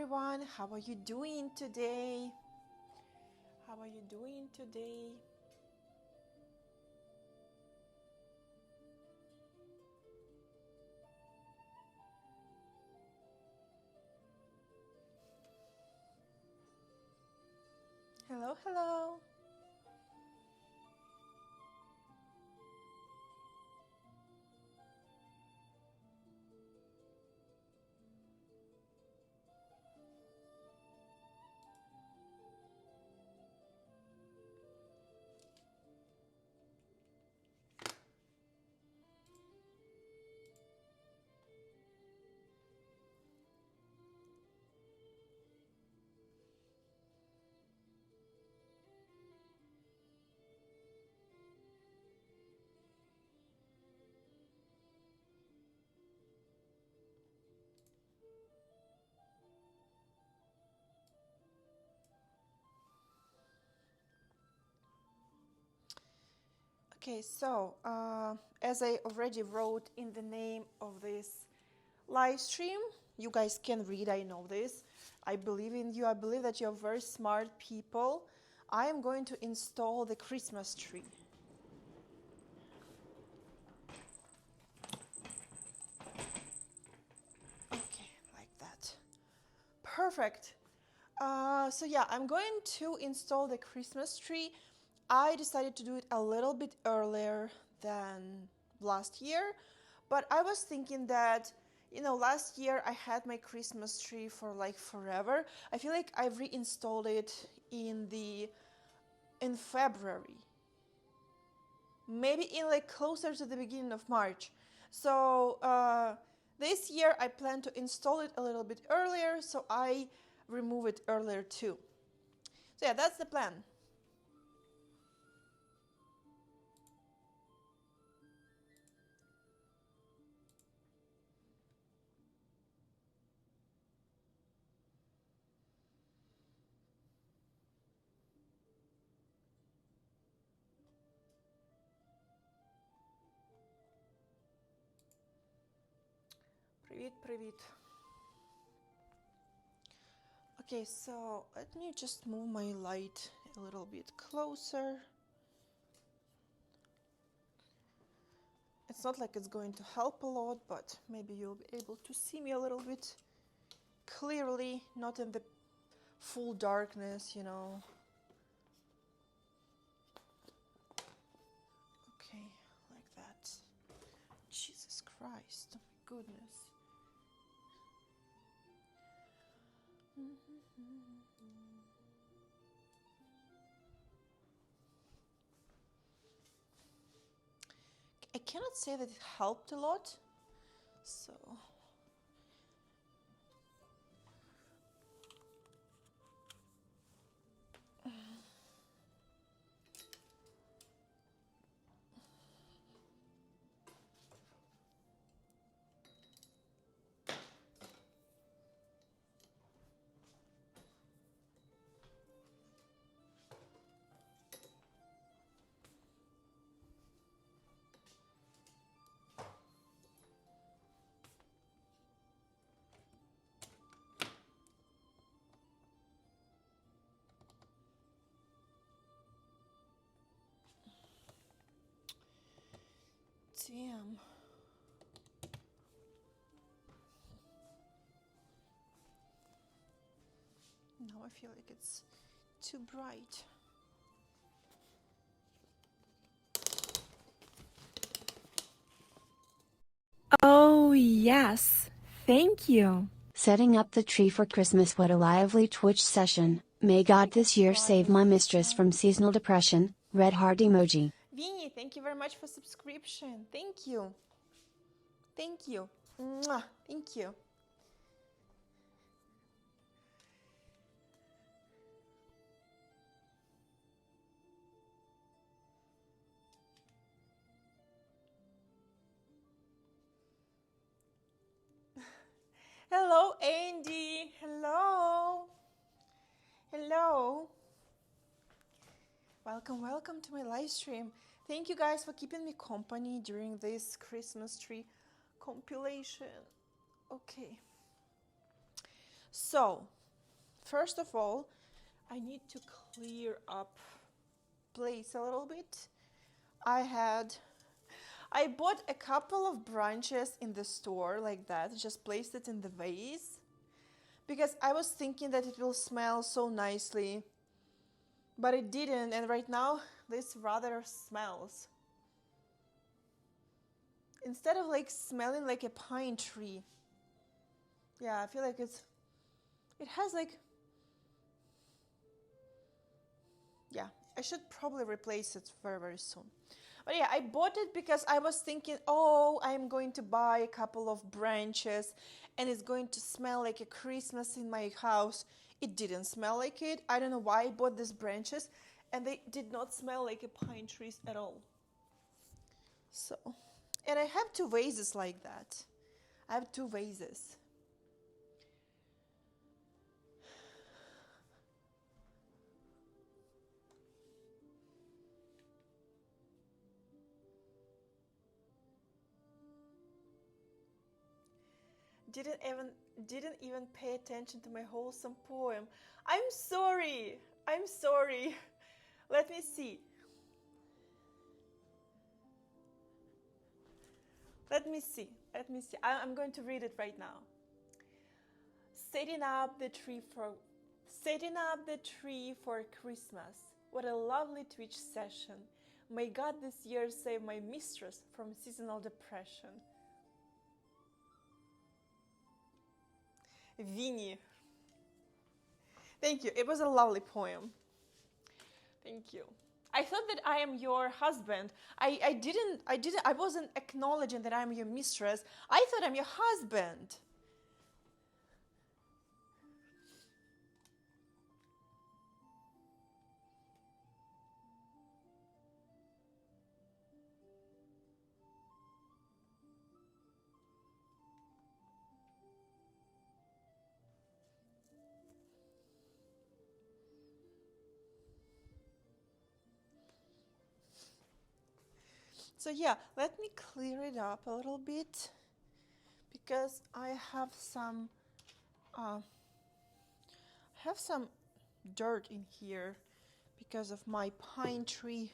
everyone. How are you doing today? How are you doing today? Hello, hello. Okay, so as I already wrote in the name of this live stream, you guys can read, I know this. I believe in you. I believe that you're very smart people. I am going to install the Christmas tree. Okay, like that. Perfect. So yeah, I'm going to install the Christmas tree. I decided to do it a little bit earlier than last year, but I was thinking that, last year I had my Christmas tree for like forever. I feel like I reinstalled it in February, maybe in like closer to the beginning of March. So this year I plan to install it a little bit earlier, so I remove it earlier too. So yeah, that's the plan. Привіт, привіт. Okay, so let me just move my light a little bit closer. It's not like it's going to help a lot, but maybe you'll be able to see me a little bit clearly, not in the full darkness, Okay, like that. Jesus Christ, oh my goodness. I cannot say that it helped a lot, so damn. Now I feel like it's too bright. Oh, yes. Thank you. Setting up the tree for Christmas. What a lively Twitch session. May God this year save my mistress from seasonal depression. Red heart emoji. Vinny, thank you very much for subscription. Thank you. Thank you. Mwah. Thank you. Hello, Andy. Hello. Hello. Welcome to my live stream. Thank you guys for keeping me company during this Christmas tree compilation. Okay. So, first of all, I need to clear up place a little bit. I bought a couple of branches in the store like that, just placed it in the vase because I was thinking that it will smell so nicely, but it didn't, and right now this rather smells. Instead of like smelling like a pine tree. Yeah, I feel like it has like, yeah, I should probably replace it very, very soon. But yeah, I bought it because I was thinking, oh, I'm going to buy a couple of branches and it's going to smell like a Christmas in my house. It didn't smell like it. I don't know why I bought these branches, and they did not smell like a pine trees at all. So, and I have two vases like that. I have two vases. Didn't even pay attention to my wholesome poem. I'm sorry. I'm sorry. Let me see. Let me see. I'm going to read it right now. Setting up the tree for Christmas. What a lovely Twitch session. May God this year save my mistress from seasonal depression. Vinny. Thank you. It was a lovely poem. Thank you. I thought that I am your husband. I wasn't acknowledging that I'm your mistress. I thought I'm your husband. So yeah, let me clear it up a little bit because I have some dirt in here because of my pine tree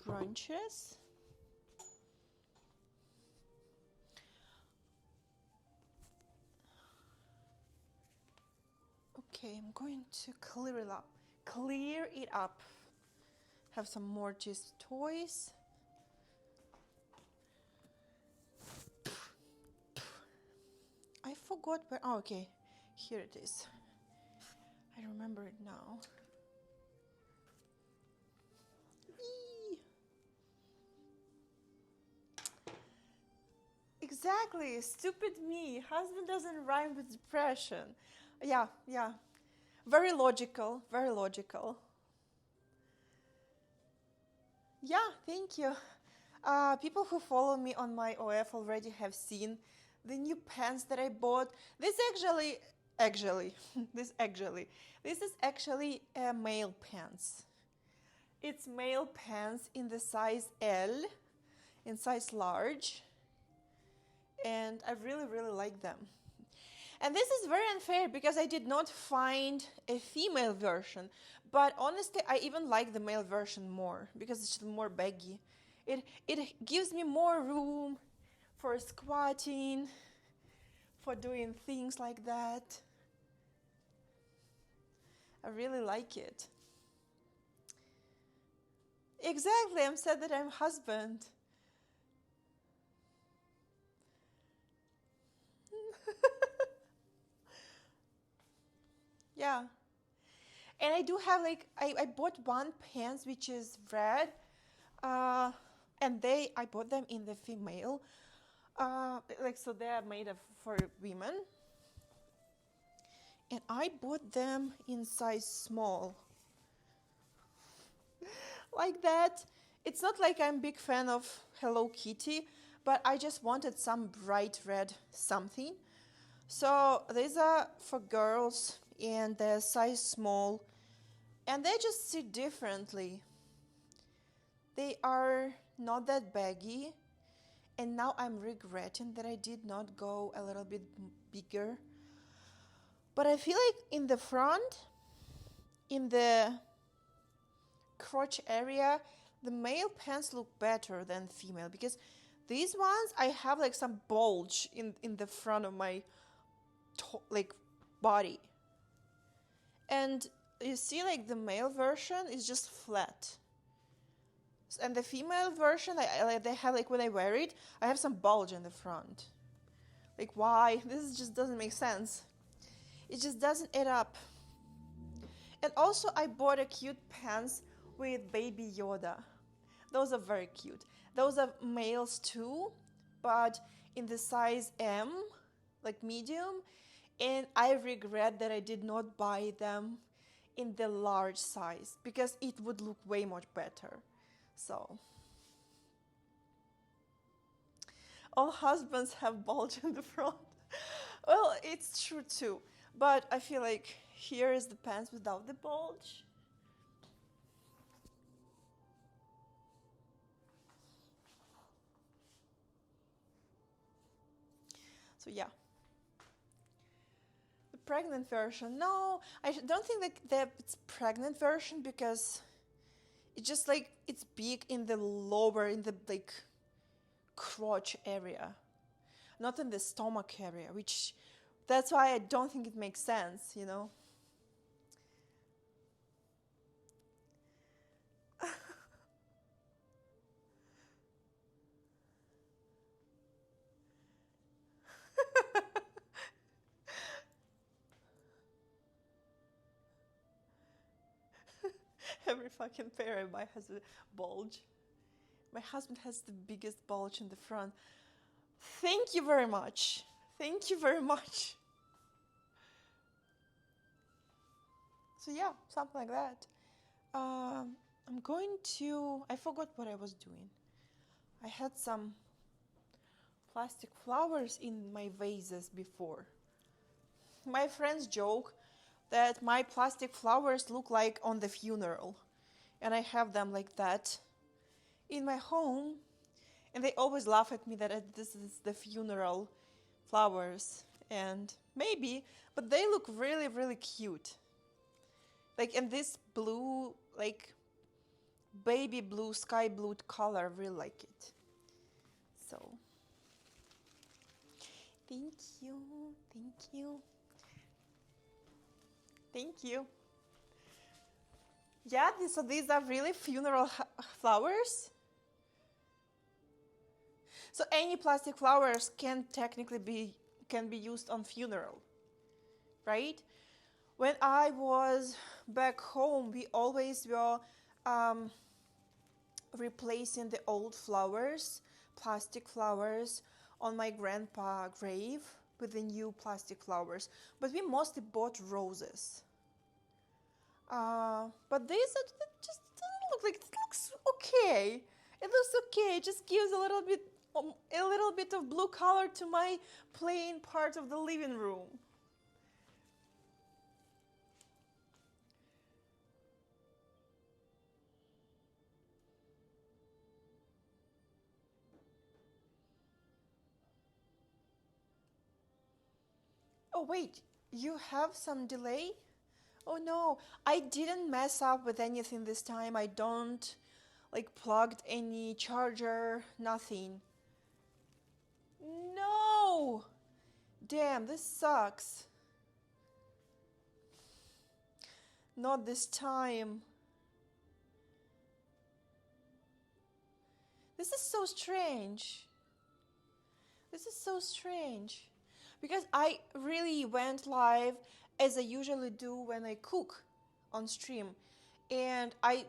branches. Okay, I'm going to clear it up. Clear it up. Have some more just toys. I forgot where. Oh, okay. Here it is. I remember it now. Eee. Exactly. Stupid me. Husband doesn't rhyme with depression. Yeah. Very logical. Very logical. Yeah, thank you. People who follow me on my OF already have seen the new pants that I bought. This is actually a male pants. It's male pants in the size L, in size large, and I really, really like them. And this is very unfair because I did not find a female version, but honestly, I even like the male version more because it's more baggy. It gives me more room for squatting, for doing things like that. I really like it. Exactly, I'm sad that I'm husband. Yeah. And I do have I bought one pants which is red, and I bought them in the female, so they are made for women, and I bought them in size small, like that. It's not like I'm a big fan of Hello Kitty, but I just wanted some bright red something. So these are for girls and they're size small, and they just sit differently. They are not that baggy, and now I'm regretting that I did not go a little bit bigger. But I feel like in the front, in the crotch area, the male pants look better than female, because these ones I have like some bulge in the front of my like body, and you see like the male version is just flat, and the female version they have like when I wear it I have some bulge in the front. Like, why? This just doesn't make sense. It just doesn't add up. And also I bought a cute pants with baby Yoda. Those are very cute. Those are males too, but in the size M, like medium, and I regret that I did not buy them in the large size because it would look way much better. So all husbands have bulge in the front. Well, it's true too, but I feel like here is the pants without the bulge. So yeah. The pregnant version. No, I don't think that it's pregnant version because it's just like it's big in the lower, in the like crotch area, not in the stomach area, which that's why I don't think it makes sense, you know. Every fucking pair I buy has a bulge. My husband has the biggest bulge in the front. Thank you very much. Thank you very much. So yeah, something like that. I'm going to... I forgot what I was doing. I had some plastic flowers in my vases before. My friends joke that my plastic flowers look like on the funeral, and I have them like that in my home, and they always laugh at me that this is the funeral flowers, and maybe, but they look really, really cute. Like in this blue, like baby blue, sky blue color, I really like it. So thank you, thank you. Thank you. Yeah, so these are really funeral flowers. So any plastic flowers can be used on funeral, right? When I was back home, we always were replacing the old flowers, plastic flowers, on my grandpa's grave with the new plastic flowers. But we mostly bought roses. But this just doesn't look like, it looks okay. It looks okay. It just gives a little bit of blue color to my plain part of the living room. Oh wait, you have some delay? Oh no, I didn't mess up with anything this time. I don't like plugged any charger, nothing. No! Damn, this sucks. Not this time. This is so strange. This is so strange. Because I really went live as I usually do when I cook on stream. And I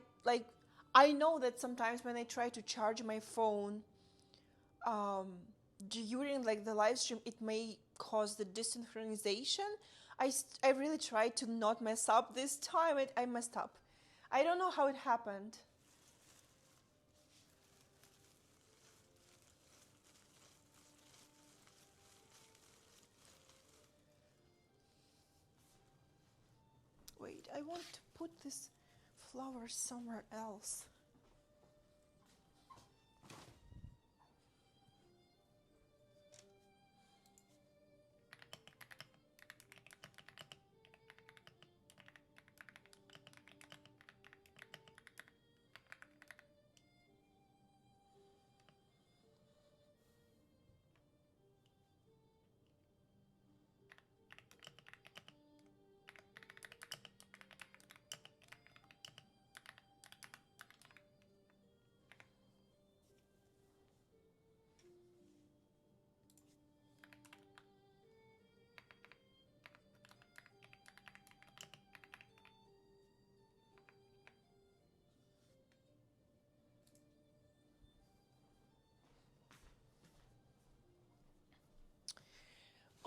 know that sometimes when I try to charge my phone during like the live stream, it may cause the desynchronization. I really tried to not mess up this time. I messed up. I don't know how it happened. Wait, I want to put this flower somewhere else.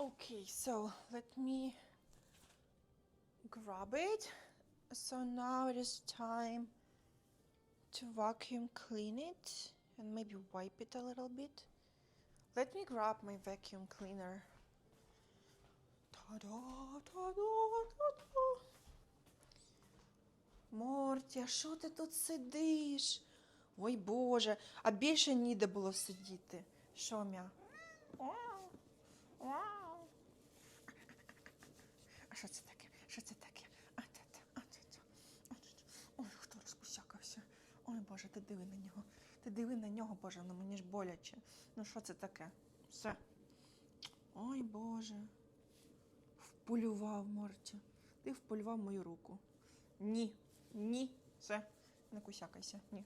Okay, so let me grab it. So now it is time to vacuum clean it and maybe wipe it a little bit. Let me grab my vacuum cleaner. Ta-da, ta-da, ta-da. Морті, а що ти тут сидиш? Ой Боже, а більше ніде було сидіти. Що, м'я? А що це таке? Що це таке? Ой, хто розпусякався? Ой, Боже, ти диви на нього. Ти диви на нього, Боже, ну мені ж боляче. Ну що це таке? Все. Ой, Боже. Вполював, Морті. Ти вполював мою руку. Ні. Ні. Все. Не кусякайся. Ні.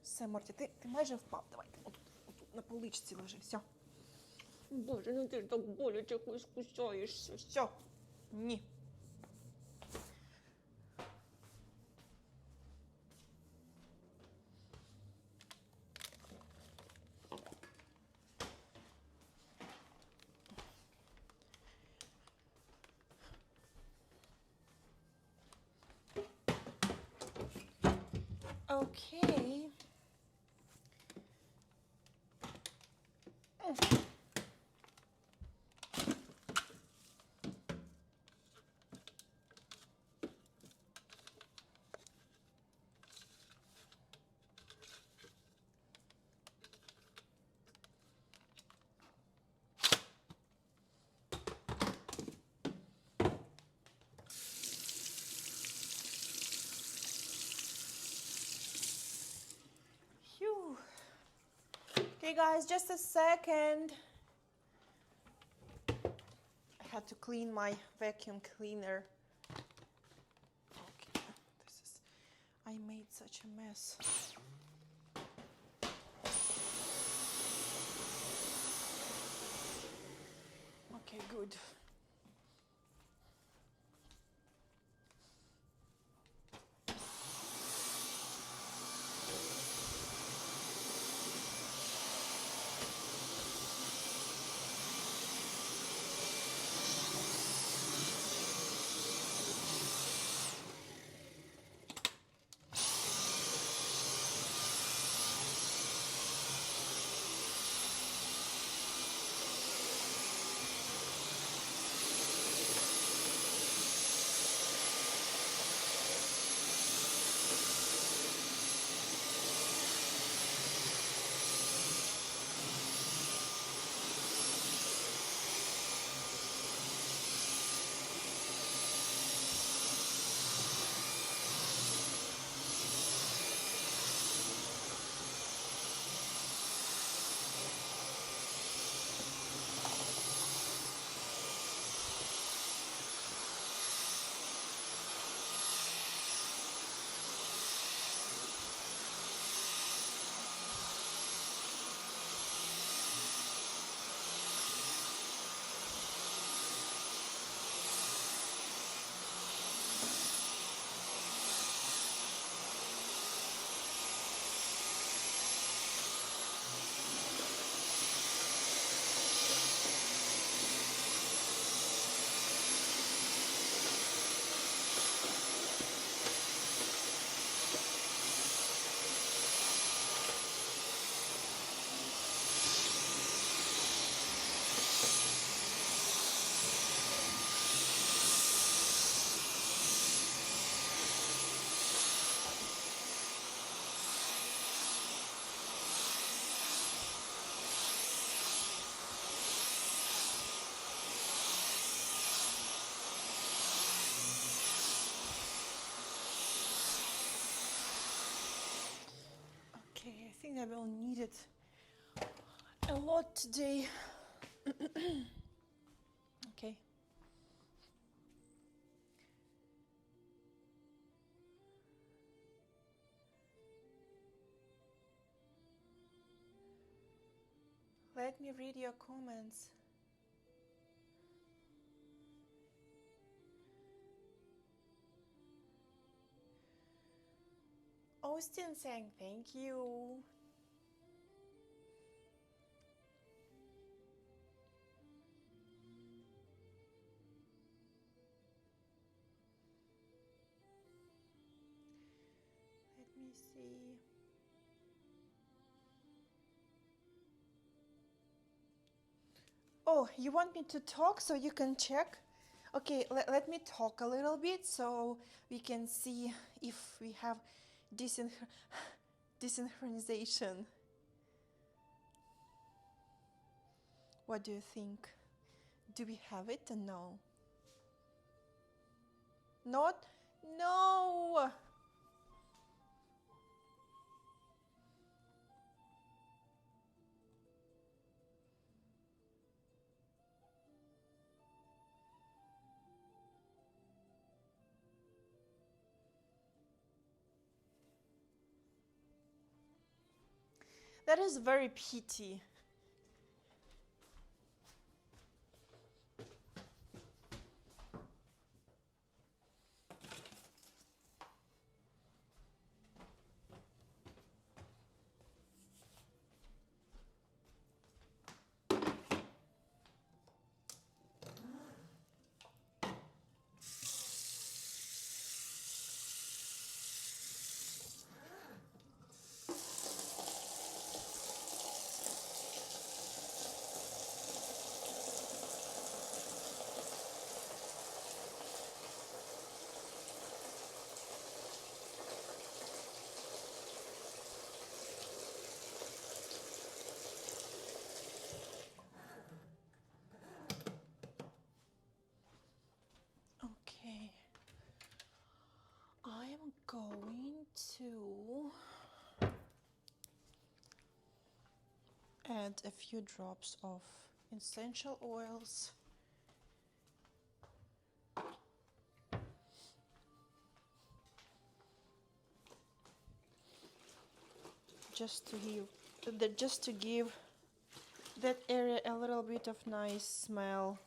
Все, Морті, ти майже впав. Давай, отут на поличці лежи. Все. Боже, ну ти ж так боляче кусаєшся. Все. Ні. Okay. Phew. Okay, guys, just a second. I had to clean my vacuum cleaner. Okay, I made such a mess. Okay, good. Okay, I think I will need it a lot today. Okay. Let me read your comments. Austin saying thank you. Let me see. Oh, you want me to talk so you can check? Okay, let me talk a little bit so we can see if we have desynchronization. What do you think? Do we have it or no? Not? No! That is very pity. Okay. I am going to add a few drops of essential oils. Just to give that area a little bit of nice smell.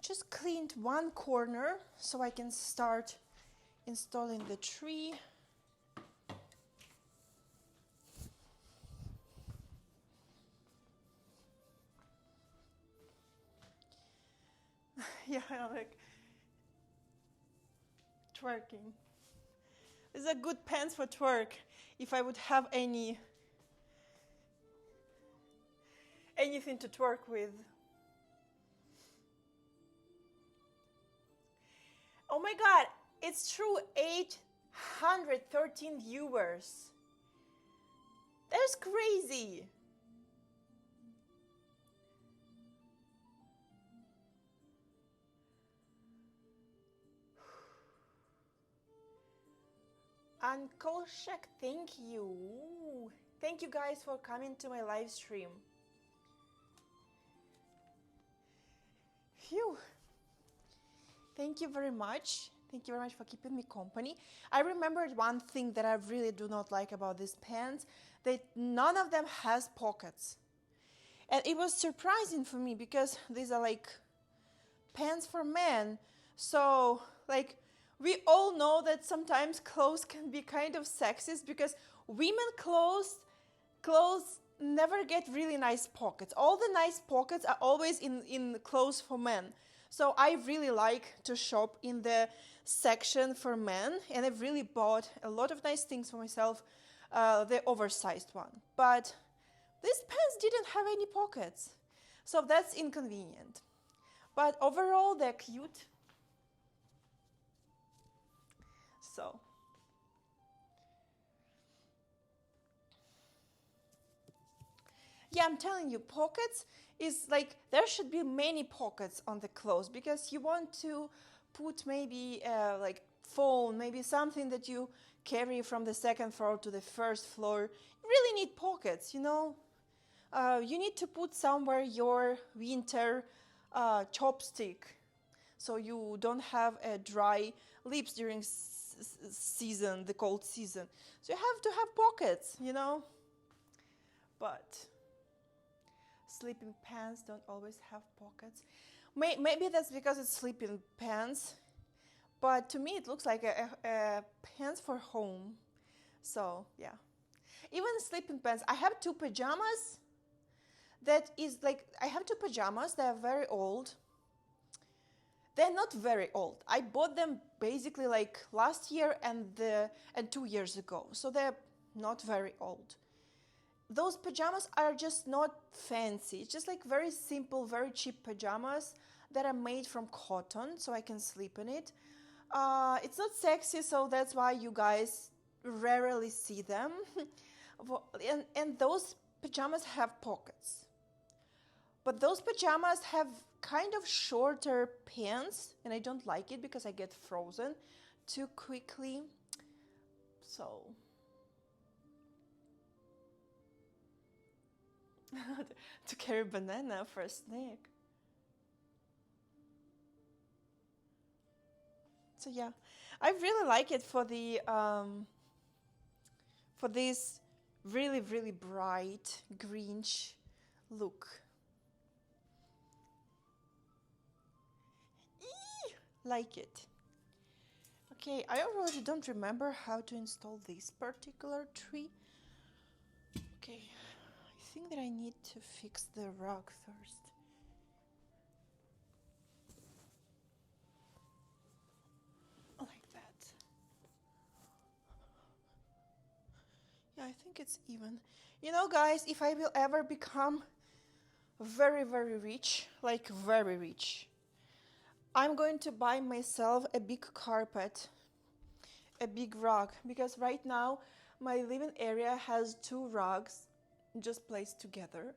Just cleaned one corner so I can start installing the tree. Yeah, like twerking. It's a good pants for twerk if I would have anything to twerk with. Oh my god, it's true, 813 viewers. That's crazy. Uncle Shek, thank you. Thank you guys for coming to my live stream. Phew. Thank you very much. Thank you very much for keeping me company. I remembered one thing that I really do not like about these pants, that none of them has pockets. And it was surprising for me because these are like pants for men. So like we all know that sometimes clothes can be kind of sexist because women clothes never get really nice pockets. All the nice pockets are always in clothes for men. So I really like to shop in the section for men, and I've really bought a lot of nice things for myself, the oversized one. But these pants didn't have any pockets, so that's inconvenient. But overall, they're cute. So yeah, I'm telling you, pockets is like there should be many pockets on the clothes because you want to put maybe like phone, maybe something that you carry from the second floor to the first floor. You really need pockets, you know. You need to put somewhere your winter chopstick so you don't have a dry lips during season, the cold season. So you have to have pockets, you know. But sleeping pants don't always have pockets. Maybe that's because it's sleeping pants, but to me it looks like a pants for home. So yeah, even sleeping pants. I have two pajamas. That is like I have two pajamas. They are very old. They're not very old. I bought them basically like last year and 2 years ago. So they're not very old. Those pajamas are just not fancy. It's just like very simple, very cheap pajamas that are made from cotton, so I can sleep in it. It's not sexy, so that's why you guys rarely see them. And those pajamas have pockets. But those pajamas have kind of shorter pants, and I don't like it because I get frozen too quickly. So to carry banana for a snack. So yeah, I really like it for the for this really really bright greenish look. Eee, like it. Okay, I already don't remember how to install this particular tree. Okay, I think that I need to fix the rug first. Like that. Yeah, I think it's even. You know, guys, if I will ever become very, very rich, like very rich, I'm going to buy myself a big carpet, a big rug, because right now my living area has two rugs just placed together,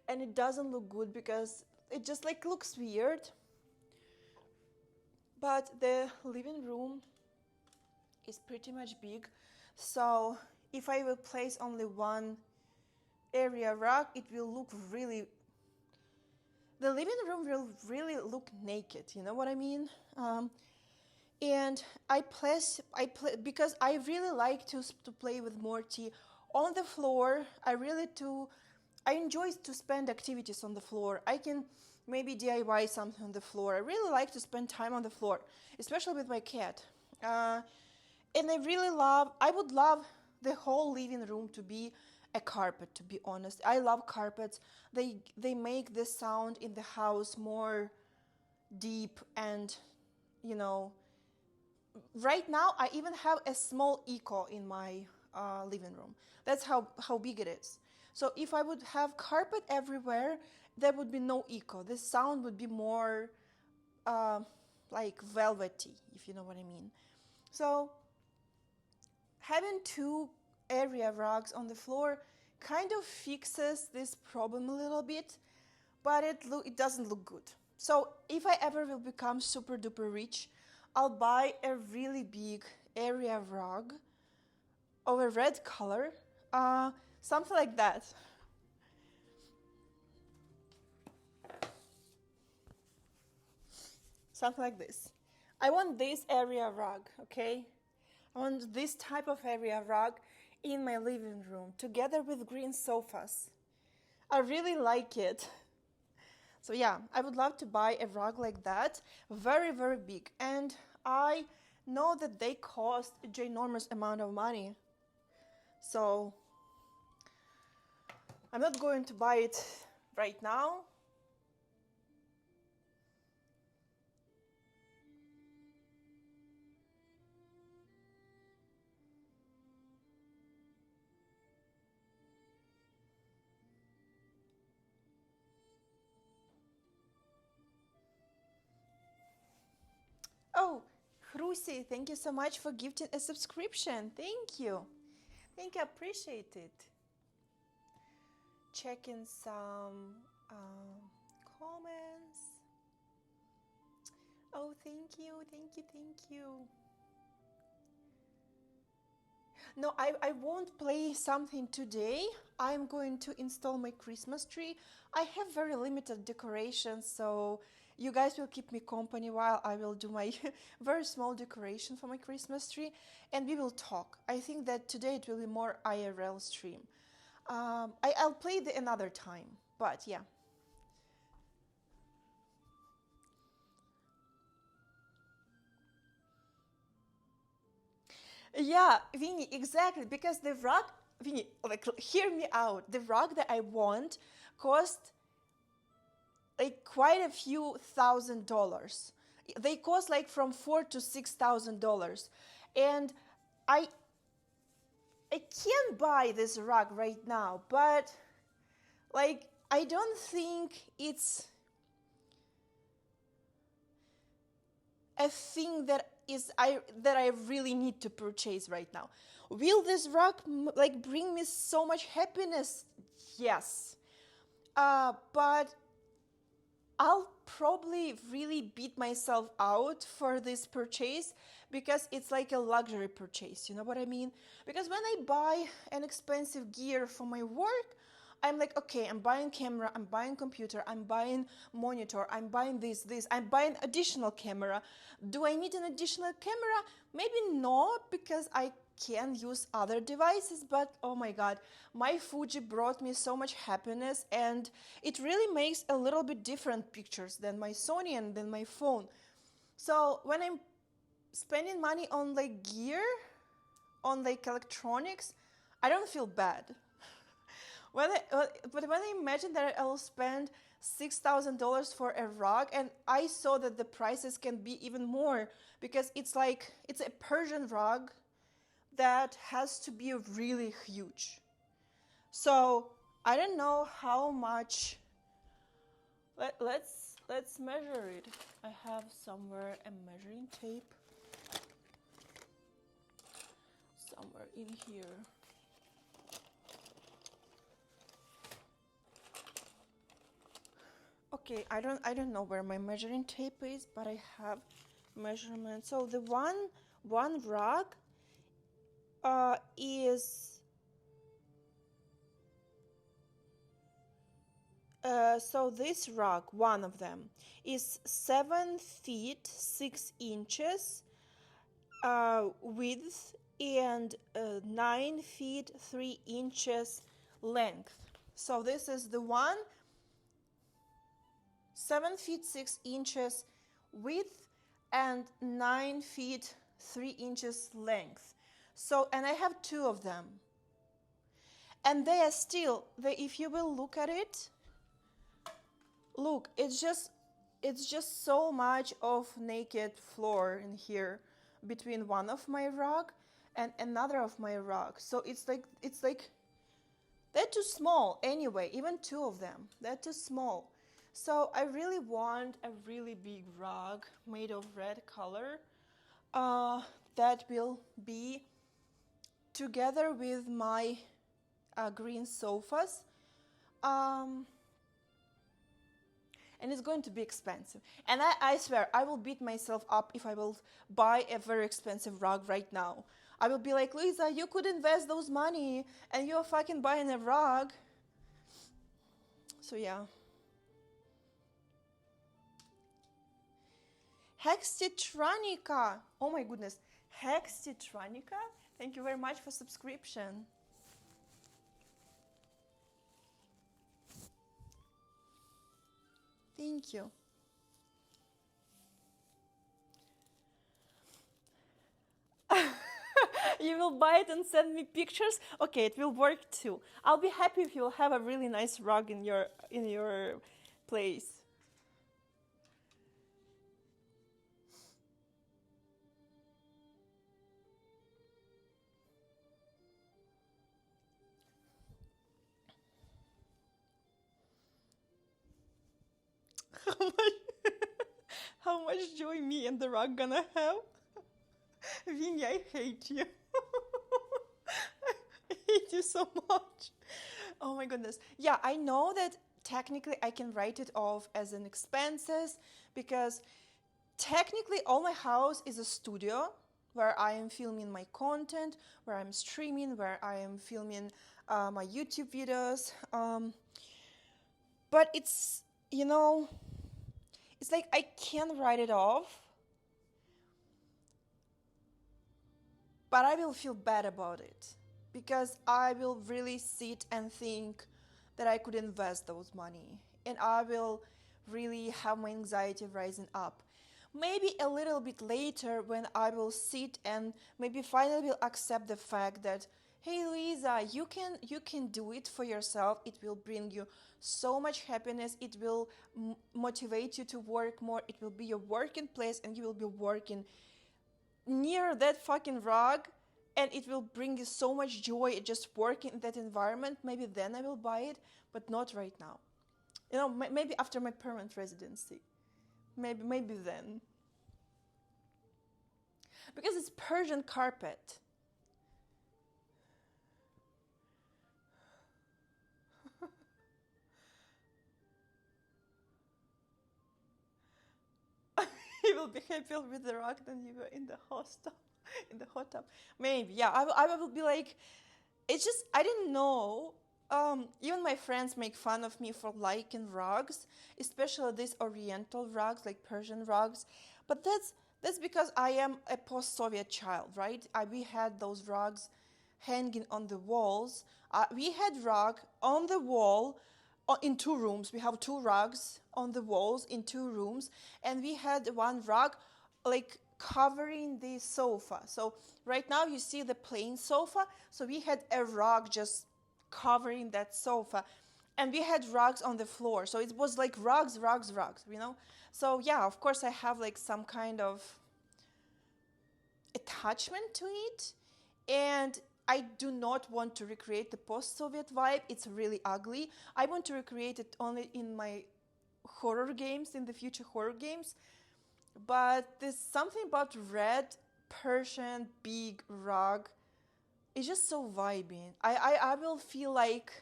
and it doesn't look good because it just like looks weird. But the living room is pretty much big, so if I will place only one area rug, it will look really, the living room will really look naked, you know what I mean? And because I really like to play with Morty on the floor. I enjoy to spend activities on the floor. I can maybe DIY something on the floor. I really like to spend time on the floor, especially with my cat. And I would love the whole living room to be a carpet, to be honest. I love carpets. They make the sound in the house more deep and, you know, right now I even have a small echo in my living room. That's how big it is. So if I would have carpet everywhere, there would be no echo. The sound would be more like velvety, if you know what I mean. So having two area rugs on the floor kind of fixes this problem a little bit, but it doesn't look good. So if I ever will become super duper rich, I'll buy a really big area rug of a red color, something like that. Something like this. I want this area rug, okay? I want this type of area rug in my living room together with green sofas. I really like it. So yeah, I would love to buy a rug like that, very, very big. And I know that they cost a ginormous amount of money. So I'm not going to buy it right now. Oh, Hrusi, thank you so much for gifting a subscription. Thank you. Thank you, appreciate it. Checking some comments. Oh, thank you, thank you, thank you. No, I won't play something today. I'm going to install my Christmas tree. I have very limited decorations, so you guys will keep me company while I will do my very small decoration for my Christmas tree, and we will talk. I think that today it will be more IRL stream. I'll play it another time, but yeah. Yeah, Vinny, exactly. Because the rug, Vinny, like, hear me out. The rug that I want cost like quite a few $1,000s. They cost like from $4,000 to $6,000, and I I can't buy this rug right now. But like, I don't think it's a thing that I really need to purchase right now. Will this rug like bring me so much happiness? Yes. But I'll probably really beat myself out for this purchase because it's like a luxury purchase, you know what I mean? Because when I buy an expensive gear for my work, I'm like, okay, I'm buying camera, I'm buying computer, I'm buying monitor, I'm buying this, I'm buying additional camera. Do I need an additional camera? Maybe not, because I can use other devices, but oh my god, my Fuji brought me so much happiness, and it really makes a little bit different pictures than my Sony and than my phone. So when I'm spending money on like gear, on like electronics, I don't feel bad. But when I imagine that I'll spend $6,000 for a rug, and I saw that the prices can be even more, because it's a Persian rug that has to be really huge. So I don't know how much. Let's measure it. I have somewhere a measuring tape. Somewhere in here. Okay, I don't know where my measuring tape is, but I have measurements. So the one rug is so this rug, one of them, is 7 feet 6 inches width, and 9 feet 3 inches length. So this is the one, 7 feet 6 inches width and 9 feet 3 inches length. So, and I have two of them. And they are still, if you will look at it, look, it's just so much of naked floor in here between one of my rug and another of my rug. So it's like they're too small anyway, even two of them, they're too small. So I really want a really big rug made of red color that will be together with my green sofas. And it's going to be expensive. And I swear, I will beat myself up if I will buy a very expensive rug right now. I will be like, Louisa, you could invest those money and you're fucking buying a rug. So yeah. Hextitranica. Oh my goodness. Hextitranica. Thank you very much for subscription. Thank you. You will buy it and send me pictures? Okay, it will work too. I'll be happy if you'll have a really nice rug in your place. how much joy me and the rug gonna have. Vinny, I hate you. I hate you so much. Oh my goodness. Yeah, I know that technically I can write it off as an expenses because technically all my house is a studio where I am filming my content, where I'm streaming, where I am filming my YouTube videos. But it's, it's like I can write it off, but I will feel bad about it because I will really sit and think that I could invest those money and I will really have my anxiety rising up. Maybe a little bit later when I will sit and maybe finally will accept the fact that, hey Louisa, you can do it for yourself. It will bring you so much happiness. It will motivate you to work more. It will be your working place and you will be working near that fucking rug and it will bring you so much joy just working in that environment. Maybe then I will buy it, but not right now. Maybe after my permanent residency. Maybe then. Because it's Persian carpet. You will be happier with the rug than you were in the hot tub. In the hot tub. Maybe, yeah. I will be like, it's just, I didn't know. Even my friends make fun of me for liking rugs, especially these Oriental rugs, like Persian rugs. But that's because I am a post-Soviet child, right? We had those rugs hanging on the walls. We had rug on the wall in two rooms. We have two rugs on the walls in two rooms, and we had one rug like covering the sofa. So right now you see the plain sofa. So we had a rug just covering that sofa, and we had rugs on the floor. So it was like rugs, So yeah, of course I have like some kind of attachment to it, and I do not want to recreate the post-Soviet vibe. It's really ugly. I want to recreate it only in my horror games, in the future horror games. But there's something about red Persian big rug. It's just so vibing. I will feel like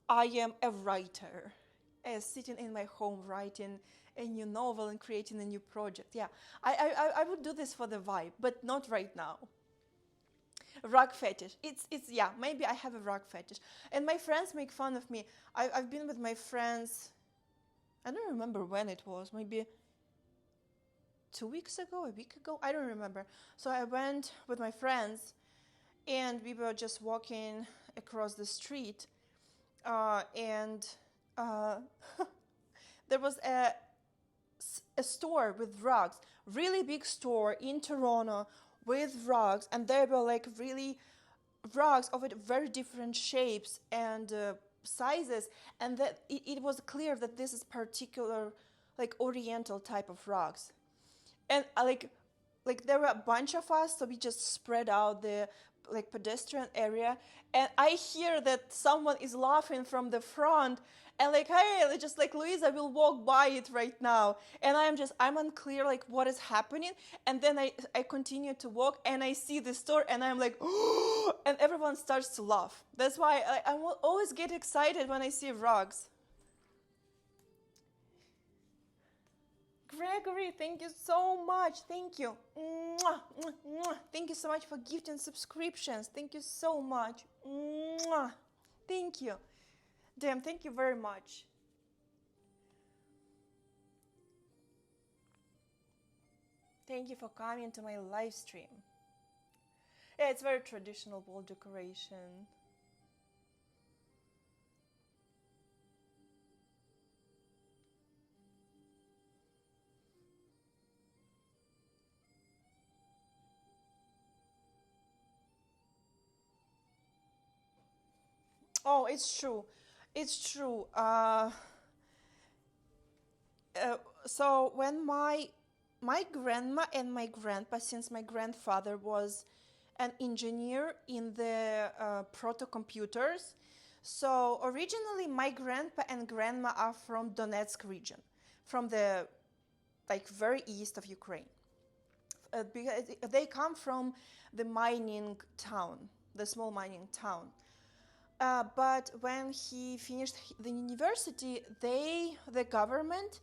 I am a writer, sitting in my home writing a new novel and creating a new project. Yeah, I would do this for the vibe, but not right now. Rug fetish. It's yeah, maybe I have a rug fetish. And my friends make fun of me. I've been with my friends, I don't remember when it was, maybe 2 weeks ago, a week ago, I don't remember. So I went with my friends and we were just walking across the street, and there was a store with rugs, really big store in Toronto with rugs, and there were like really rugs of very different shapes and sizes, and that it was clear that this is particular like Oriental type of rugs. And like there were a bunch of us, so we just spread out the like pedestrian area, and I hear that someone is laughing from the front, and like, hey, just like Louisa will walk by it right now, and I'm unclear like what is happening, and then I continue to walk and I see the store and I'm like, and everyone starts to laugh. That's why I will always get excited when I see rugs. Gregory, thank you so much. Thank you. Mwah, mwah, mwah. Thank you so much for gifting subscriptions. Thank you so much. Mwah. Thank you. Damn, thank you very much. Thank you for coming to my live stream. Yeah, it's very traditional wall decoration. Oh, it's true. It's true. So when my grandma and my grandpa, since my grandfather was an engineer in the proto computers, so originally my grandpa and grandma are from Donetsk region, from the like very east of Ukraine. Because they come from the mining town, the small mining town. But when he finished the university, the government,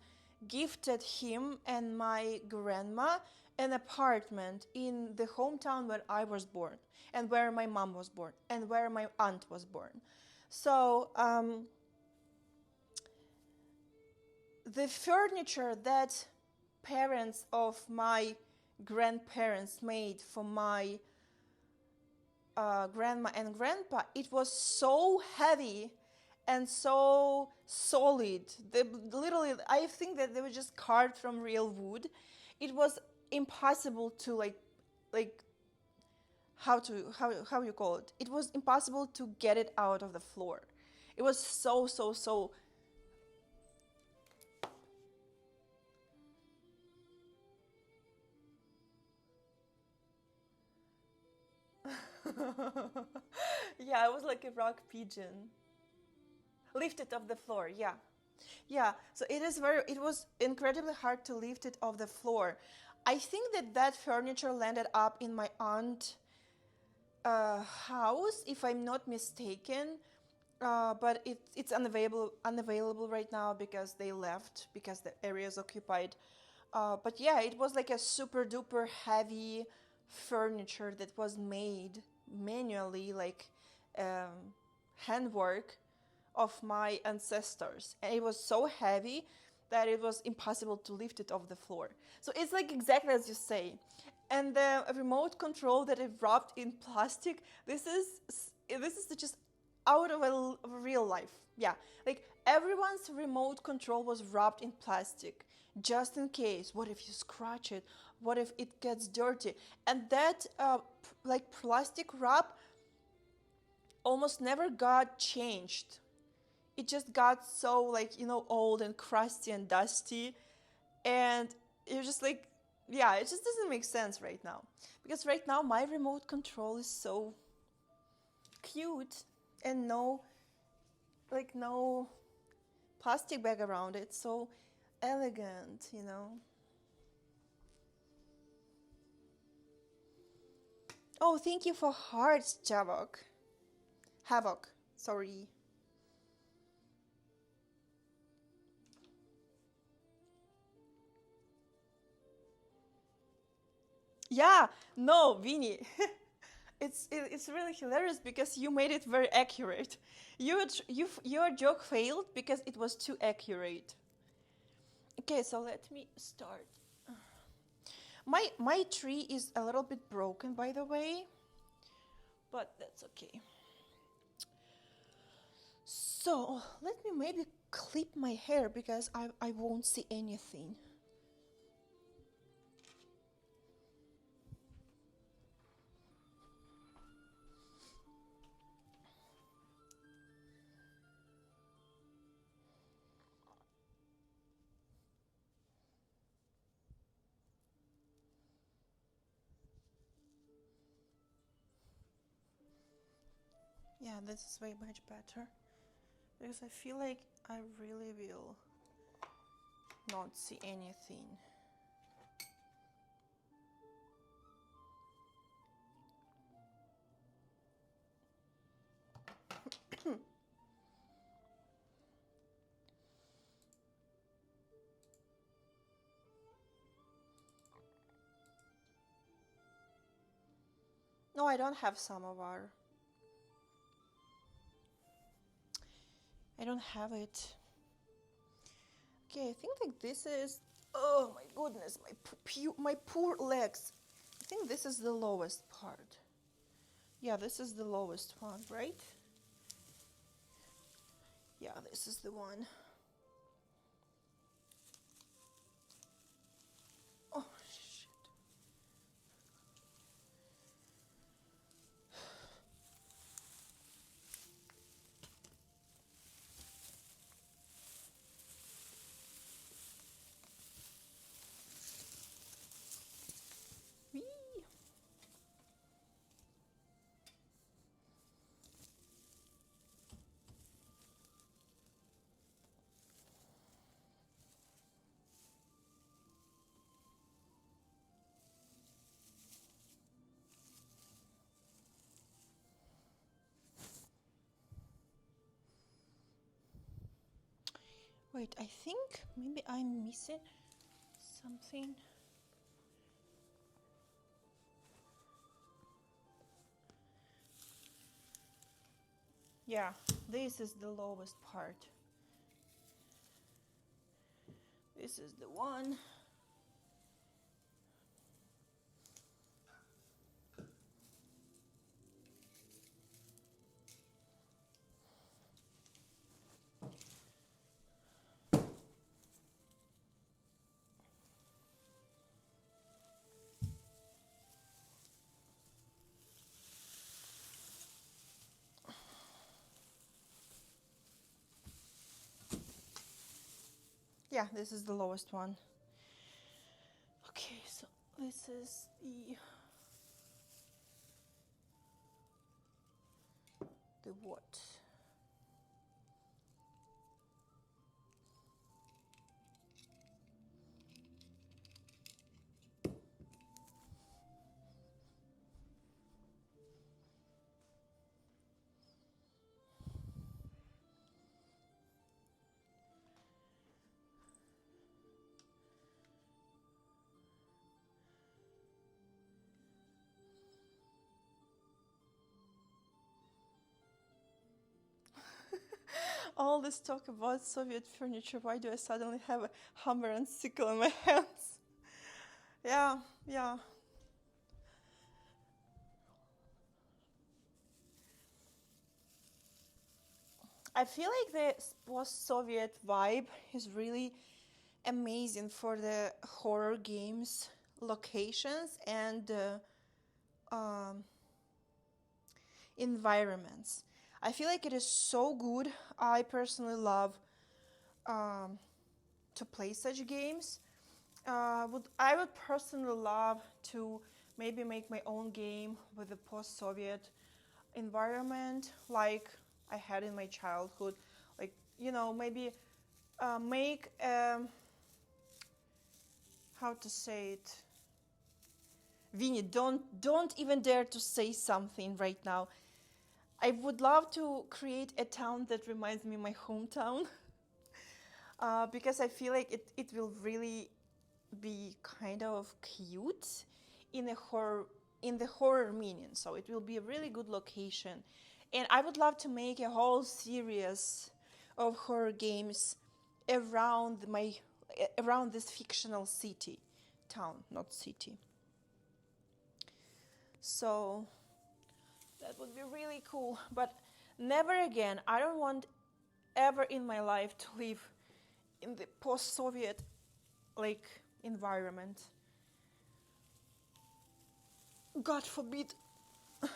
gifted him and my grandma an apartment in the hometown where I was born, and where my mom was born, and where my aunt was born. So the furniture that parents of my grandparents made for my grandma and grandpa, it was so heavy and so solid. Literally, I think that they were just carved from real wood. It was impossible to like how you call it. It was impossible to get it out of the floor. It was so. Yeah, it was like a rock pigeon lifted off the floor. Yeah, so it was incredibly hard to lift it off the floor. I think that furniture landed up in my aunt's house, if I'm not mistaken. But it's unavailable right now because they left, because the area is occupied. But yeah, it was like a super duper heavy furniture that was made manually, like handwork of my ancestors, and it was so heavy that it was impossible to lift it off the floor. So it's like exactly as you say. And the remote control that is wrapped in plastic, this is just out of a real life. Yeah, like everyone's remote control was wrapped in plastic, just in case. What if you scratch it? What if it gets dirty? And that like plastic wrap almost never got changed. It just got so, like, old and crusty and dusty, and you're just like, yeah, it just doesn't make sense right now. Because right now my remote control is so cute, and no plastic bag around it, so elegant. Oh, thank you for hearts, Havoc, sorry. Yeah, no, Vinny. It's really hilarious because you made it very accurate. Your joke failed because it was too accurate. Okay, so let me start. My tree is a little bit broken, by the way, but that's okay. So let me maybe clip my hair because I won't see anything. Yeah, this is way much better because I feel like I really will not see anything. No, I don't have samovar. I don't have it. Okay, I think like this is. Oh my goodness, my poor legs. I think this is the lowest part. Yeah, this is the lowest one, right? Yeah, this is the one. Oh shit. Whee! Wait, I think maybe I'm missing something. Yeah, this is the lowest part. This is the one. Yeah, this is the lowest one. Okay, so this is the what? All this talk about Soviet furniture, why do I suddenly have a hammer and sickle in my hands? Yeah, yeah. I feel like the post-Soviet vibe is really amazing for the horror games locations and environments. I feel like it is so good. I personally love to play such games. I would personally love to maybe make my own game with the post-Soviet environment like I had in my childhood. Like, maybe make how to say it. Vinny, don't even dare to say something right now. I would love to create a town that reminds me of my hometown. Because I feel like it will really be kind of cute in the horror meaning. So it will be a really good location. And I would love to make a whole series of horror games around this fictional town, not city. So that would be really cool. But never again. I don't want ever in my life to live in the post-Soviet environment. God forbid. Okay,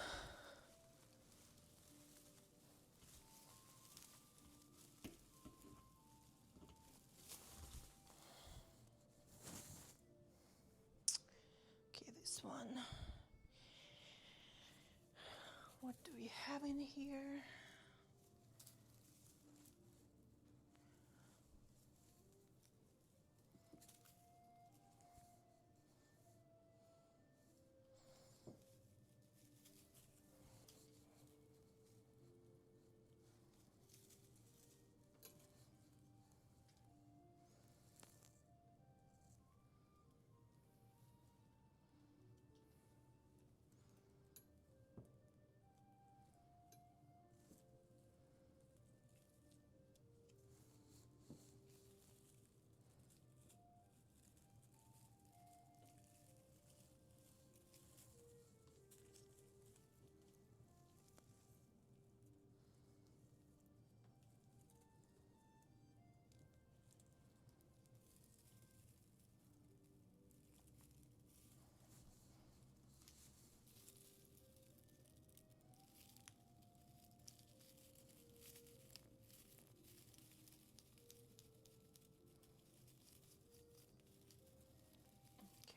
this one. What do we have in here?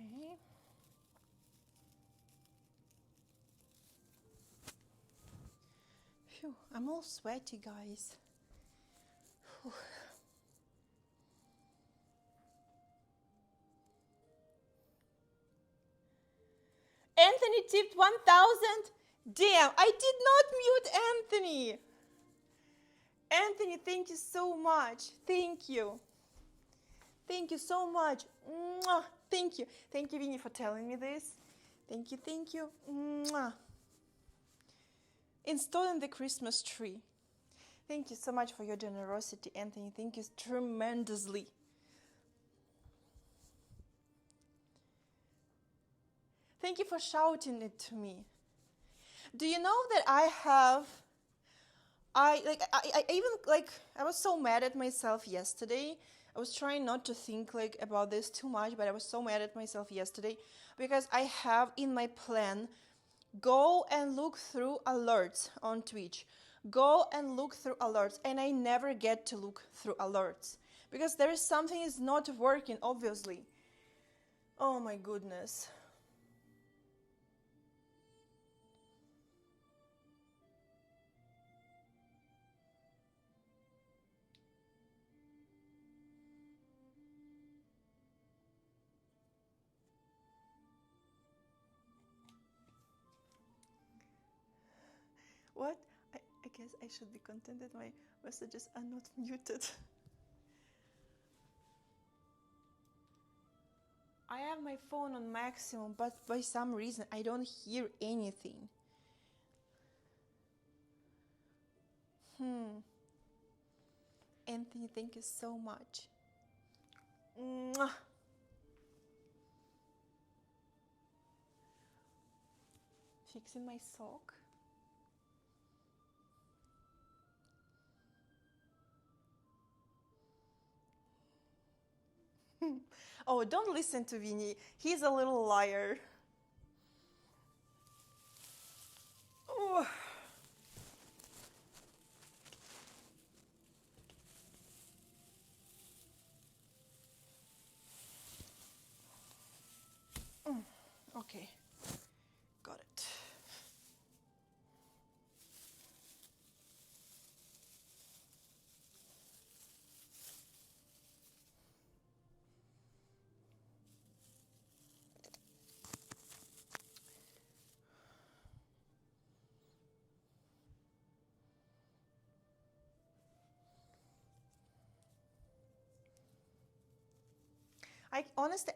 Okay. Phew, I'm all sweaty, guys. Whew. Anthony tipped 1,000. Damn, I did not mute Anthony. Anthony, thank you so much. Thank you. Thank you so much. Mwah. Thank you. Thank you, Vinny, for telling me this. Thank you, thank you. Mwah. Installing the Christmas tree. Thank you so much for your generosity, Anthony. Thank you tremendously. Thank you for shouting it to me. Do you know that I was so mad at myself yesterday. I was trying not to think about this too much, but I was so mad at myself yesterday because I have in my plan, go and look through alerts on Twitch. Go and look through alerts, and I never get to look through alerts because there is something is not working, obviously. Oh my goodness. What? I guess I should be content that my messages are not muted. I have my phone on maximum, but by some reason I don't hear anything. Anthony, thank you so much. Mwah. Fixing my sock. Oh, don't listen to Vinny. He's a little liar. Oh. Okay, got it.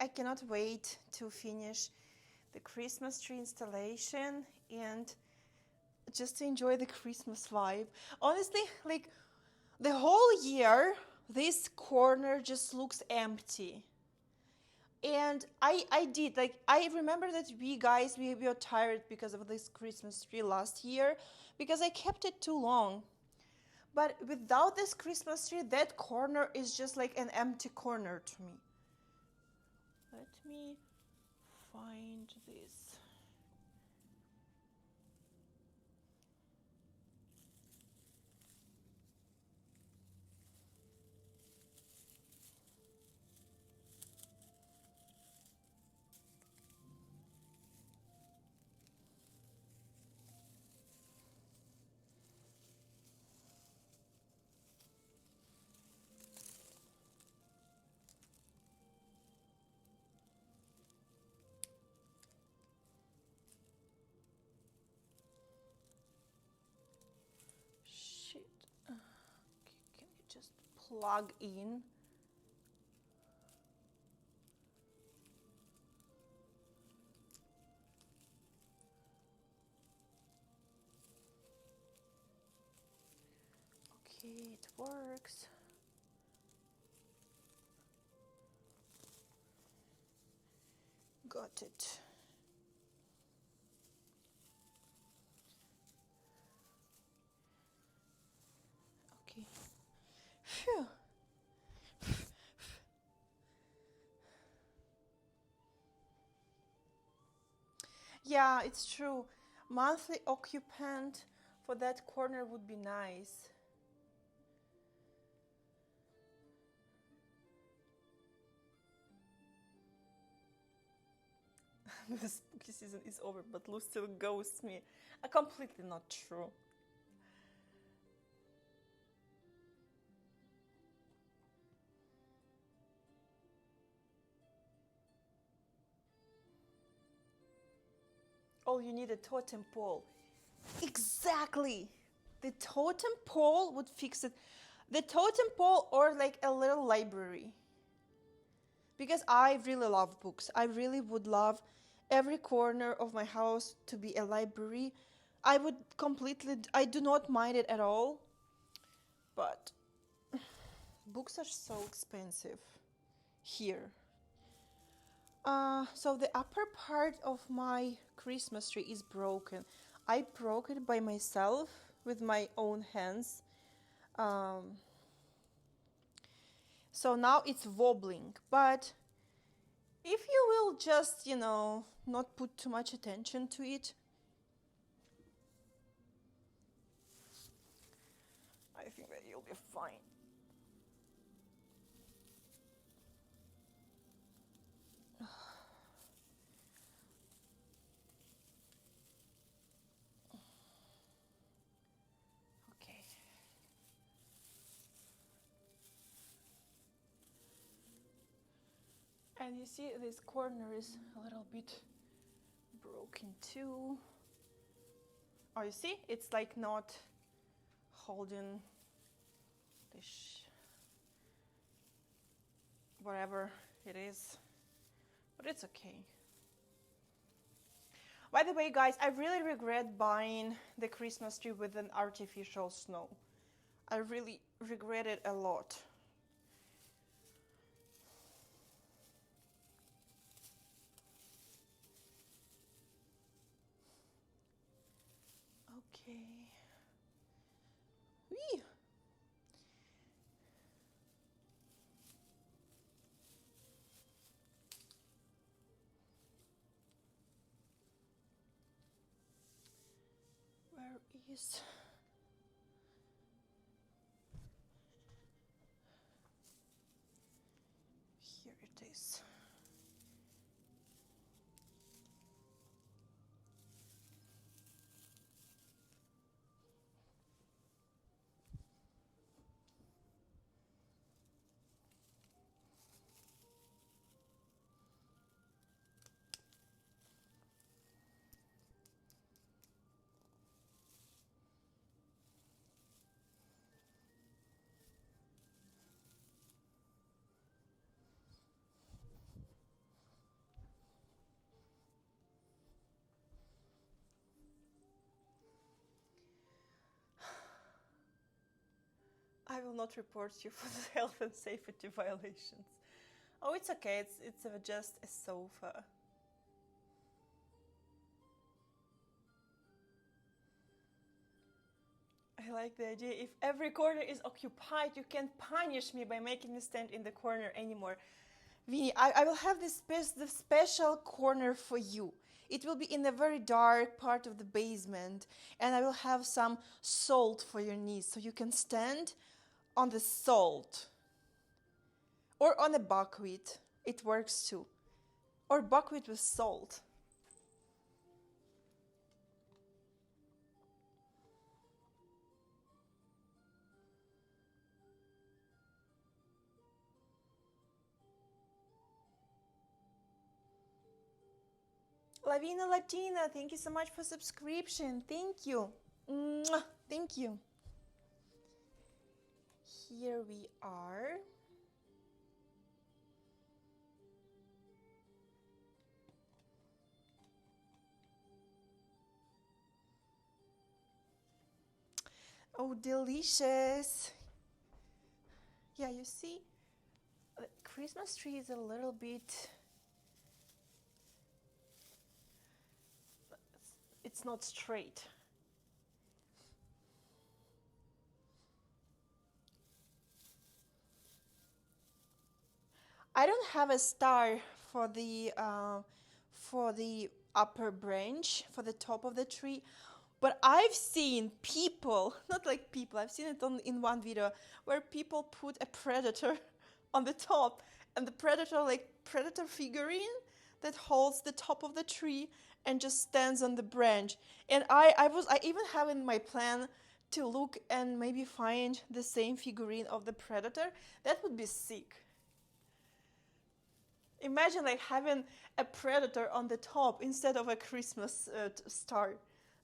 I cannot wait to finish the Christmas tree installation and just to enjoy the Christmas vibe. Honestly, the whole year, this corner just looks empty. And I remember that we were tired because of this Christmas tree last year because I kept it too long. But without this Christmas tree, that corner is just like an empty corner to me. Let me find this. Shit. Okay, can you just plug in? Okay, it works. Got it. Okay. Phew. Yeah, it's true. Monthly occupant for that corner would be nice. The spooky season is over, but Lou still ghosts me. Completely not true. Oh, you need a totem pole. Exactly. the totem pole would fix it. The totem pole or like a little library. Because I really love books. I really would love every corner of my house to be a library. I do not mind it at all. But books are so expensive here. So the upper part of my Christmas tree is broken. I broke it by myself with my own hands. So now it's wobbling. But if you will just, not put too much attention to it, I think that you'll be fine. Okay. And you see this corner is a little bit broken too. Oh, you see? It's like not holding this, whatever it is, but it's okay. By the way, guys, I really regret buying the Christmas tree with an artificial snow. I really regret it a lot. Okay. Whee! Where is... Here it is. I will not report you for the health and safety violations. Oh, it's okay. It's just a sofa. I like the idea. If every corner is occupied, you can't punish me by making me stand in the corner anymore. Vinny, I will have this the special corner for you. It will be in a very dark part of the basement, and I will have some salt for your knees, so you can stand on the salt. Or on a buckwheat. It works too. Or buckwheat with salt. Lavina Latina, thank you so much for subscription. Thank you. Mwah. Thank you. Here we are. Oh, delicious. Yeah, you see, the Christmas tree is a little bit... It's not straight. I don't have a star for the upper branch, for the top of the tree, but I've seen people, not like people, I've seen it in one video where people put a predator on the top, and the predator, like predator figurine that holds the top of the tree and just stands on the branch. And I even have in my plan to look and maybe find the same figurine of the predator. That would be sick. Imagine like having a predator on the top instead of a Christmas star.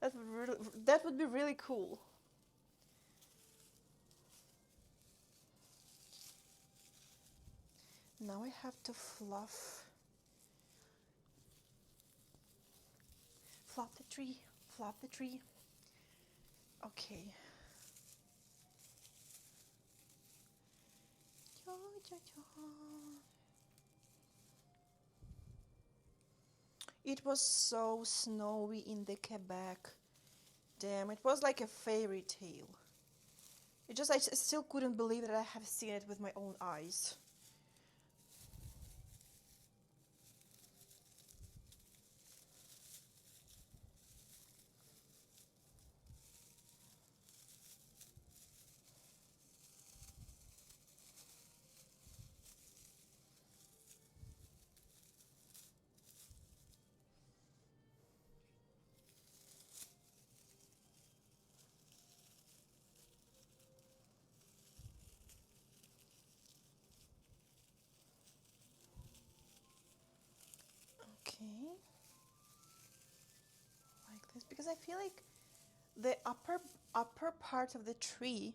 That would be really cool. Now I have to fluff the tree, fluff the tree. Okay. It was so snowy in the Quebec. Damn, it was like a fairy tale. I still couldn't believe that I have seen it with my own eyes. Okay. Like this, because I feel like the upper part of the tree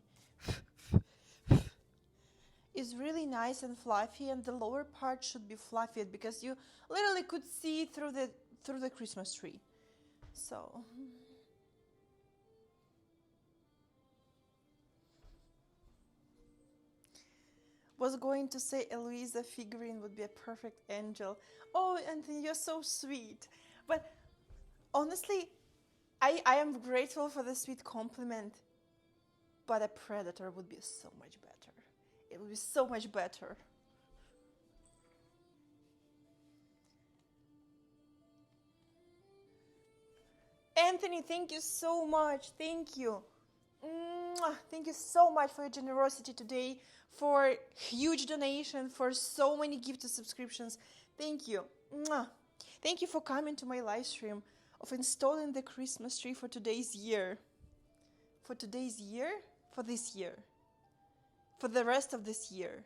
is really nice and fluffy, and the lower part should be fluffied because you literally could see through the Christmas tree. So was going to say a Louisa figurine would be a perfect angel. Oh, Anthony, you're so sweet. But honestly, I am grateful for the sweet compliment, but a predator would be so much better. It would be so much better. Anthony, thank you so much. Thank you. Mwah. Thank you so much for your generosity today, for huge donation, for so many gifted subscriptions. Thank you. Mwah. Thank you for coming to my live stream of installing the Christmas tree for today's year. For today's year? For this year. For the rest of this year.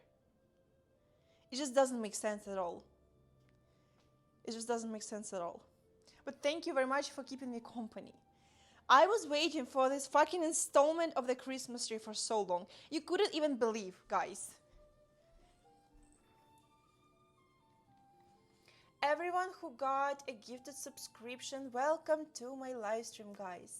It just doesn't make sense at all. It just doesn't make sense at all. But thank you very much for keeping me company. I was waiting for this fucking installment of the Christmas tree for so long. You couldn't even believe, guys. Everyone who got a gifted subscription, welcome to my live stream, guys.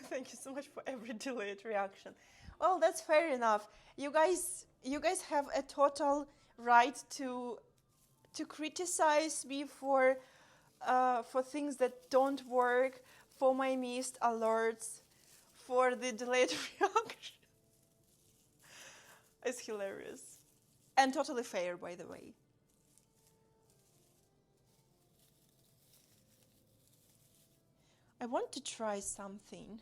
Thank you so much for every delayed reaction. Well, that's fair enough. You guys have a total right to criticize me for things that don't work, for my missed alerts, for the delayed reaction. It's hilarious and totally fair, by the way. I want to try something.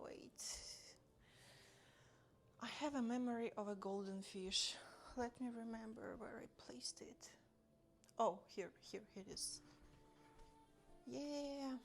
Wait. I have a memory of a golden fish. Let me remember where I placed it. Oh, here it is. Yeah.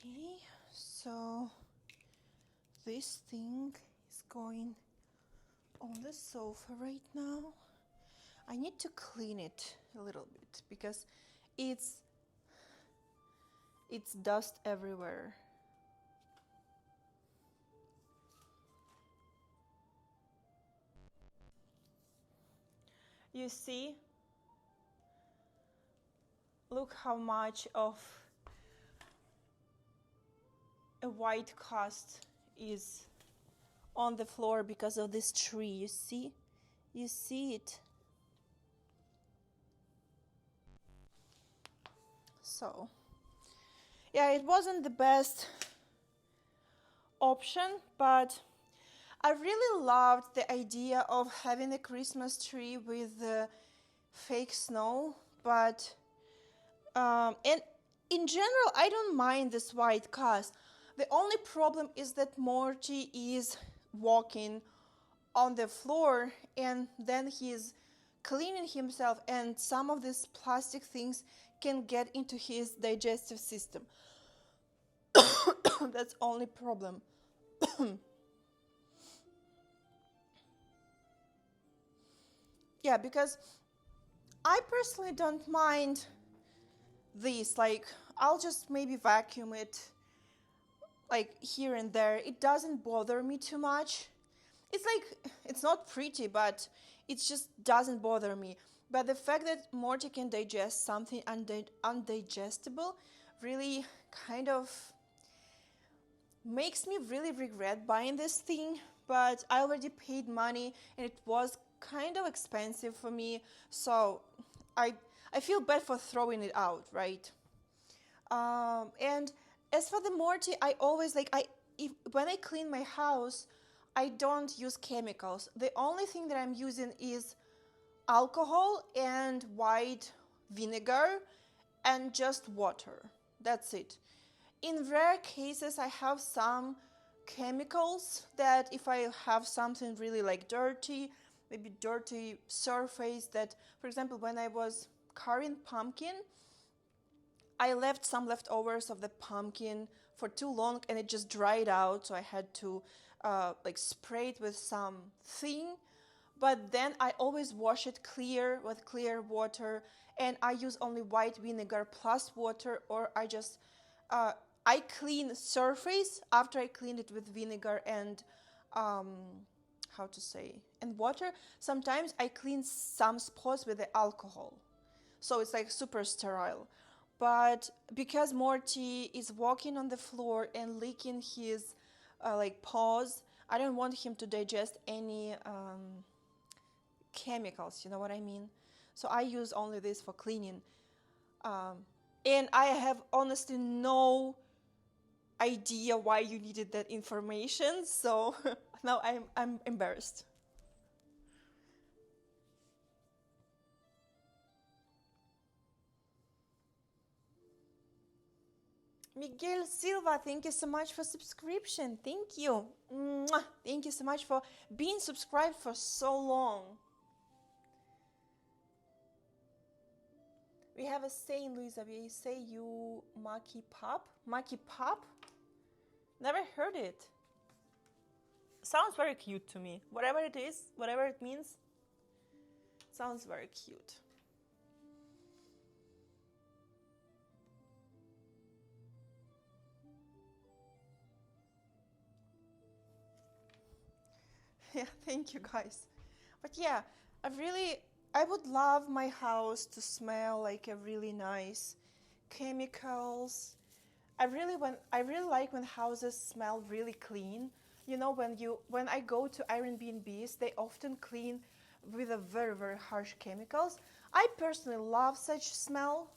Okay, so this thing is going on the sofa right now. I need to clean it a little bit because it's dust everywhere. You see? Look how much of a white cast is on the floor because of this tree, you see? You see it. So, yeah, it wasn't the best option, but I really loved the idea of having a Christmas tree with the fake snow, but and in general, I don't mind this white cast. The only problem is that Morty is walking on the floor and then he's cleaning himself, and some of these plastic things can get into his digestive system. That's only problem. Yeah, because I personally don't mind this. Like, I'll just maybe vacuum it, like here and there. It doesn't bother me too much. It's like, it's not pretty, but it just doesn't bother me. But the fact that Morty can digest something undigestible really kind of makes me really regret buying this thing. But I already paid money and it was kind of expensive for me, so I I feel bad for throwing it out, right? And as for the Morty, I always like I if when I clean my house, I don't use chemicals. The only thing that I'm using is alcohol and white vinegar and just water. That's it. In rare cases, I have some chemicals that if I have something really like dirty, maybe dirty surface that, for example, when I was carving pumpkin, I left some leftovers of the pumpkin for too long and it just dried out, so I had to like spray it with some thing. But then I always wash it clear with clear water, and I use only white vinegar plus water, or uh, I clean surface after I clean it with vinegar and um, how to say, and water. Sometimes I clean some spots with the alcohol, so it's like super sterile. But because Morty is walking on the floor and licking his like paws, I don't want him to digest any chemicals, you know what I mean? So I use only this for cleaning. Um, and I have honestly no idea why you needed that information, so now I'm embarrassed. Miguel Silva, thank you so much for subscription. Thank you. Mwah. Thank you so much for being subscribed for so long. We have a saying, Louisa. We say you maki pop. Maki pop? Never heard it. Sounds very cute to me. Whatever it is, whatever it means, sounds very cute. Yeah, thank you guys. But yeah, I would love my house to smell like a really nice chemicals. I really like when houses smell really clean. You know, when I go to Airbnbs, they often clean with a very harsh chemicals. I personally love such smell,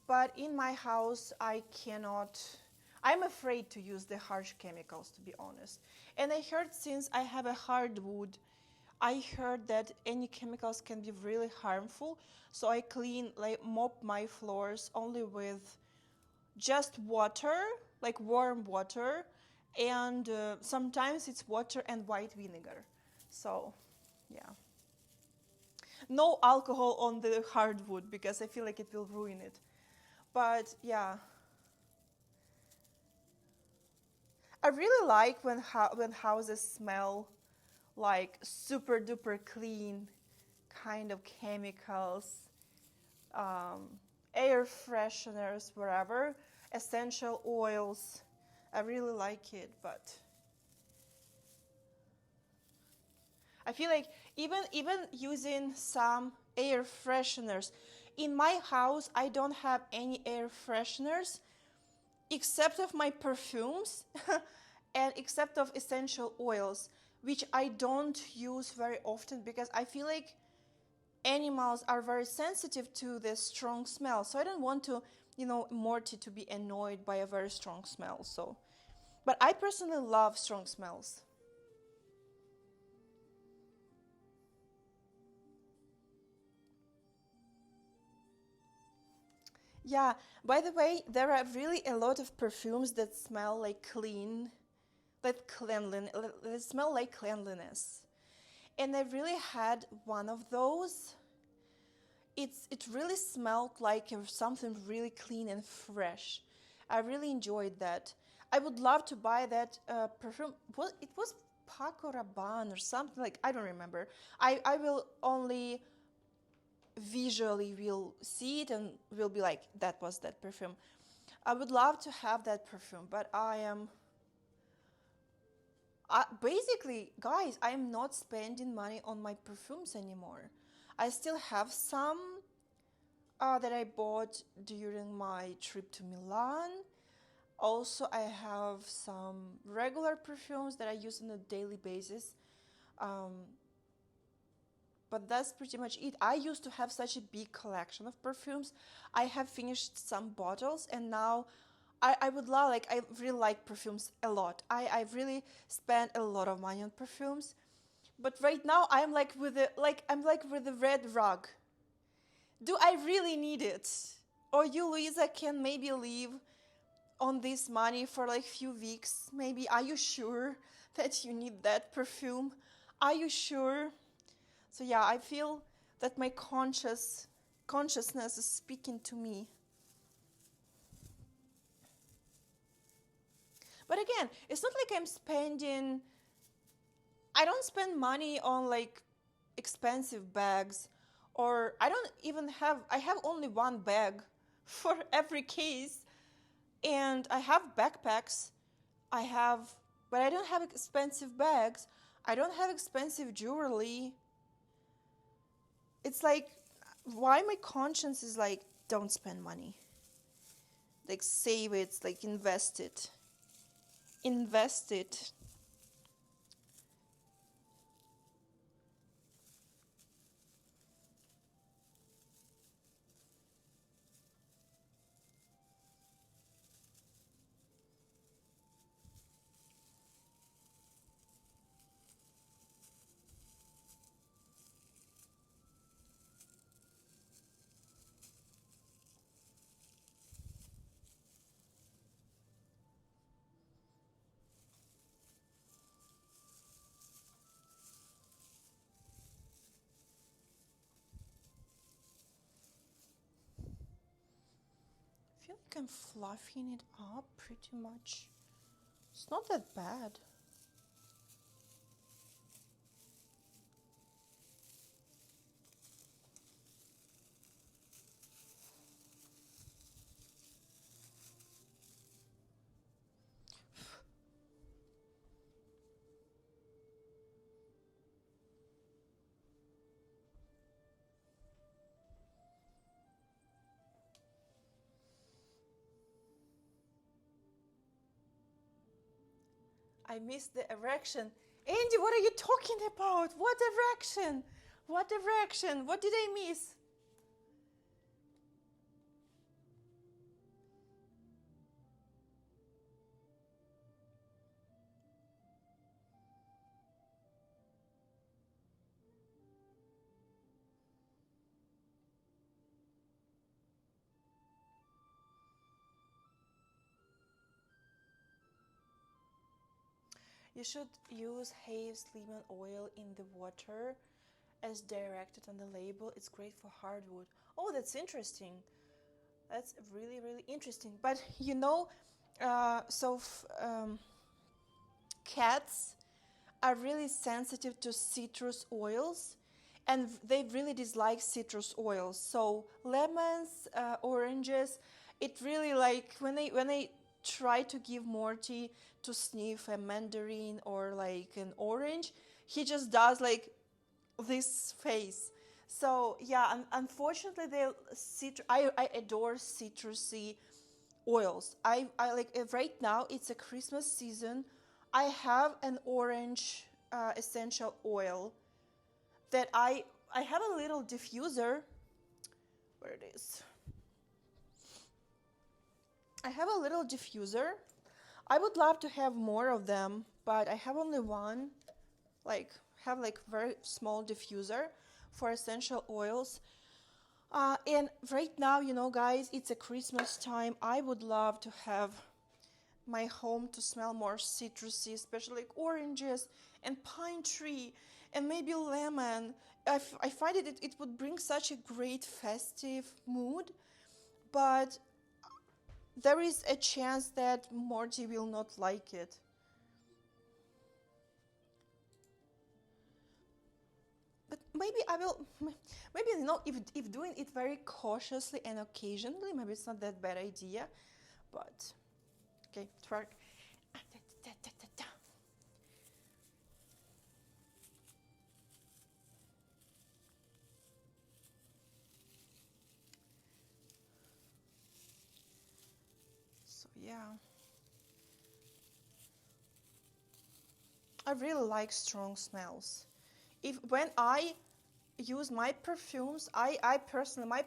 but in my house I cannot. I'm afraid to use the harsh chemicals, to be honest. And I heard, since I have a hardwood, I heard that any chemicals can be really harmful. So I clean, like mop my floors only with just water, like warm water, and sometimes it's water and white vinegar. So, yeah. No alcohol on the hardwood because I feel like it will ruin it. But yeah, I really like when houses smell like super duper clean, kind of chemicals, um, air fresheners, whatever, essential oils. I really like it, but I feel like even using some air fresheners. In my house, I don't have any air fresheners except of my perfumes and except of essential oils. which I don't use very often because I feel like animals are very sensitive to the strong smell. So I don't want to, Morty to be annoyed by a very strong smell. So, but I personally love strong smells. Yeah, by the way, there are really a lot of perfumes that smell like that smell like cleanliness. And I really had one of those. It really smelled like something really clean and fresh. I really enjoyed that. I would love to buy that perfume. Well, it was Paco Rabanne or something like I don't remember. I will only visually will see it and will be like that was that perfume. I would love to have that perfume, but basically, guys, I am not spending money on my perfumes anymore. I still have some that I bought during my trip to Milan. Also, I have some regular perfumes that I use on a daily basis. Um, but that's pretty much it. I used to have such a big collection of perfumes. I have finished some bottles, and now I would love, like, I really like perfumes a lot. I really spend a lot of money on perfumes. But right now I'm like with the red rug. Do I really need it? Or you, Louisa, can maybe live on this money for like few weeks? Maybe. Are you sure that you need that perfume? Are you sure? So yeah, I feel that my consciousness is speaking to me. But again, it's not like I don't spend money on like expensive bags, or I have only one bag for every case, and I have backpacks. I have, but I don't have expensive bags. I don't have expensive jewelry. It's like, why my conscience is like, don't spend money. Like, save it, like, invest it. Invest it. I feel like I'm fluffing it up pretty much. It's not that bad. I missed the erection. Andy, what are you talking about? What erection? What erection? What did I miss? You should use Have's lemon oil in the water as directed on the label. It's great for hardwood. Oh, that's interesting. That's really, really interesting. But uh, so f- um, cats are really sensitive to citrus oils, and they really dislike citrus oils. So lemons, oranges, it really, like, when they try to give Morty to sniff a mandarin or like an orange, he just does like this face. So yeah, unfortunately, I adore citrusy oils. I like, right now it's a Christmas season. I have an orange essential oil that I have a little diffuser. Where it is? I have a little diffuser. I would love to have more of them, but I have only one. Have very small diffuser for essential oils. And right now, guys, it's a Christmas time. I would love to have my home to smell more citrusy, especially like oranges and pine tree and maybe lemon. I find it would bring such a great festive mood, but there is a chance that Morty will not like it. But maybe I will, maybe if doing it very cautiously and occasionally, maybe it's not that bad idea, but okay, twerk. So yeah, I really like strong smells. When I use my perfumes, I personally,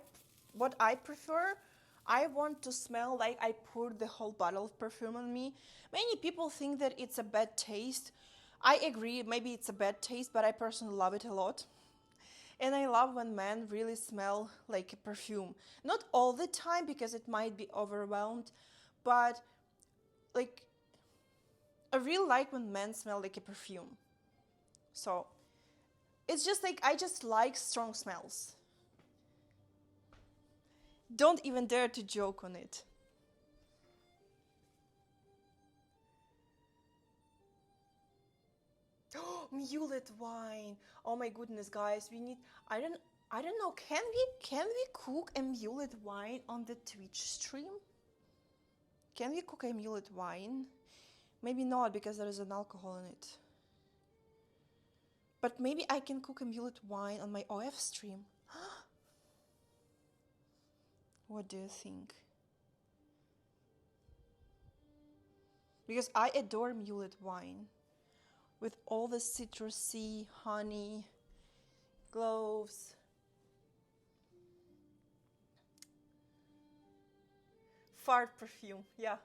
what I prefer, I want to smell like I poured the whole bottle of perfume on me. Many people think that it's a bad taste. I agree, maybe it's a bad taste, but I personally love it a lot. And I love when men really smell like a perfume. Not all the time because it might be overwhelmed, but like I really like when men smell like a perfume. So it's just like I just like strong smells. Don't even dare to joke on it. Mulet wine. Oh my goodness, guys, we need. I don't know. Can we cook a mulet wine on the Twitch stream? Can we cook a mulet wine? Maybe not because there is an alcohol in it. But maybe I can cook a mulet wine on my OF stream. What do you think? Because I adore mulet wine with all the citrusy, honey, cloves. Fart perfume, yeah.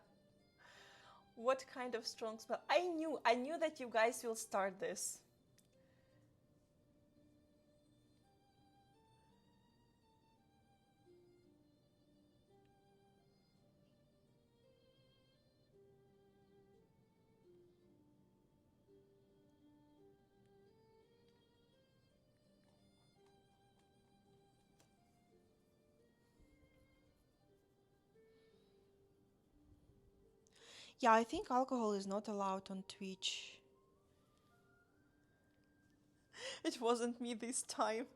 What kind of strong smell? I knew that you guys will start this. Yeah, I think alcohol is not allowed on Twitch. It wasn't me this time.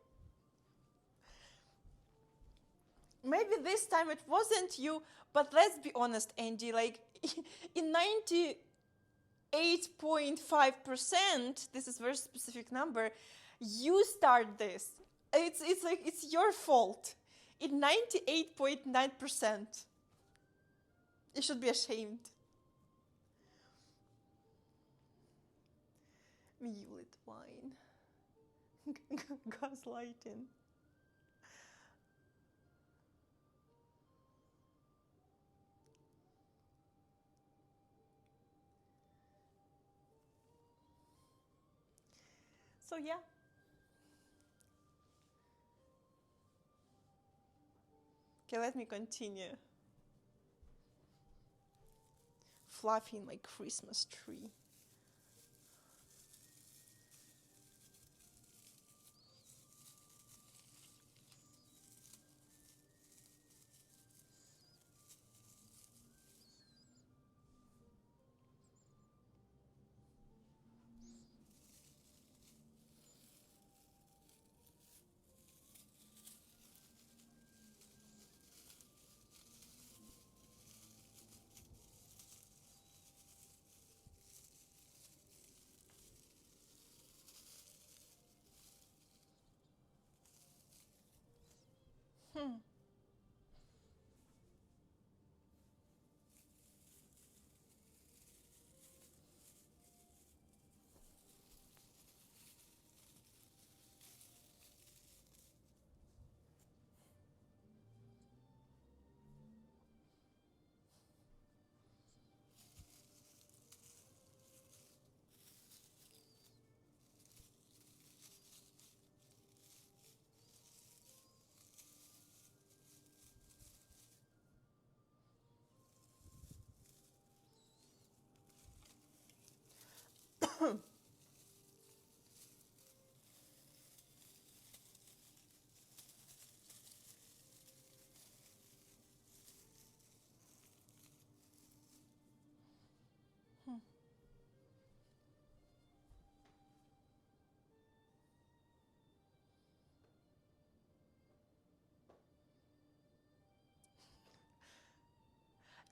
Maybe this time it wasn't you, but let's be honest, Andy, like in 98.5%, this is a very specific number, you start this. It's like it's your fault. In 98.9%. You should be ashamed. Mulet wine. Gaslighting. So yeah. Okay, let me continue. Fluffing my Christmas tree.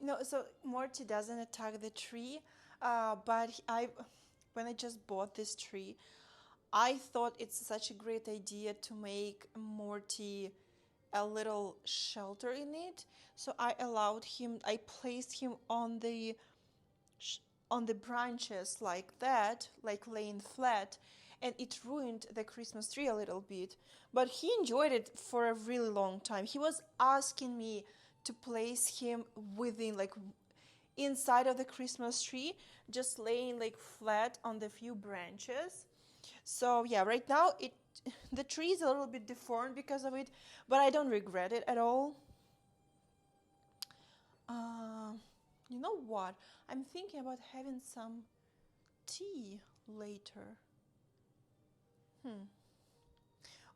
No, so Morty doesn't attack the tree, but when I just bought this tree, I thought it's such a great idea to make Morty a little shelter in it. So I placed him on the branches like that, like laying flat, and it ruined the Christmas tree a little bit. But he enjoyed it for a really long time. He was asking me to place him within, like, inside of the Christmas tree, just laying like flat on the few branches. So yeah, right now the tree is a little bit deformed because of it, but I don't regret it at all. Uh, you know what? I'm thinking about having some tea later. Hmm.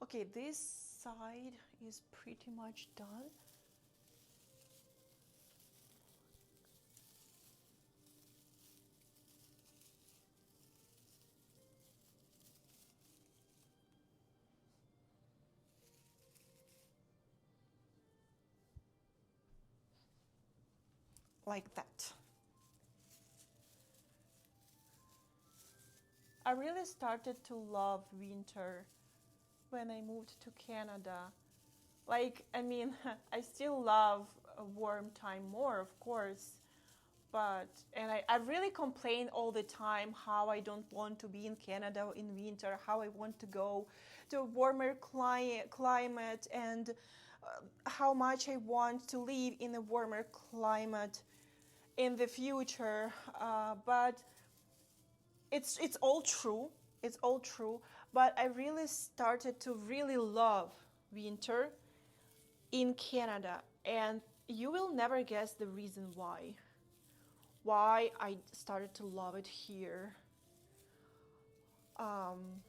Okay, this side is pretty much done. Like that. I really started to love winter when I moved to Canada. Like, I mean, I still love a warm time more, of course, I really complain all the time how I don't want to be in Canada in winter, how I want to go to a warmer climate, and how much I want to live in a warmer climate in the future. But it's all true. It's all true. But I really started to really love winter in Canada, and you will never guess the reason why I started to love it here. Um,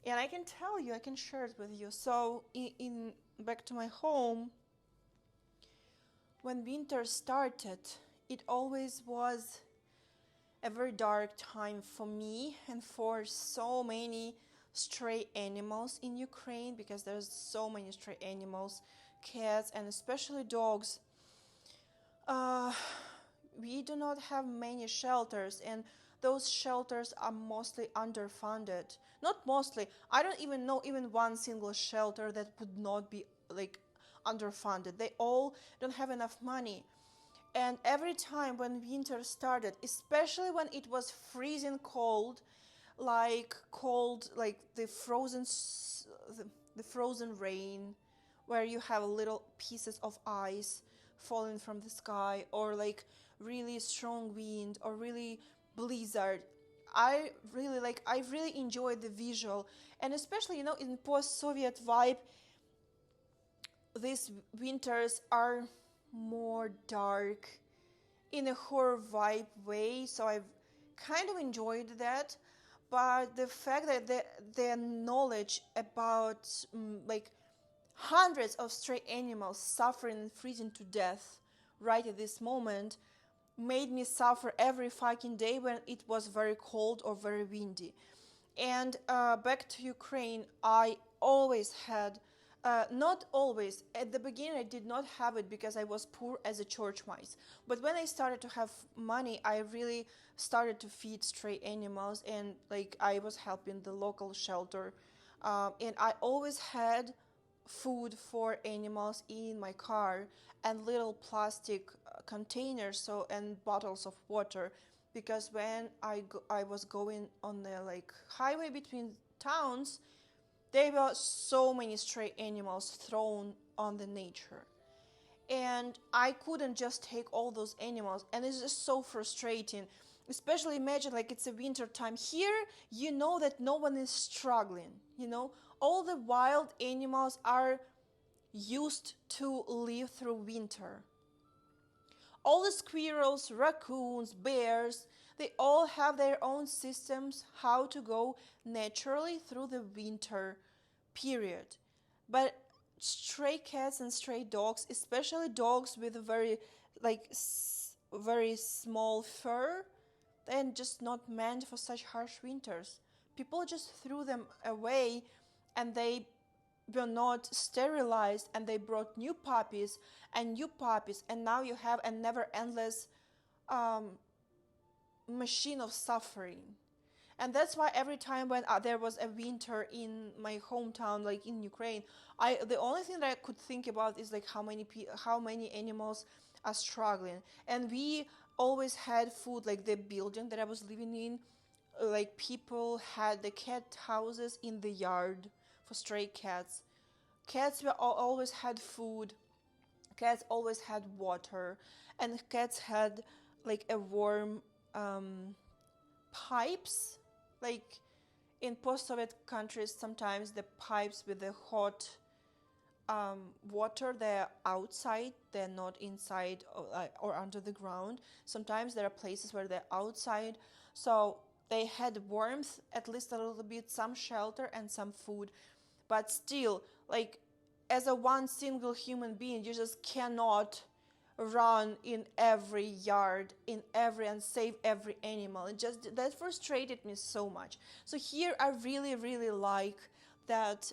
and I can tell you, I can share it with you. So in back to my home, when winter started, it always was a very dark time for me and for so many stray animals in Ukraine, because there's so many stray animals, cats, and especially dogs. Uh, we do not have many shelters, and those shelters are mostly underfunded. Not mostly, I don't even know even one single shelter that would not be like underfunded. They all don't have enough money. And every time when winter started, especially when it was freezing cold, like the frozen rain, where you have little pieces of ice falling from the sky, or like really strong wind or really blizzard, I really enjoy the visual. And especially, in post-Soviet vibe, these winters are more dark in a horror vibe way, so I've kind of enjoyed that. But the fact that the knowledge about like hundreds of stray animals suffering and freezing to death right at this moment made me suffer every fucking day when it was very cold or very windy. And back to Ukraine, I always had, not always, at the beginning I did not have it because I was poor as a church mice. But when I started to have money, I really started to feed stray animals, and like I was helping the local shelter. And I always had food for animals in my car, and little plastic containers, so, and bottles of water, because when I was going on the like highway between towns, there were so many stray animals thrown on the nature, and I couldn't just take all those animals, and it's just so frustrating. Especially imagine like it's a winter time here, that no one is struggling, all the wild animals are used to live through winter. All the squirrels, raccoons, bears, they all have their own systems how to go naturally through the winter period. But stray cats and stray dogs, especially dogs with a very like very small fur, they're just not meant for such harsh winters. People just threw them away, and they were not sterilized, and they brought new puppies and new puppies, and now you have a never endless um, machine of suffering. And that's why every time when there was a winter in my hometown, like in Ukraine, the only thing that I could think about is like how many animals are struggling. And we always had food, like the building that I was living in, like people had the cat houses in the yard for stray cats. Cats were always had food. Cats always had water, and cats had like a warm pipes, like in post-Soviet countries. Sometimes the pipes with the hot water, they're outside, they're not inside or under the ground. Sometimes there are places where they're outside, so they had warmth, at least a little bit, some shelter and some food. But still, like, as a one single human being, you just cannot run in every yard, in every, and save every animal. It just, that frustrated me so much. So here I really like that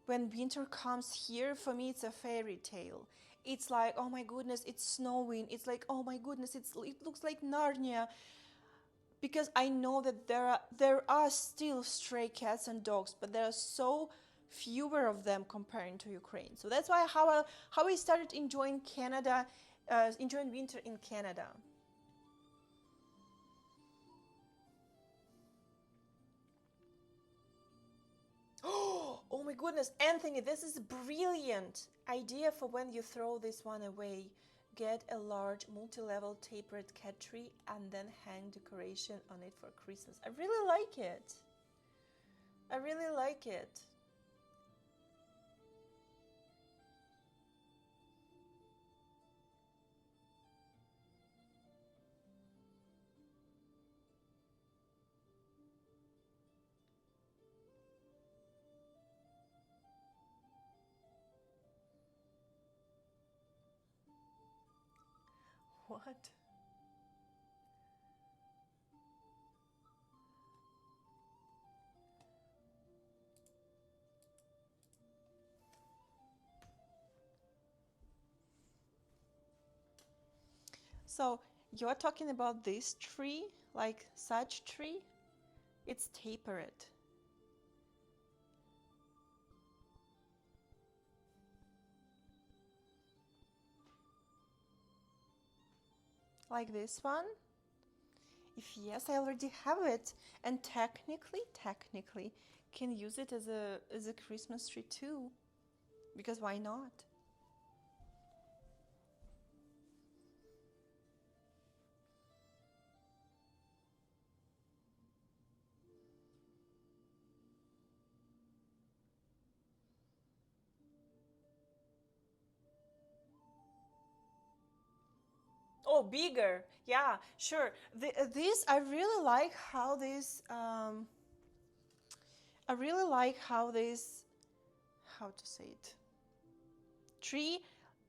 when winter comes here, for me it's a fairy tale. It's like, oh my goodness, it's snowing. It's like, oh my goodness, it looks like Narnia. Because I know that there are still stray cats and dogs, but there are so fewer of them comparing to Ukraine. So that's why how I started enjoying Canada, enjoying winter in Canada. Oh my goodness, Anthony, this is a brilliant idea for when you throw this one away. Get a large multi-level tapered cat tree and then hang decoration on it for Christmas. I really like it. I really like it. What? So you're talking about this tree, like such tree? It's tapered. Like this one? If yes, I already have it, and technically can use it as a Christmas tree too, because why not? Oh, bigger. Yeah, sure. This I really like how this I really like how this, how to say it, tree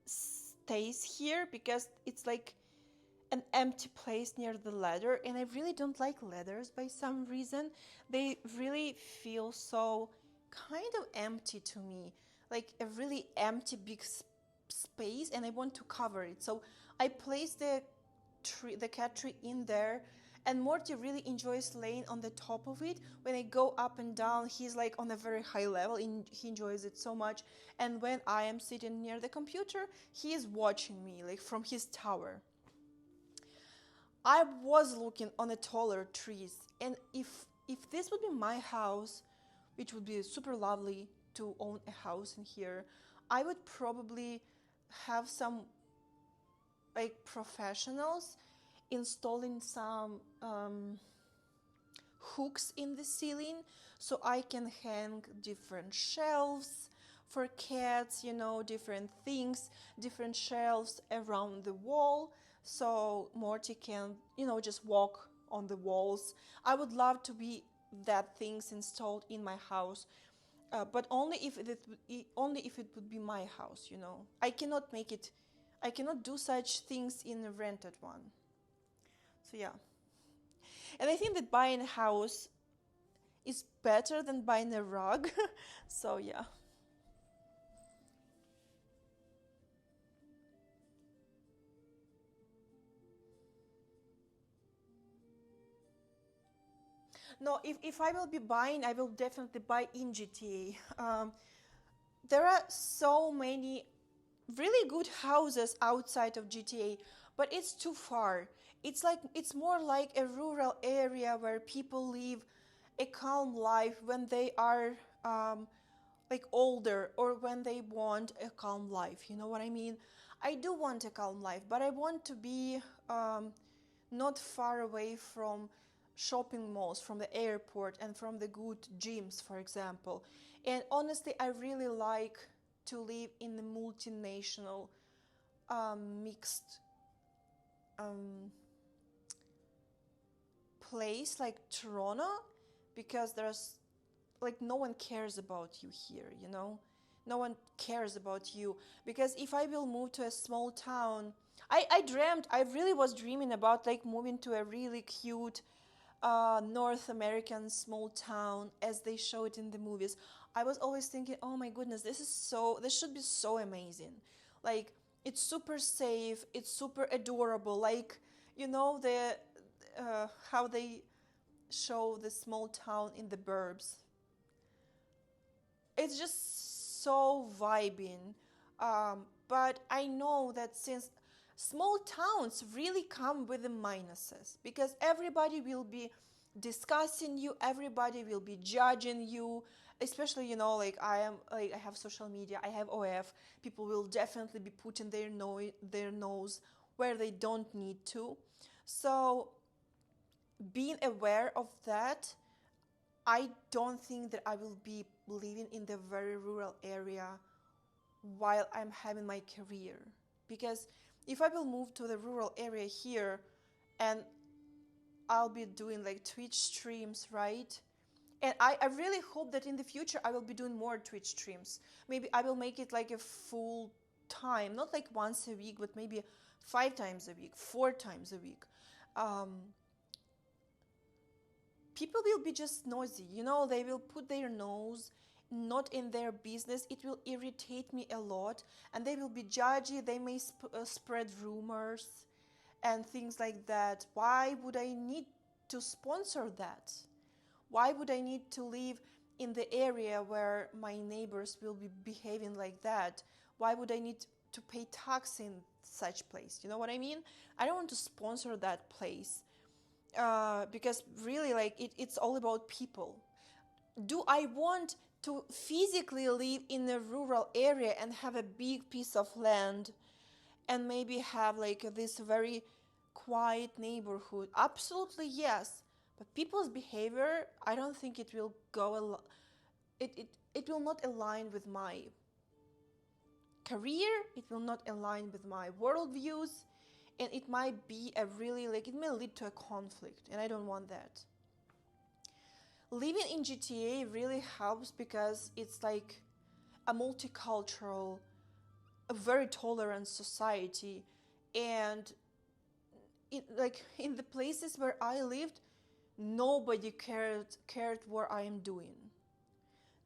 stays here, because it's like an empty place near the ladder, and I really don't like ladders by some reason. They really feel so kind of empty to me, like a really empty big space, and I want to cover it. So I place the cat tree in there, and Morty really enjoys laying on the top of it. When I go up and down, he's like on a very high level, and he enjoys it so much. And when I am sitting near the computer, he is watching me like from his tower. I was looking on the taller trees, and if this would be my house, which would be super lovely to own a house in here, I would probably have some like professionals installing some hooks in the ceiling, so I can hang different shelves for cats, different things, different shelves around the wall, so Morty can, just walk on the walls. I would love to be that things installed in my house, but only if it would be my house. I cannot make it. I cannot do such things in a rented one. So yeah, and I think that buying a house is better than buying a rug. So yeah. No, if I will be buying, I will definitely buy in GTA. There are so many really good houses outside of GTA, but it's too far. It's more like a rural area where people live a calm life when they are like older, or when they want a calm life. You know what I mean? I do want a calm life, but I want to be not far away from shopping malls, from the airport, and from the good gyms, for example. And honestly, I really like to live in a multinational, mixed um, place like Toronto, because there's like no one cares about you here, you know? No one cares about you. Because if I will move to a small town, I really was dreaming about like moving to a really cute North American small town as they show it in the movies. I was always thinking, oh my goodness, this should be so amazing. Like, it's super safe, it's super adorable. Like, you know, how they show the small town in the burbs. It's just so vibing. But I know that since small towns really come with the minuses, because everybody will be discussing you, everybody will be judging you, especially, you know, like I have social media, I have OF. People will definitely be putting their nose where they don't need to. So being aware of that, I don't think that I will be living in the very rural area while I'm having my career. Because if I will move to the rural area here, and I'll be doing like Twitch streams, right? And I really hope that in the future I will be doing more Twitch streams. Maybe I will make it like a full time, not like once a week, but maybe 5 times a week, 4 times a week. Um, People will be just nosy, you know, they will put their nose not in their business. It will irritate me a lot, and they will be judgy. They may spread rumors and things like that. Why would I need to sponsor that? Why would I need to live in the area where my neighbors will be behaving like that? Why would I need to pay tax in such place? You know what I mean? I don't want to sponsor that place, because really, like, it's all about people. Do I want to physically live in a rural area and have a big piece of land and maybe have like this very quiet neighborhood? Absolutely yes. But people's behavior, I don't think it will it will not align with my career, it will not align with my worldviews, and it might be a really, like, it may lead to a conflict, and I don't want that. Living in GTA really helps because it's like a multicultural, a very tolerant society. And like in the places where I lived, nobody cared what I am doing.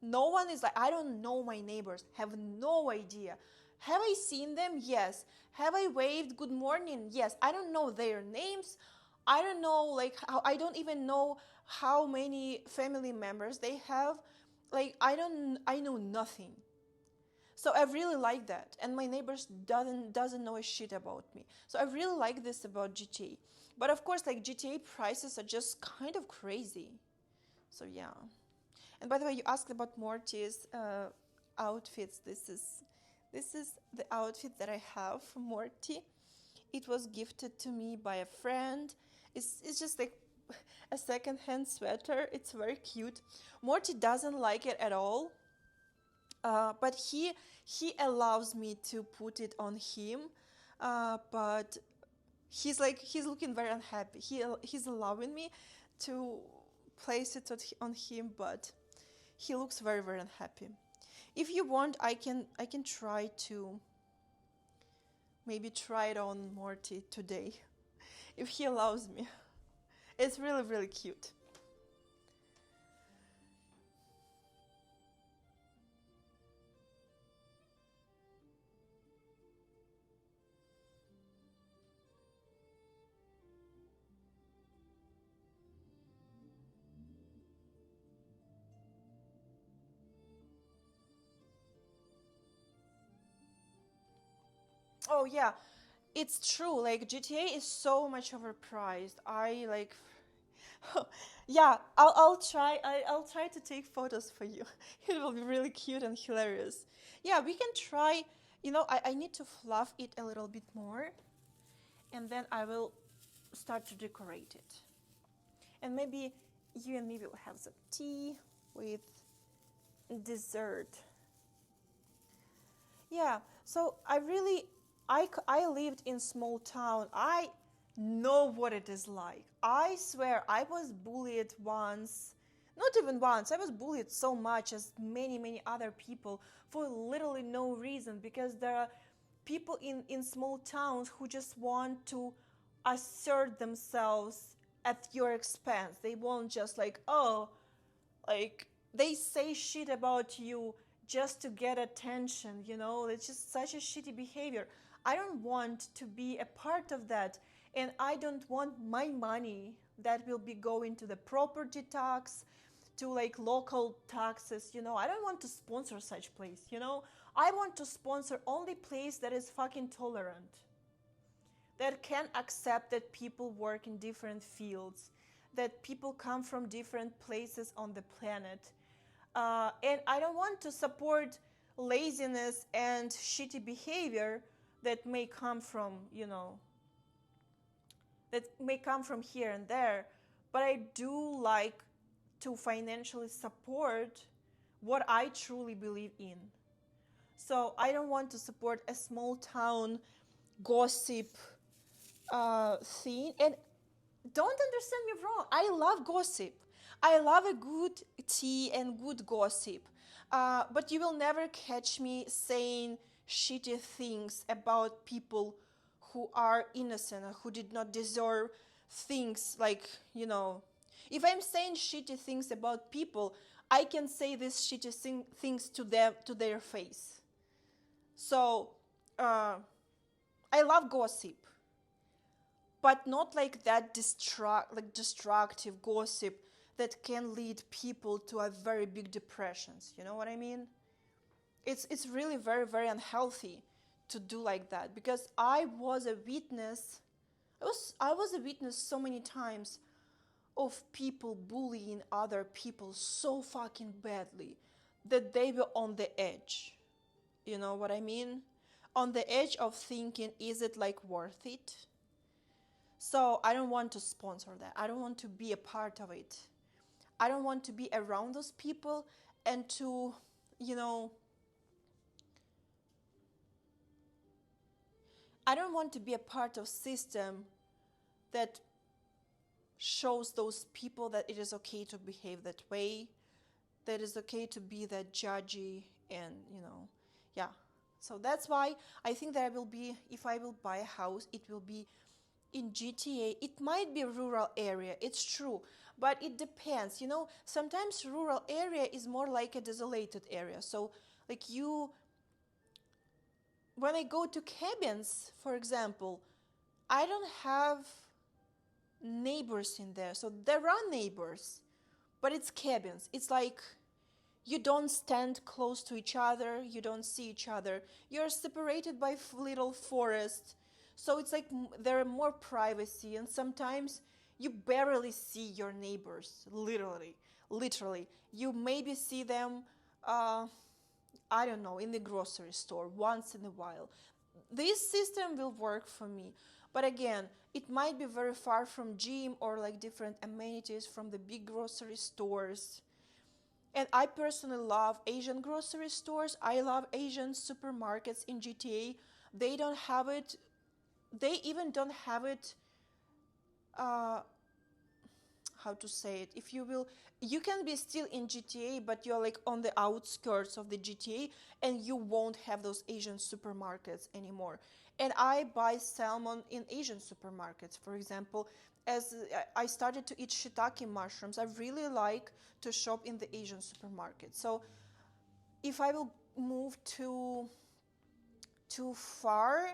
No one is like, I don't know my neighbors, have no idea. Have I seen them? Yes. Have I waved good morning? Yes. I don't know their names. I don't know, like, how, I don't even know how many family members they have. Like, I know nothing. So I really like that. And my neighbors doesn't know a shit about me. So I really like this about GTA. But of course, like, GTA prices are just kind of crazy. So yeah. And by the way, you asked about Morty's outfits. This is the outfit that I have from Morty. It was gifted to me by a friend. It's just like a second-hand sweater. It's very cute. Morty doesn't like it at all, but he allows me to put it on him. But he's looking very unhappy. He's allowing me to place it on him, but he looks very, very unhappy. If you want, I can try to maybe try it on Morty today, if he allows me. It's really, really cute. Oh yeah, it's true. Like GTA is so much overpriced. I like, yeah. I'll try to take photos for you. It will be really cute and hilarious. Yeah, we can try. I need to fluff it a little bit more, and then I will start to decorate it. And maybe you and me will have some tea with dessert. Yeah, so I lived in small town. I know what it is like. I swear I was bullied once. Not even once. I was bullied so much as many other people for literally no reason, because there are people in small towns who just want to assert themselves at your expense. They won't just like, oh, like they say shit about you just to get attention. It's just such a shitty behavior. I don't want to be a part of that, and I don't want my money that will be going to the property tax, to like local taxes. I don't want to sponsor such place. I want to sponsor only place that is fucking tolerant, that can accept that people work in different fields, that people come from different places on the planet. And I don't want to support laziness and shitty behavior that may come from, that may come from here and there. But I do like to financially support what I truly believe in. So I don't want to support a small town gossip thing. And don't understand me wrong. I love gossip. I love a good tea and good gossip. But you will never catch me saying shitty things about people who are innocent or who did not deserve things like, if I'm saying shitty things about people, I can say these shitty things to them, to their face. So, I love gossip, but not like that destructive gossip that can lead people to a very big depressions. You know what I mean? It's really very unhealthy to do like that, because I was a witness. I was a witness so many times of people bullying other people so fucking badly that they were on the edge. You know what I mean? On the edge of thinking, is it like worth it? So I don't want to sponsor that. I don't want to be a part of it. I don't want to be around those people and to, I don't want to be a part of system that shows those people that it is okay to behave that way, that it's okay to be that judgy, and yeah. So that's why I think that if I will buy a house, it will be in GTA. It might be a rural area, it's true, but it depends. Sometimes rural area is more like a desolated area. So like when I go to cabins, for example, I don't have neighbors in there. So there are neighbors, but it's cabins. It's like you don't stand close to each other, you don't see each other, you're separated by little forest. So it's like there are more privacy, and sometimes you barely see your neighbors. Literally you maybe see them, I don't know, in the grocery store once in a while. This system will work for me, but again, it might be very far from gym or like different amenities from the big grocery stores. And I personally love Asian grocery stores. I love Asian supermarkets in GTA. They don't have it. They even don't have it. Uh, how to say it? If you will, you can be still in GTA, but you're like on the outskirts of the GTA, and you won't have those Asian supermarkets anymore. And I buy salmon in Asian supermarkets, for example. As I started to eat shiitake mushrooms, I really like to shop in the Asian supermarket. So if I will move too far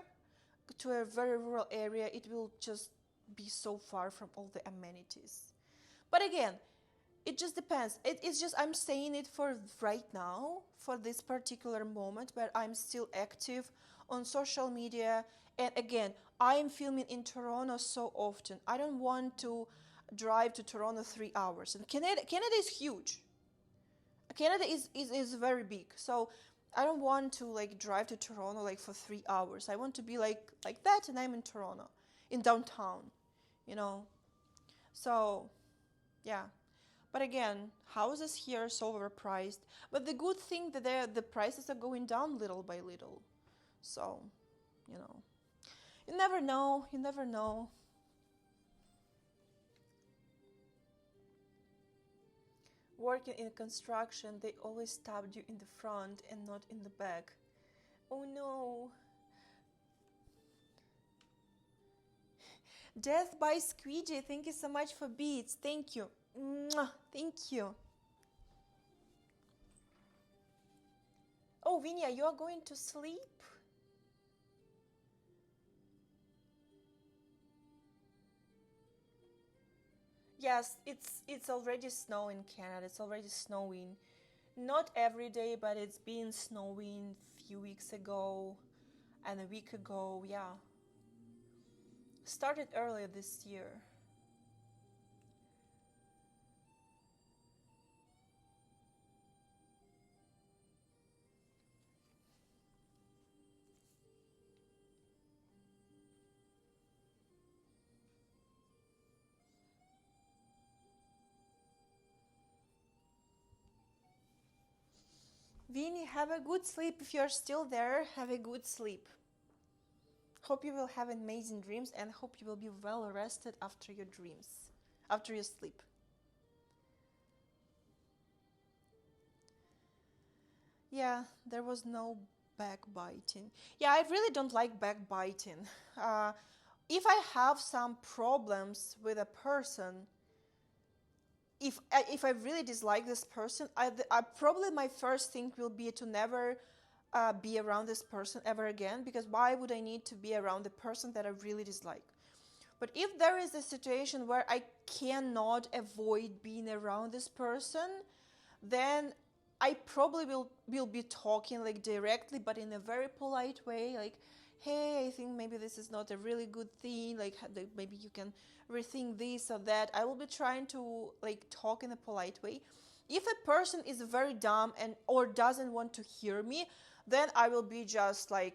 to a very rural area, it will just be so far from all the amenities. But again, It just depends. It's just I'm saying it for right now, for this particular moment where I'm still active on social media. And again, I am filming in Toronto so often. I don't want to drive to Toronto 3 hours. And Canada is huge. Canada is very big. So I don't want to like drive to Toronto like for 3 hours. I want to be like that, and I'm in Toronto, in downtown, you know. So yeah. But again, houses here are so overpriced. But the good thing that the prices are going down little by little. So, you know, you never know. You never know. Working in construction, they always stabbed you in the front and not in the back. Oh no. Death by Squeegee, thank you so much for beats. Thank you. Mwah. Thank you. Oh, Vinia, you are going to sleep? Yes, it's already snowing in Canada. It's already snowing. Not every day, but it's been snowing a few weeks ago and a week ago. Yeah. Started earlier this year. Vinny, have a good sleep. If you're still there, have a good sleep. Hope you will have amazing dreams and hope you will be well rested after your dreams, after your sleep. Yeah, there was no backbiting. Yeah, I really don't like backbiting. Uh, if I have some problems with a person, if I really dislike this person, I probably my first thing will be to never be around this person ever again, because why would I need to be around the person that I really dislike? But if there is a situation where I cannot avoid being around this person, then I probably will be talking like directly, but in a very polite way, like, hey, I think maybe this is not a really good thing, like maybe you can rethink this or that. I will be trying to like talk in a polite way. If a person is very dumb and or doesn't want to hear me, then I will be just like,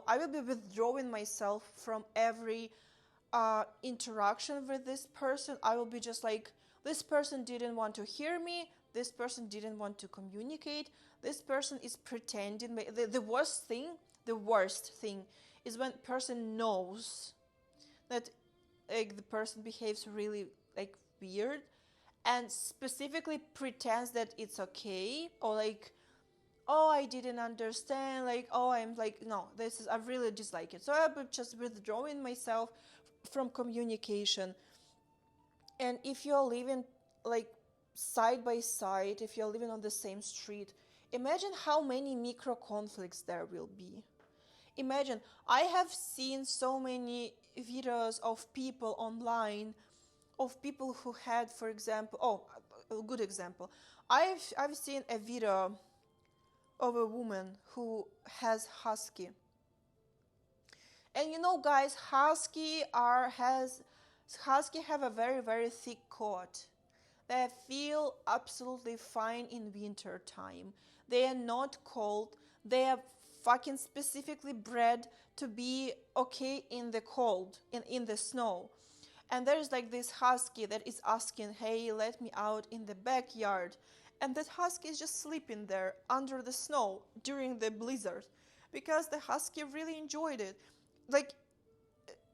I will be withdrawing myself from every interaction with this person. I will be just like, this person didn't want to hear me, this person didn't want to communicate, this person is pretending. The worst thing is when person knows that like the person behaves really like weird and specifically pretends that it's okay, or like, oh, I didn't understand, like, oh, I'm like, no, I really dislike it. So I'm just withdrawing myself from communication. And if you're living like side by side, if you're living on the same street, imagine how many micro conflicts there will be. Imagine, I have seen so many videos of people online, of people who had, for example, a good example. I've seen a video of a woman who has husky. And guys, husky have a very, very thick coat. They feel absolutely fine in winter time. They are not cold. They are fucking specifically bred to be okay in the cold, in the snow. And there's like this husky that is asking, hey, let me out in the backyard. And that husky is just sleeping there under the snow during the blizzard because the husky really enjoyed it. Like,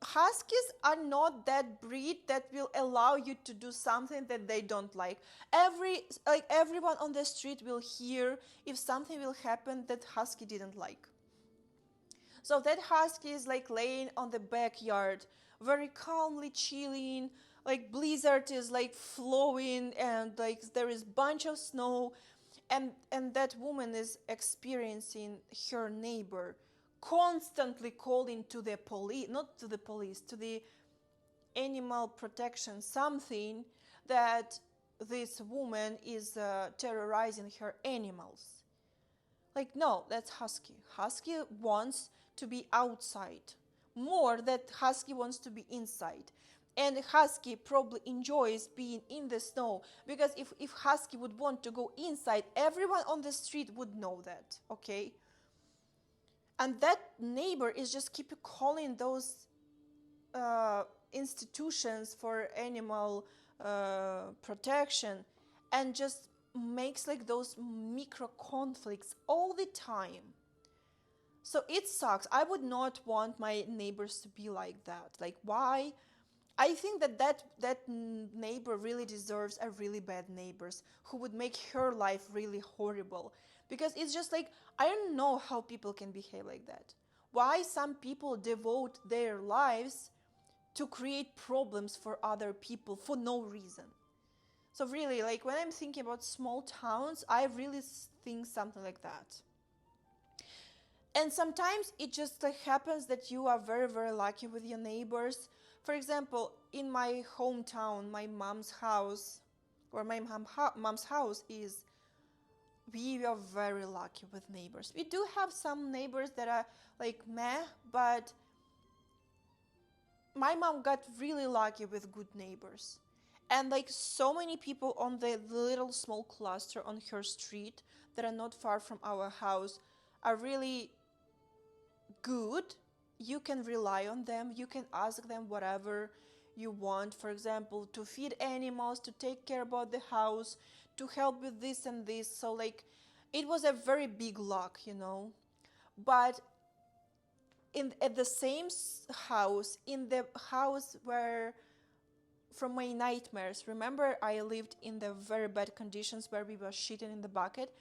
huskies are not that breed that will allow you to do something that they don't like. Everyone on the street will hear if something will happen that husky didn't like. So that husky is like laying on the backyard, very calmly chilling, like blizzard is like flowing and like there is bunch of snow, and that woman is experiencing her neighbor constantly calling to the police, not to the police, to the animal protection, something that this woman is terrorizing her animals. Like, no, that's Husky. Husky wants to be outside more than Husky wants to be inside. And Husky probably enjoys being in the snow, because if Husky would want to go inside, everyone on the street would know that, okay? And that neighbor is just keep calling those institutions for animal protection, and just makes like those micro conflicts all the time. So it sucks. I would not want my neighbors to be like that. Like, why? I think that neighbor really deserves a really bad neighbors who would make her life really horrible, because it's just like, I don't know how people can behave like that. Why some people devote their lives to create problems for other people for no reason. So really, like, when I'm thinking about small towns, I really think something like that. And sometimes it just like happens that you are very, very lucky with your neighbors. For example, in my hometown, my mom's house, where my mom's house is, we are very lucky with neighbors. We do have some neighbors that are like meh, but my mom got really lucky with good neighbors. And like so many people on the little small cluster on her street that are not far from our house are really good. You can rely on them. You can ask them whatever you want. For example, to feed animals, to take care about the house, to help with this and this. So like, it was a very big luck, you know. But at the same house, in the house where from my nightmares, remember I lived in the very bad conditions where we were shitting in the bucket?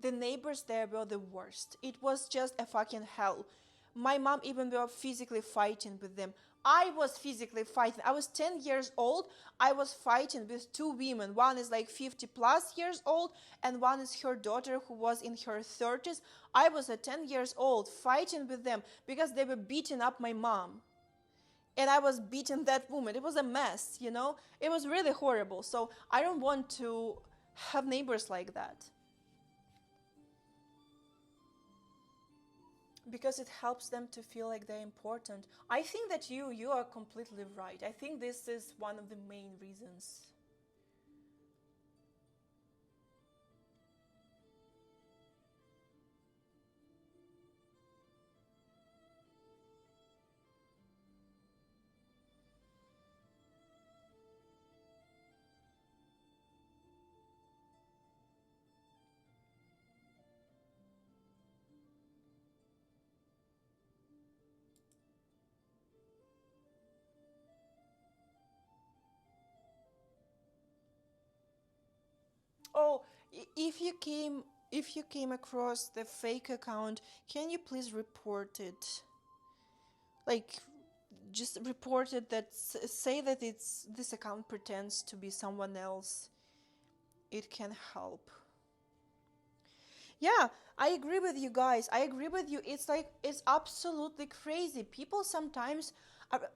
The neighbors there were the worst. It was just a fucking hell. My mom even were physically fighting with them. I was physically fighting. I was 10 years old. I was fighting with two women. One is like 50 plus years old, and one is her daughter who was in her 30s. I was at 10 years old fighting with them because they were beating up my mom. And I was beating that woman. It was a mess, you know? It was really horrible. So I don't want to have neighbors like that, because it helps them to feel like they're important. I think that you are completely right. I think this is one of the main reasons. Oh, if you came across the fake account, can you please report it? Like, just report it, that say that it's this account pretends to be someone else. It can help. Yeah, I agree with you guys. I agree with you. It's like, it's absolutely crazy. People sometimes,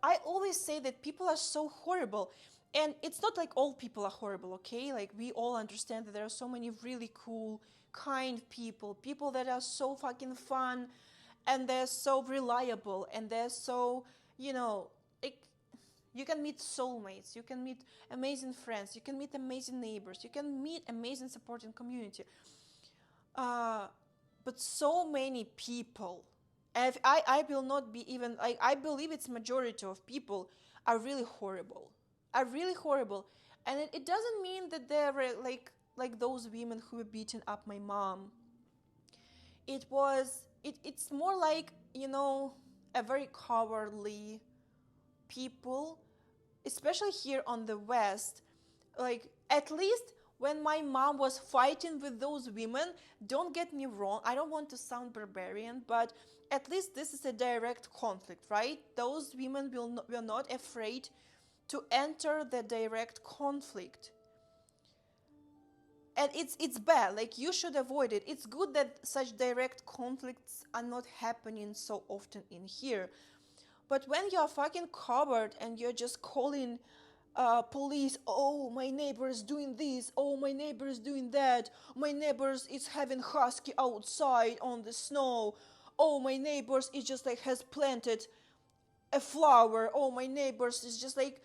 I always say that people are so horrible. And it's not like all people are horrible, okay? Like, we all understand that there are so many really cool, kind people, people that are so fucking fun, and they're so reliable, and they're so, you know, like, you can meet soulmates, you can meet amazing friends, you can meet amazing neighbors, you can meet amazing supporting community. But so many people, I will not be even, like, I believe it's majority of people are really horrible, and it doesn't mean that they're like those women who were beating up my mom. It's more like, you know, a very cowardly people, especially here on the West. Like, at least when my mom was fighting with those women, don't get me wrong, I don't want to sound barbarian, but at least this is a direct conflict, right? Those women were not afraid to enter the direct conflict. And it's bad, like, you should avoid it. It's good that such direct conflicts are not happening so often in here. But when you're fucking covered and you're just calling police, oh, my neighbor is doing this, oh, my neighbor is doing that, my neighbors is having husky outside on the snow, oh, my neighbors is just like has planted a flower, oh, my neighbors is just like,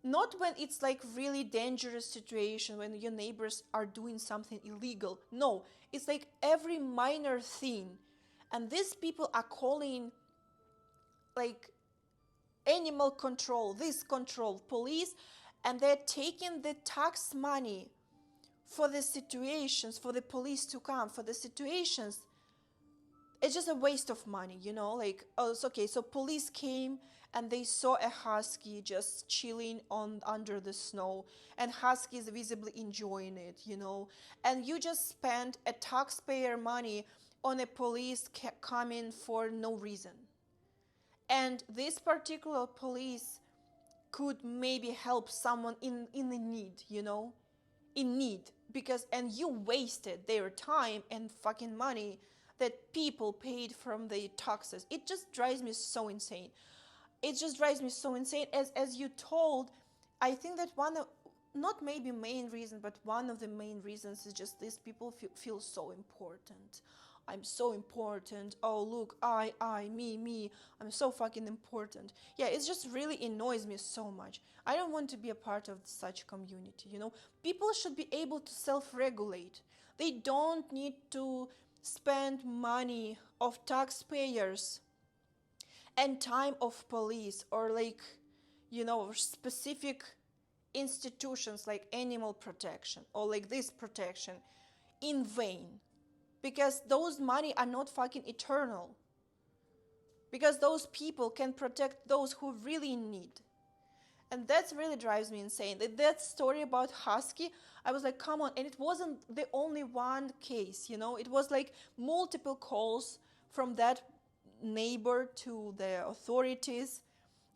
not when it's like really dangerous situation, when your neighbors are doing something illegal. No, it's like every minor thing. And these people are calling like animal control, this control, police, and they're taking the tax money for the situations, for the police to come, for the situations. It's just a waste of money, like, oh, it's okay. So police came and they saw a husky just chilling on under the snow, and husky is visibly enjoying it, and you just spent a taxpayer money on a police coming for no reason. And this particular police could maybe help someone in the need, in need, because, and you wasted their time and fucking money that people paid from the taxes. It just drives me so insane. It just drives me so insane. As you told, I think that one of, not maybe main reason, but one of the main reasons is just these people feel so important. I'm so important. Oh, look, me, I'm so fucking important. Yeah, it just really annoys me so much. I don't want to be a part of such community, People should be able to self-regulate. They don't need to spend money of taxpayers and time of police, or like, specific institutions like animal protection or like this protection in vain, because those money are not fucking eternal, because those people can protect those who really need. And that really drives me insane. That story about husky, I was like, come on. And it wasn't the only one case, it was like multiple calls from that neighbor to the authorities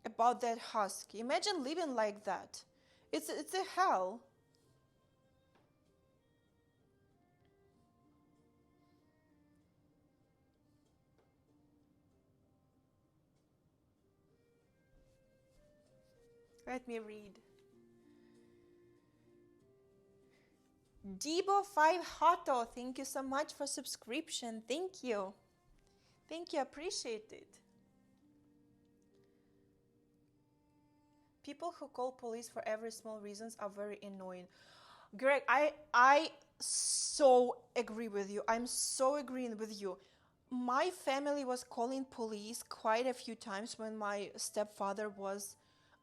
about that husky. Imagine living like that. It's a hell. Let me read. Debo5 Hoto, thank you so much for subscription. Thank you. Thank you, appreciate it. People who call police for every small reasons are very annoying. Greg, I so agree with you. I'm so agreeing with you. My family was calling police quite a few times when my stepfather was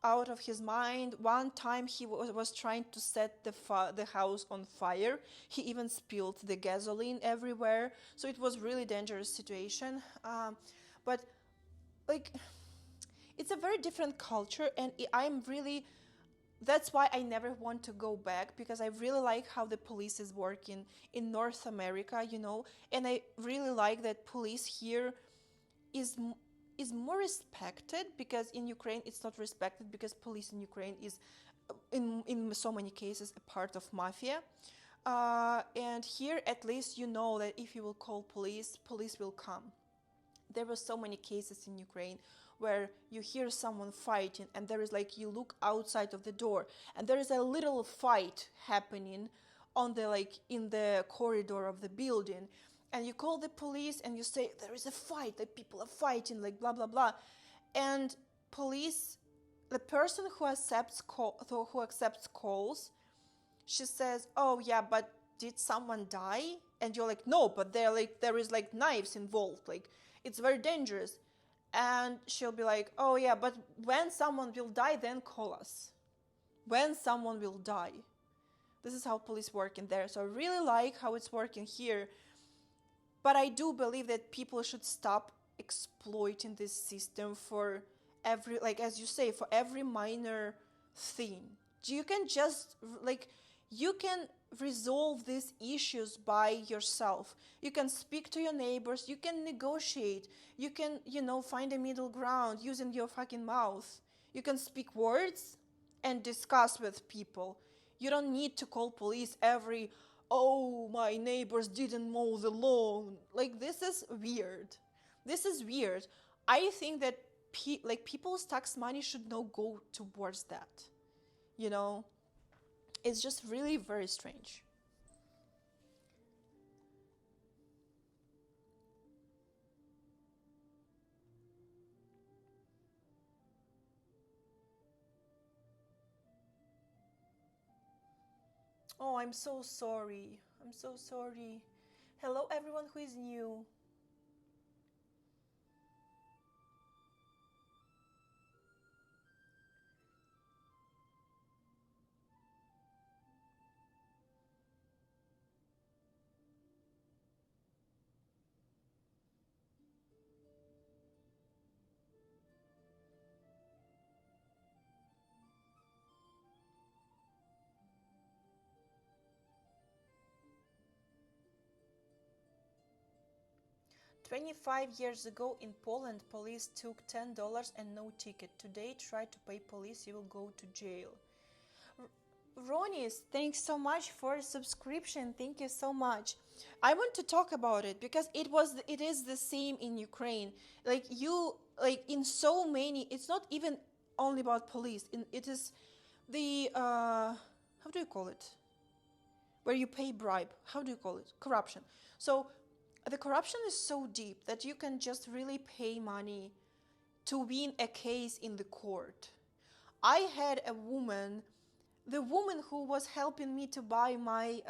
out of his mind. One time he was trying to set the house on fire. He even spilled the gasoline everywhere. So it was really dangerous situation. But like, it's a very different culture, and that's why I never want to go back, because I really like how the police is working in North America, and I really like that police here is more respected, because in Ukraine it's not respected, because police in Ukraine is in so many cases a part of mafia. And here at least that if you will call police will come. There were so many cases in Ukraine where you hear someone fighting, and there is like, you look outside of the door and there is a little fight happening in the corridor of the building, and you call the police and you say there is a fight, like people are fighting, like blah blah blah, and police, the person who accepts calls, she says, oh yeah, but did someone die? And you're like, no, but there is like knives involved, like it's very dangerous. And she'll be like, oh yeah, but when someone will die, then call us. When someone will die. This is how police work in there. So I really like how it's working here. But I do believe that people should stop exploiting this system for every, like as you say, for every minor thing. You can just, you can resolve these issues by yourself. You can speak to your neighbors, you can negotiate, you can, find a middle ground using your fucking mouth. You can speak words and discuss with people. You don't need to call police every, oh, my neighbors didn't mow the lawn. Like, this is weird. This is weird. I think that people's tax money should not go towards that. you know. It's just really very strange. Oh, I'm so sorry. I'm so sorry. Hello, everyone who is new. 25 years ago in Poland, police took $10 and no ticket. Today, try to pay police, you will go to jail. Ronis, thanks so much for the subscription. Thank you so much. I want to talk about it because it is the same in Ukraine. Like in so many, it's not even only about police. It is the how do you call it? Where you pay bribe. How do you call it? Corruption. So the corruption is so deep that you can just really pay money to win a case in the court. I had a woman, the woman who was helping me to buy my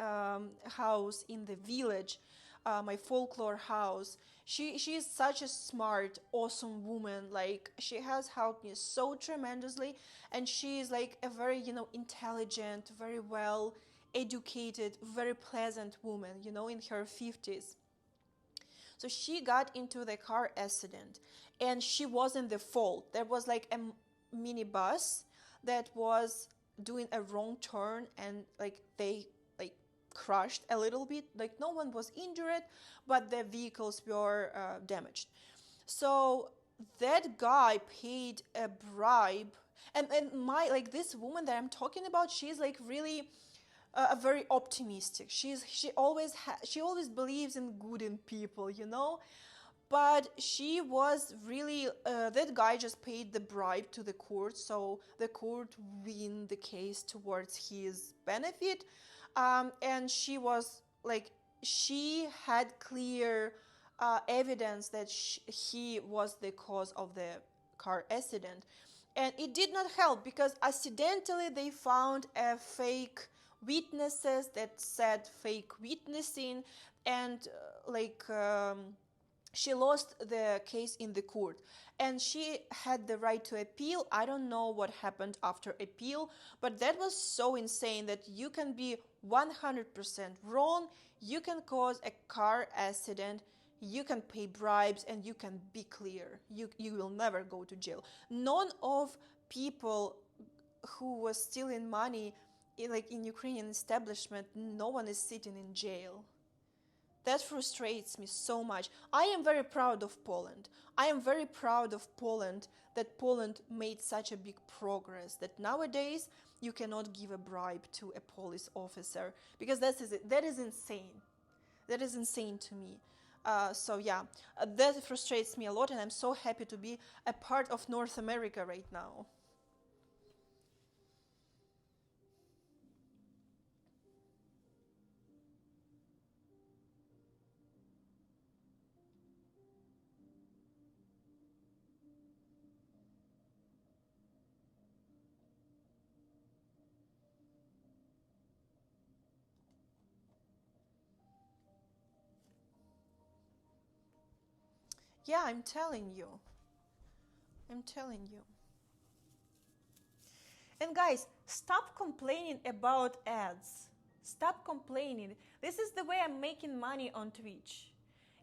house in the village, my folklore house. She is such a smart, awesome woman. Like, she has helped me so tremendously, and she is like a very, intelligent, very well educated, very pleasant woman, in her 50s. So she got into the car accident, and she wasn't the fault. There was like a minibus that was doing a wrong turn, and like they like crushed a little bit. Like, no one was injured, but the vehicles were damaged. So that guy paid a bribe, and my, like, this woman that I'm talking about, she's like really very optimistic. She always believes in good in people, But she was really that guy just paid the bribe to the court, so the court win the case towards his benefit, and she was like, she had clear evidence that he was the cause of the car accident, and it did not help because accidentally they found a fake witnesses that said fake witnessing, and she lost the case in the court, and she had the right to appeal. I don't know what happened after appeal, but that was so insane that you can be 100% wrong, you can cause a car accident, you can pay bribes, and you can be clear. You will never go to jail. None of people who was stealing money in Ukrainian establishment, no one is sitting in jail. That frustrates me so much. I am very proud of Poland. I am very proud of Poland, that Poland made such a big progress that nowadays you cannot give a bribe to a police officer, because that is insane. That is insane to me. So yeah, that frustrates me a lot, and I'm so happy to be a part of North America right now. Yeah, I'm telling you. I'm telling you. And guys, stop complaining about ads. Stop complaining. This is the way I'm making money on Twitch.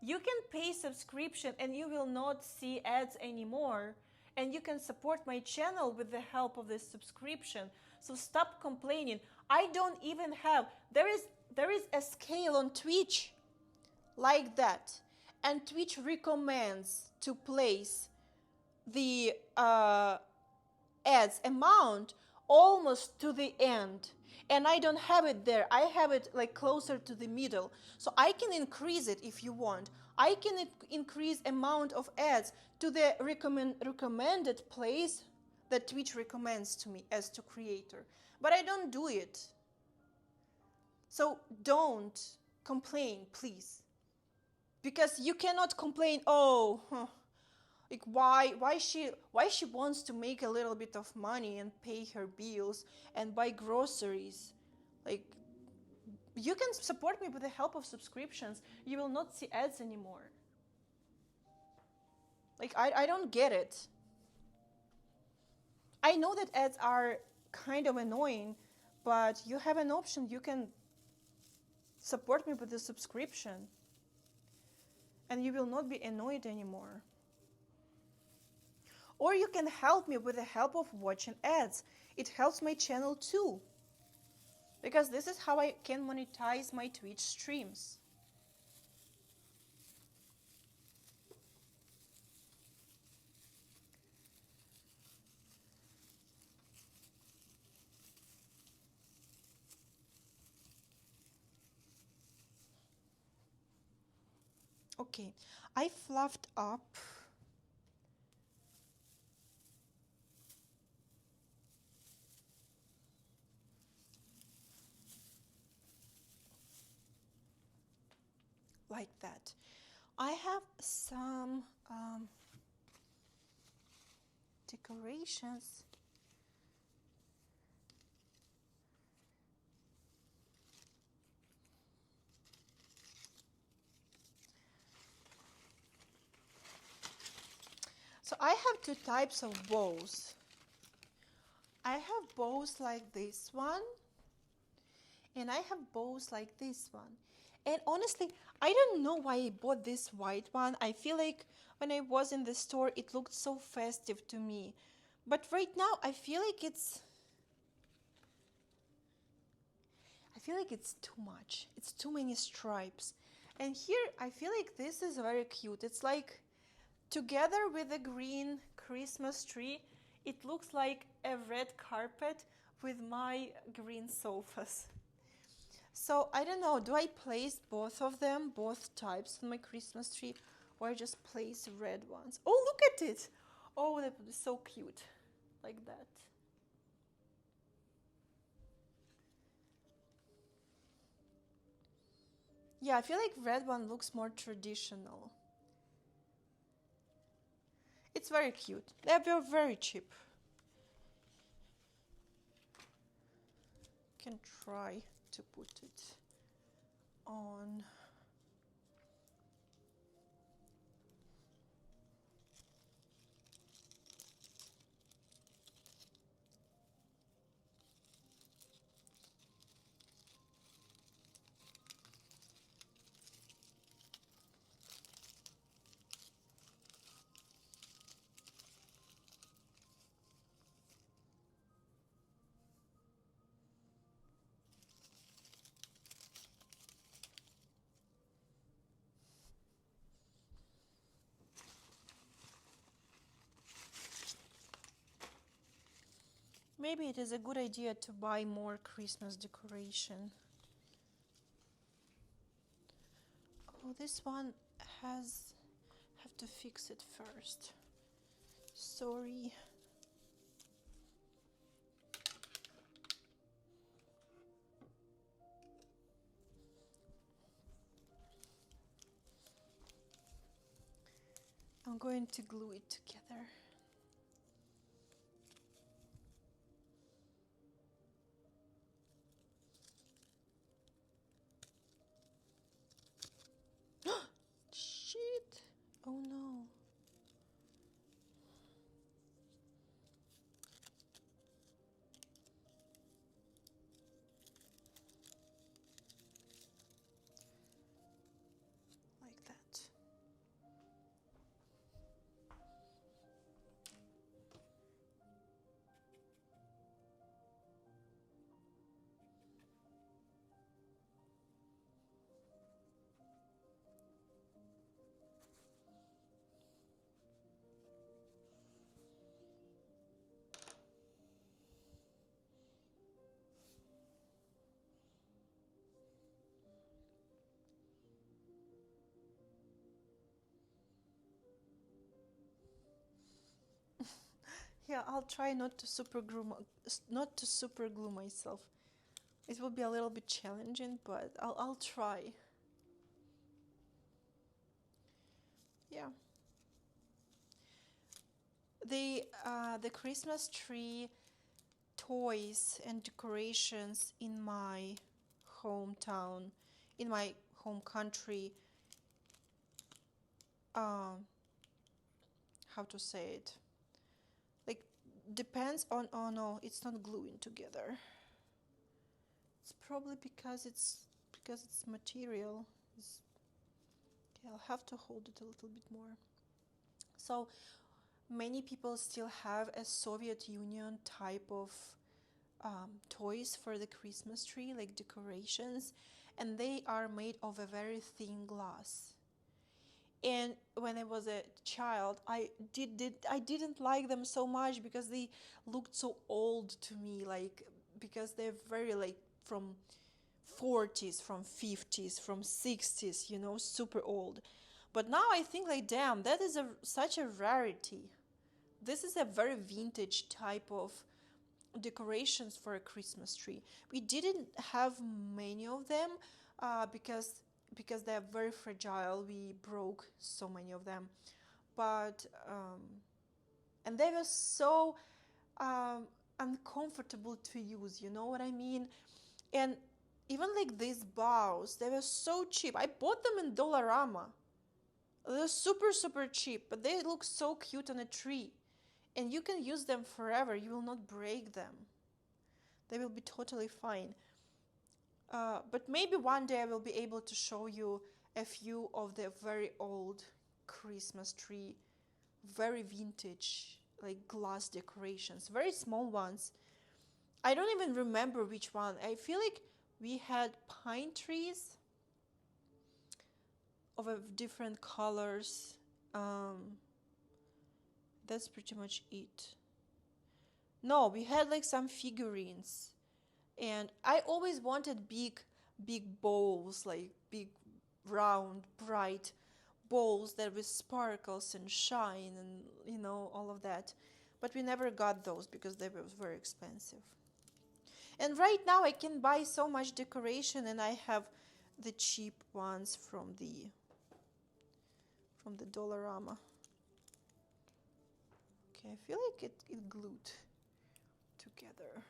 You can pay subscription and you will not see ads anymore. And you can support my channel with the help of this subscription. So stop complaining. I don't even have, there is a scale on Twitch like that. And Twitch recommends to place the ads amount almost to the end, and I don't have it there. I have it like closer to the middle, so I can increase it if you want. I can increase amount of ads to the recommended place that Twitch recommends to me as to creator. but I don't do it. So don't complain, please. Because you cannot complain, oh, like why she wants to make a little bit of money and pay her bills and buy groceries. Like, you can support me with the help of subscriptions. You will not see ads anymore. Like, I don't get it. I know that ads are kind of annoying, but you have an option. You can support me with a subscription and you will not be annoyed anymore. Or you can help me with the help of watching ads. It helps my channel too, because this is how I can monetize my Twitch streams. Okay, I fluffed up like that. I have some decorations. So I have two types of bows. I have bows like this one, and I have bows like this one. And honestly, I don't know why I bought this white one. I feel like when I was in the store, it looked so festive to me. But right now, I feel like it's too much. It's too many stripes. And here, I feel like this is very cute. It's like, together with the green Christmas tree, it looks like a red carpet with my green sofas. So I don't know, do I place both of them, both types on my Christmas tree, or I just place red ones? Oh, look at it! Oh, that would be so cute, like that. Yeah, I feel like red one looks more traditional. It's very cute. They're very cheap. Can try to put it on. Maybe it is a good idea to buy more Christmas decoration. Oh, this one have to fix it first. Sorry. I'm going to glue it together. Shit! Oh no. Like that. Yeah, I'll try not to super glue myself. It will be a little bit challenging, but I'll try. Yeah. The Christmas tree toys and decorations in my hometown, in my home country, um, how to say it? Like depends on, oh no, it's not gluing together. It's probably because it's material. Okay, I'll have to hold it a little bit more. So many people still have a Soviet Union type of toys for the Christmas tree, like decorations, and they are made of a very thin glass. And when I was a child, I didn't like them so much because they looked so old to me, like because they're very like from 40s, from 50s, from 60s, super old. But now I think like, damn, that is such a rarity. This is a very vintage type of decorations for a Christmas tree. We didn't have many of them because they are very fragile. We broke so many of them, but and they were so uncomfortable to use. You know what I mean? And even like these bows, they were so cheap. I bought them in Dollarama. They're super super cheap, but they look so cute on a tree, and you can use them forever. You will not break them. They will be totally fine. But maybe one day I will be able to show you a few of the very old Christmas tree, very vintage, like glass decorations, very small ones. I don't even remember which one. I feel like we had pine trees of different colors. That's pretty much it. No, we had like some figurines. And I always wanted big bowls, like big, round, bright bowls that with sparkles and shine and, all of that. But we never got those because they were very expensive. And right now I can buy so much decoration, and I have the cheap ones from the Dollarama. Okay, I feel like it glued together.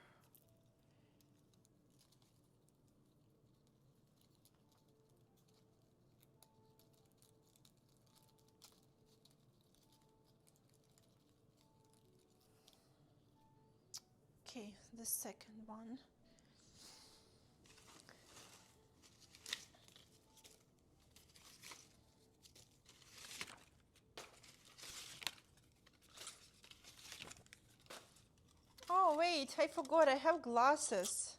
Okay, the second one. Oh wait, I forgot I have glasses.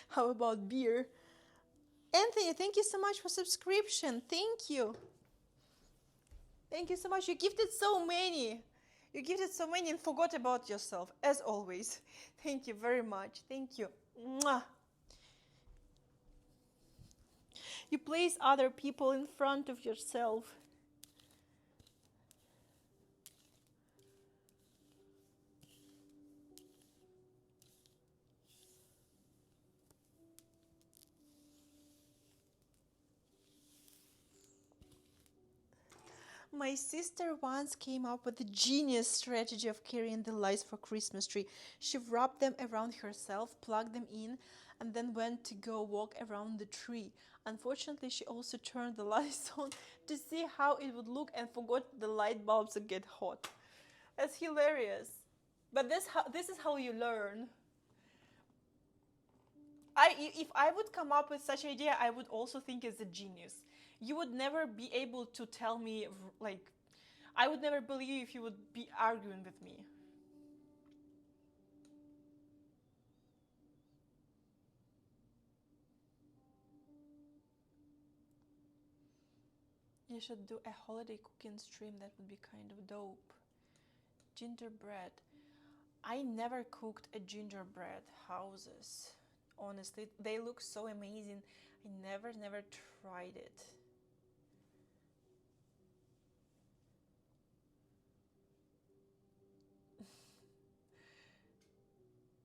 How about beer? Anthony, thank you so much for subscription. Thank you. Thank you so much. You gifted so many. You gifted so many and forgot about yourself, as always. Thank you very much. Thank you. Mwah. You place other people in front of yourself. My sister once came up with a genius strategy of carrying the lights for Christmas tree. She wrapped them around herself, plugged them in, and then went to go walk around the tree. Unfortunately, she also turned the lights on to see how it would look and forgot the light bulbs would get hot. That's hilarious. But this is how you learn. If I would come up with such an idea, I would also think it's a genius. You would never be able to tell me, like, I would never believe if you would be arguing with me. You should do a holiday cooking stream. That would be kind of dope. Gingerbread. I never cooked a gingerbread houses. Honestly, they look so amazing. I never tried it.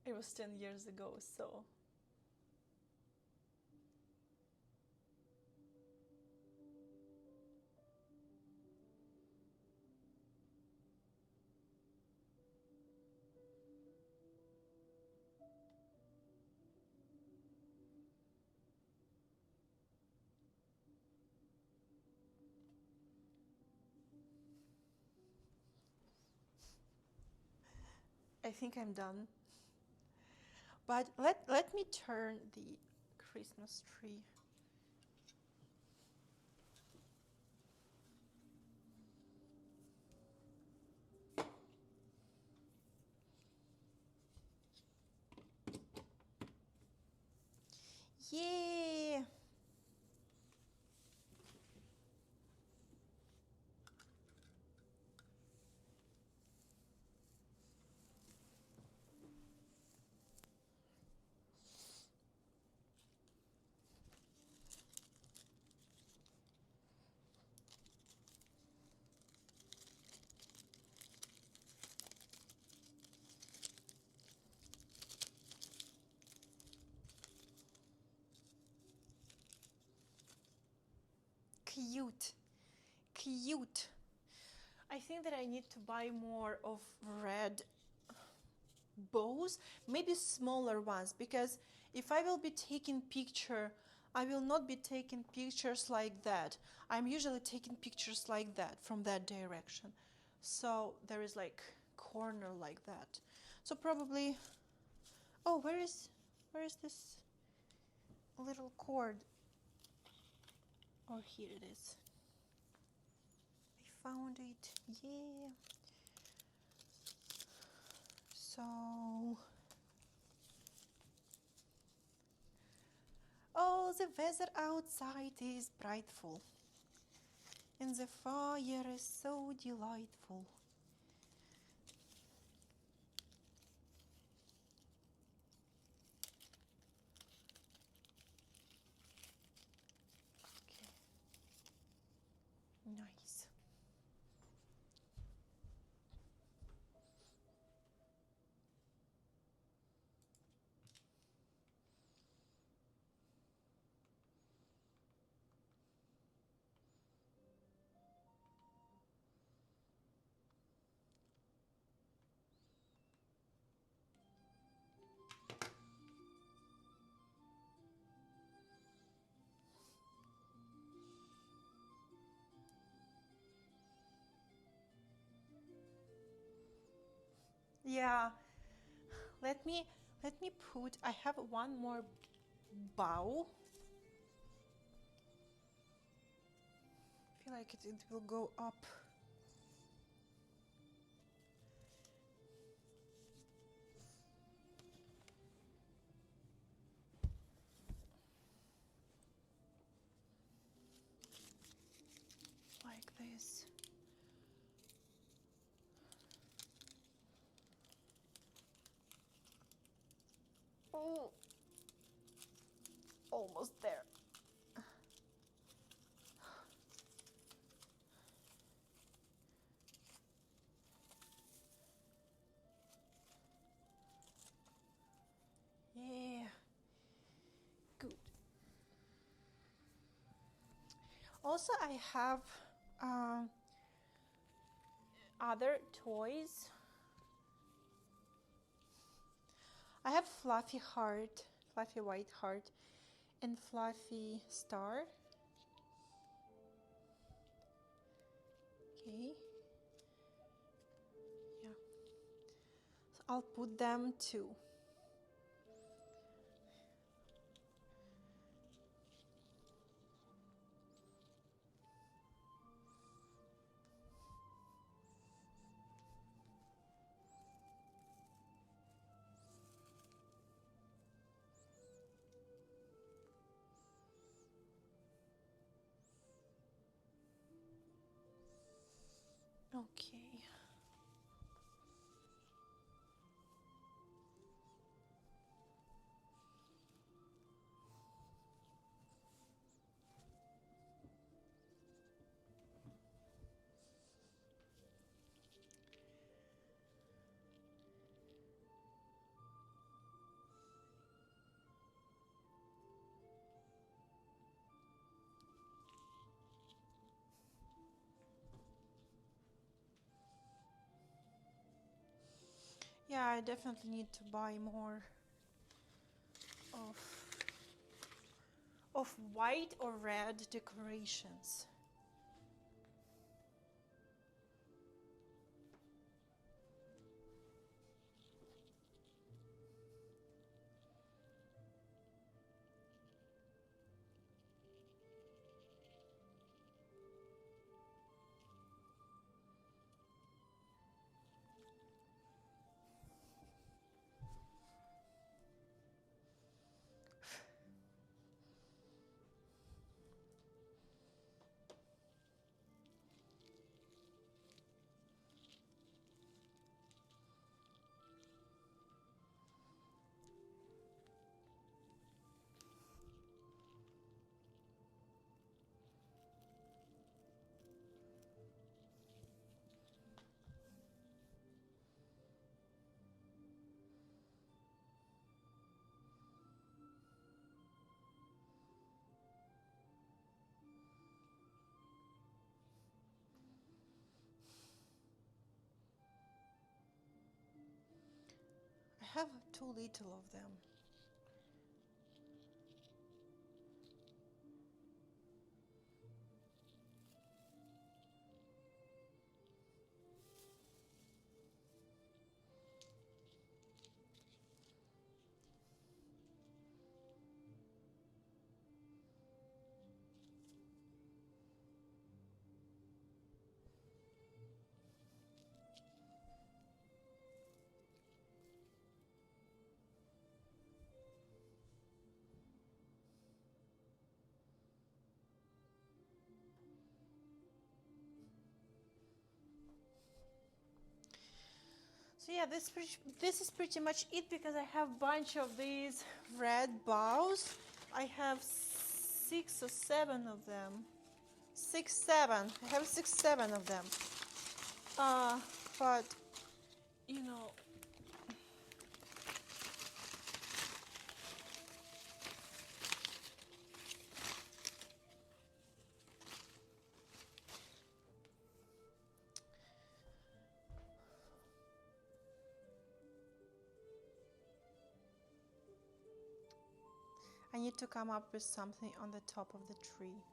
It was 10 years ago, so. I think I'm done. But let me turn the Christmas tree. Yeah. Cute. Cute. I think that I need to buy more of red bows, maybe smaller ones, because if I will be taking picture, I will not be taking pictures like that. I'm usually taking pictures like that from that direction. So there is like corner like that. So probably, oh, where is this little cord? Oh, here it is. I found it. Yeah. So, oh, the weather outside is brightful, and the fire is so delightful. Okay, nice. Yeah, let me put. I have one more bow. I feel like it will go up. Like this. Oh, almost there. Yeah, good. Also, I have other toys. I have fluffy heart, fluffy white heart, and fluffy star. Okay. Yeah. So I'll put them too. Okay. Yeah, I definitely need to buy more of white or red decorations. I have too little of them. So yeah, this is pretty much it, because I have a bunch of these red bows. I have 6 or 7 of them. 6, 7. I have 6, 7 of them. But you know, I need to come up with something on the top of the tree.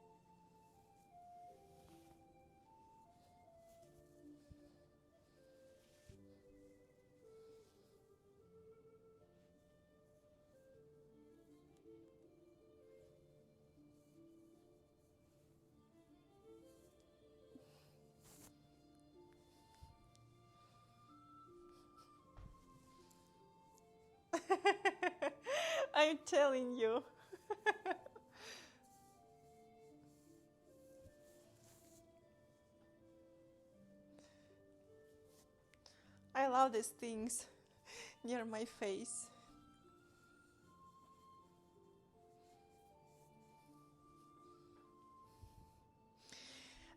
I'm telling you. I love these things near my face.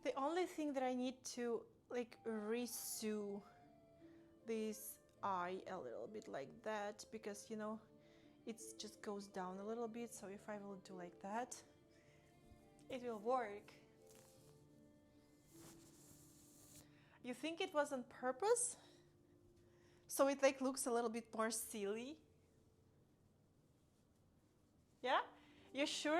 The only thing that I need to like resew this eye a little bit like that, because you know it just goes down a little bit, so if I will do like that, it will work. You think it was on purpose? So it like looks a little bit more silly? Yeah? You sure?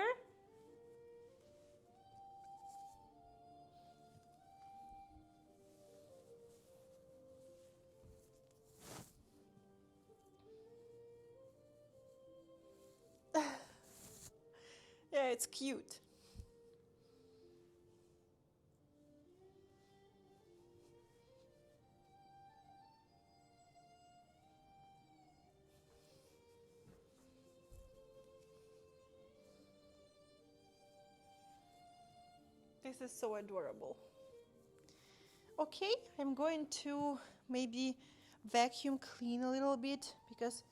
Yeah, it's cute. This is so adorable. Okay, I'm going to maybe vacuum clean a little bit because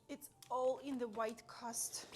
it's all in the white cast.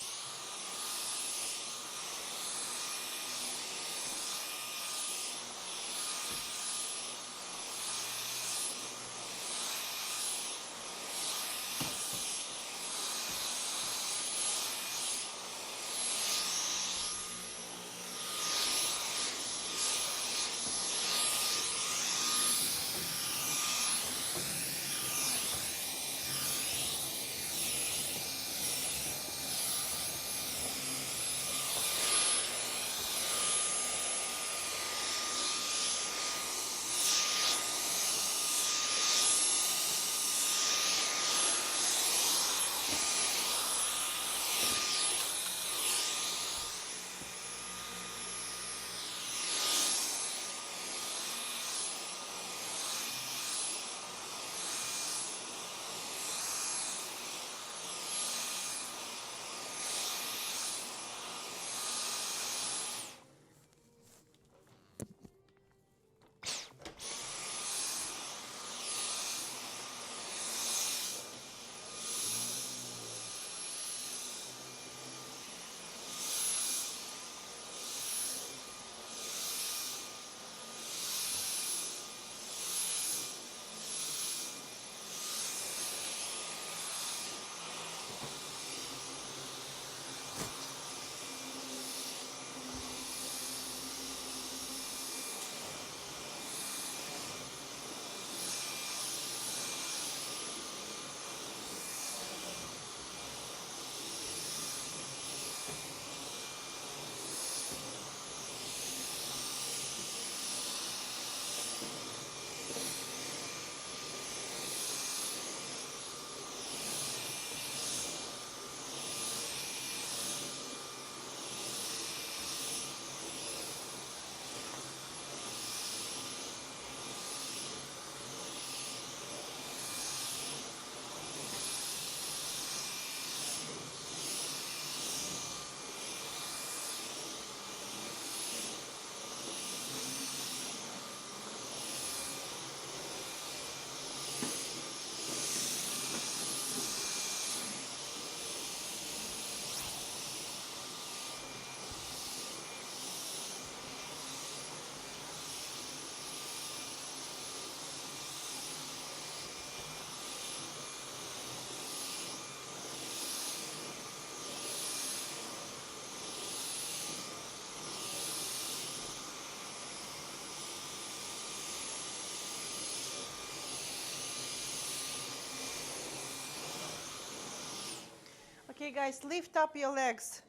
Okay, guys, lift up your legs.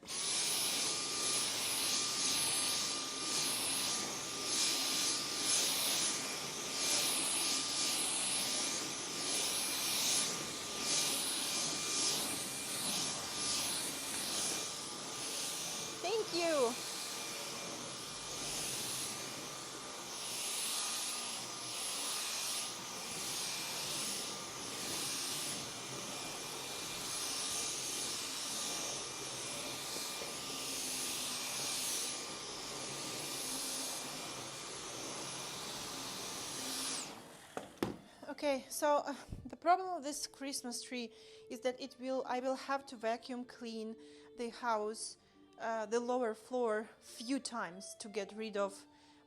Thank you. Okay, so the problem of this Christmas tree is that I will have to vacuum clean the house, the lower floor few times to get rid of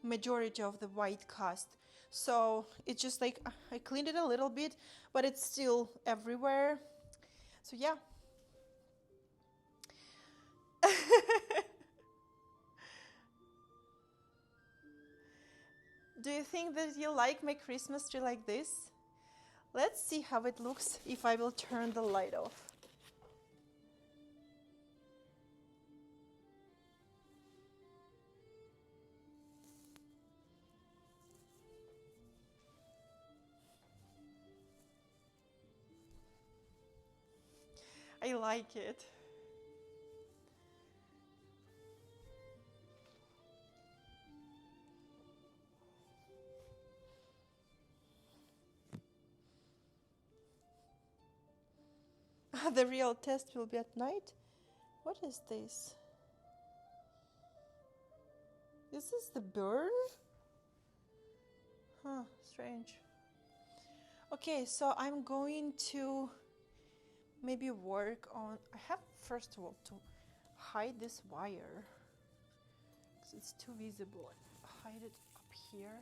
majority of the white cast. So it's just like I cleaned it a little bit, but it's still everywhere. So yeah. Do you think that you like my Christmas tree like this? Let's see how it looks if I will turn the light off. I like it. The real test will be at night. What is this? Is this the burn? Huh, strange. Okay, so I'm going to maybe work on, I have first of all to hide this wire because it's too visible. Hide it up here.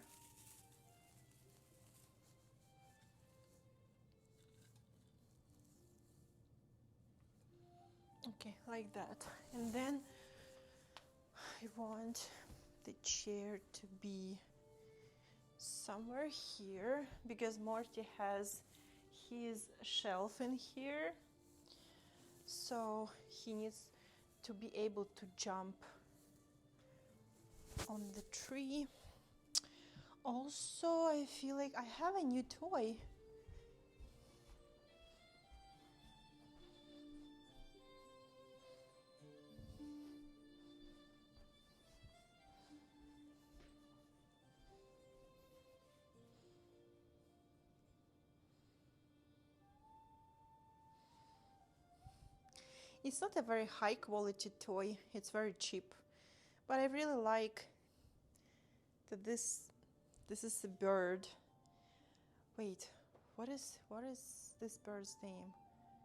Okay, like that. And then I want the chair to be somewhere here because Morty has his shelf in here, so he needs to be able to jump on the tree. Also, I feel like I have a new toy. It's not a very high quality toy, it's very cheap, but I really like that this is a bird. Wait, what is this bird's name?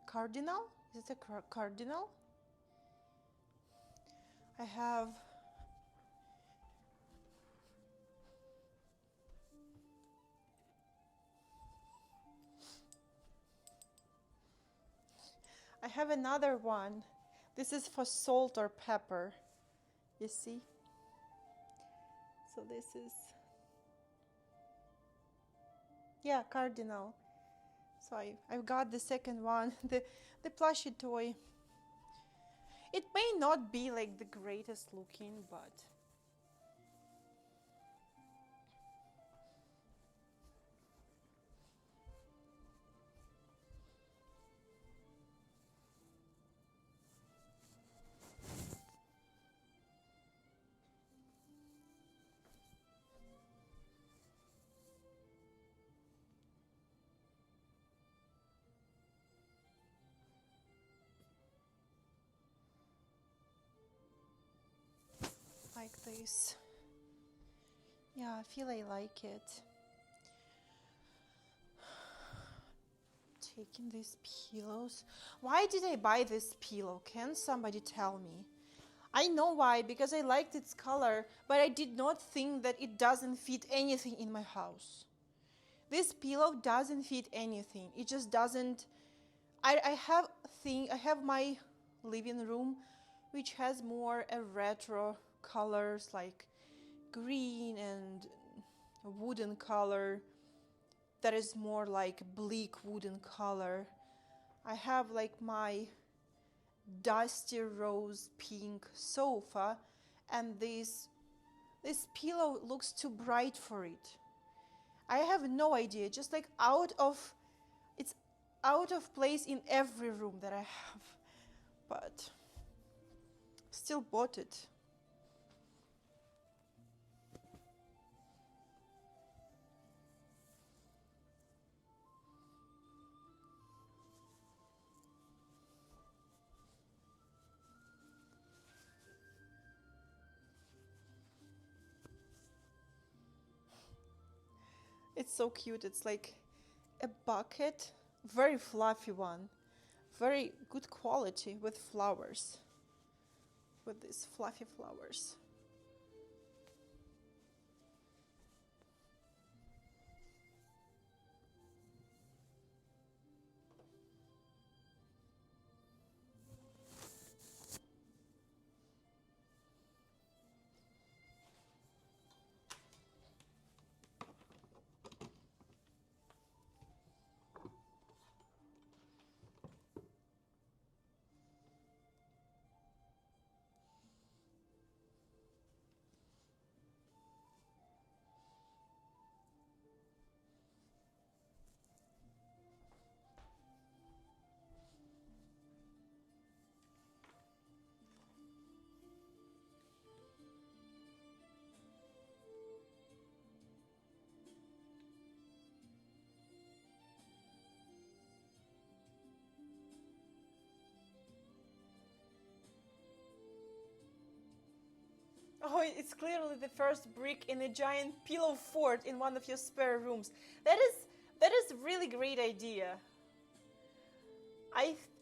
Cardinal? Is it a cardinal? I have another one. This is for salt or pepper. You see? So this is, yeah, cardinal. So I've got the second one, the plushie toy. It may not be like the greatest looking, but like this. Yeah, I feel I like it. Taking these pillows. Why did I buy this pillow? Can somebody tell me? I know why, because I liked its color, but I did not think that it doesn't fit anything in my house. This pillow doesn't fit anything. It just doesn't. I have my living room, which has more retro colors like green and a wooden color that is more like bleak wooden color. I have like my dusty rose pink sofa, and this pillow looks too bright for it. I have no idea, just like it's out of place in every room that I have, but still bought it. It's so cute. It's like a bucket, very fluffy one, very good quality with flowers, with these fluffy flowers. Oh, it's clearly the first brick in a giant pillow fort in one of your spare rooms. That is a really great idea.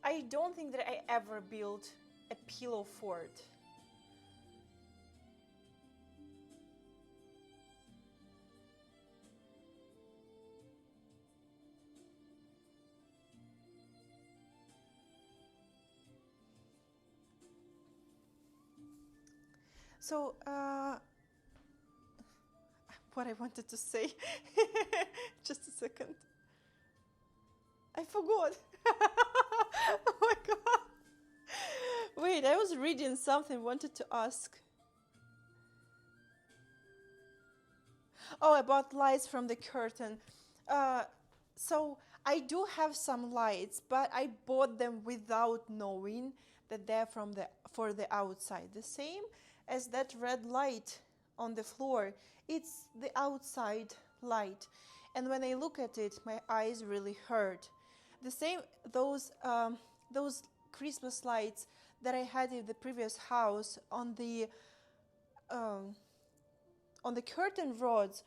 I don't think that I ever built a pillow fort. So, what I wanted to say, just a second. I forgot. Oh my god. Wait, I was reading something, wanted to ask. Oh, about lights from the curtain. Uh, so I do have some lights, but I bought them without knowing that they're for the outside. The same as that red light on the floor. It's the outside light, and when I look at it, my eyes really hurt. The same those Christmas lights that I had in the previous house um, on the curtain rods,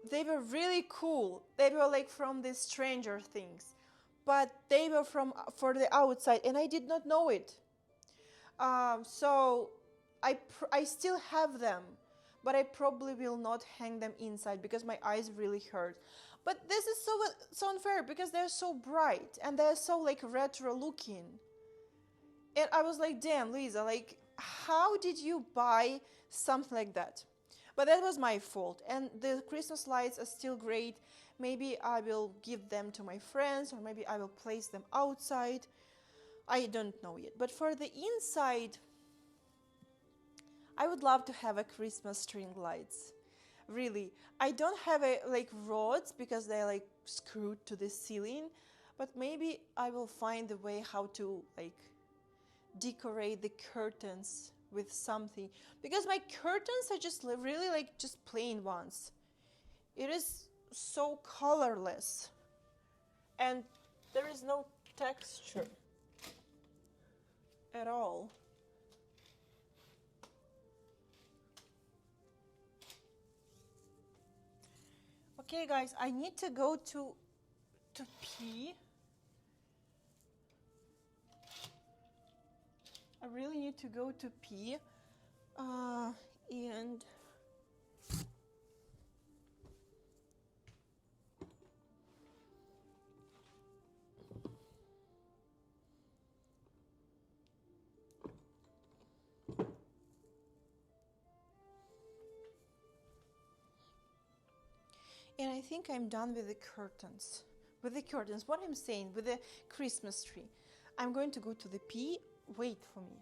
they were really cool. They were like from the Stranger Things, but they were for the outside, and I did not know it. So I still have them, but I probably will not hang them inside because my eyes really hurt. But this is so unfair because they're so bright and they're so like retro looking. And I was like, damn, Louisa, like, how did you buy something like that? But that was my fault. And the Christmas lights are still great. Maybe I will give them to my friends, or maybe I will place them outside. I don't know yet. But for the inside, I would love to have a Christmas string lights. Really. I don't have a like rods because they're like screwed to the ceiling, but maybe I will find a way how to like decorate the curtains with something, because my curtains are just really like just plain ones. It is so colorless and there is no texture at all. Okay guys, I need to go to pee. I really need to go to pee. And I think I'm done with the curtains. With the curtains, what I'm saying, with the Christmas tree. I'm going to go to the pee. Wait for me.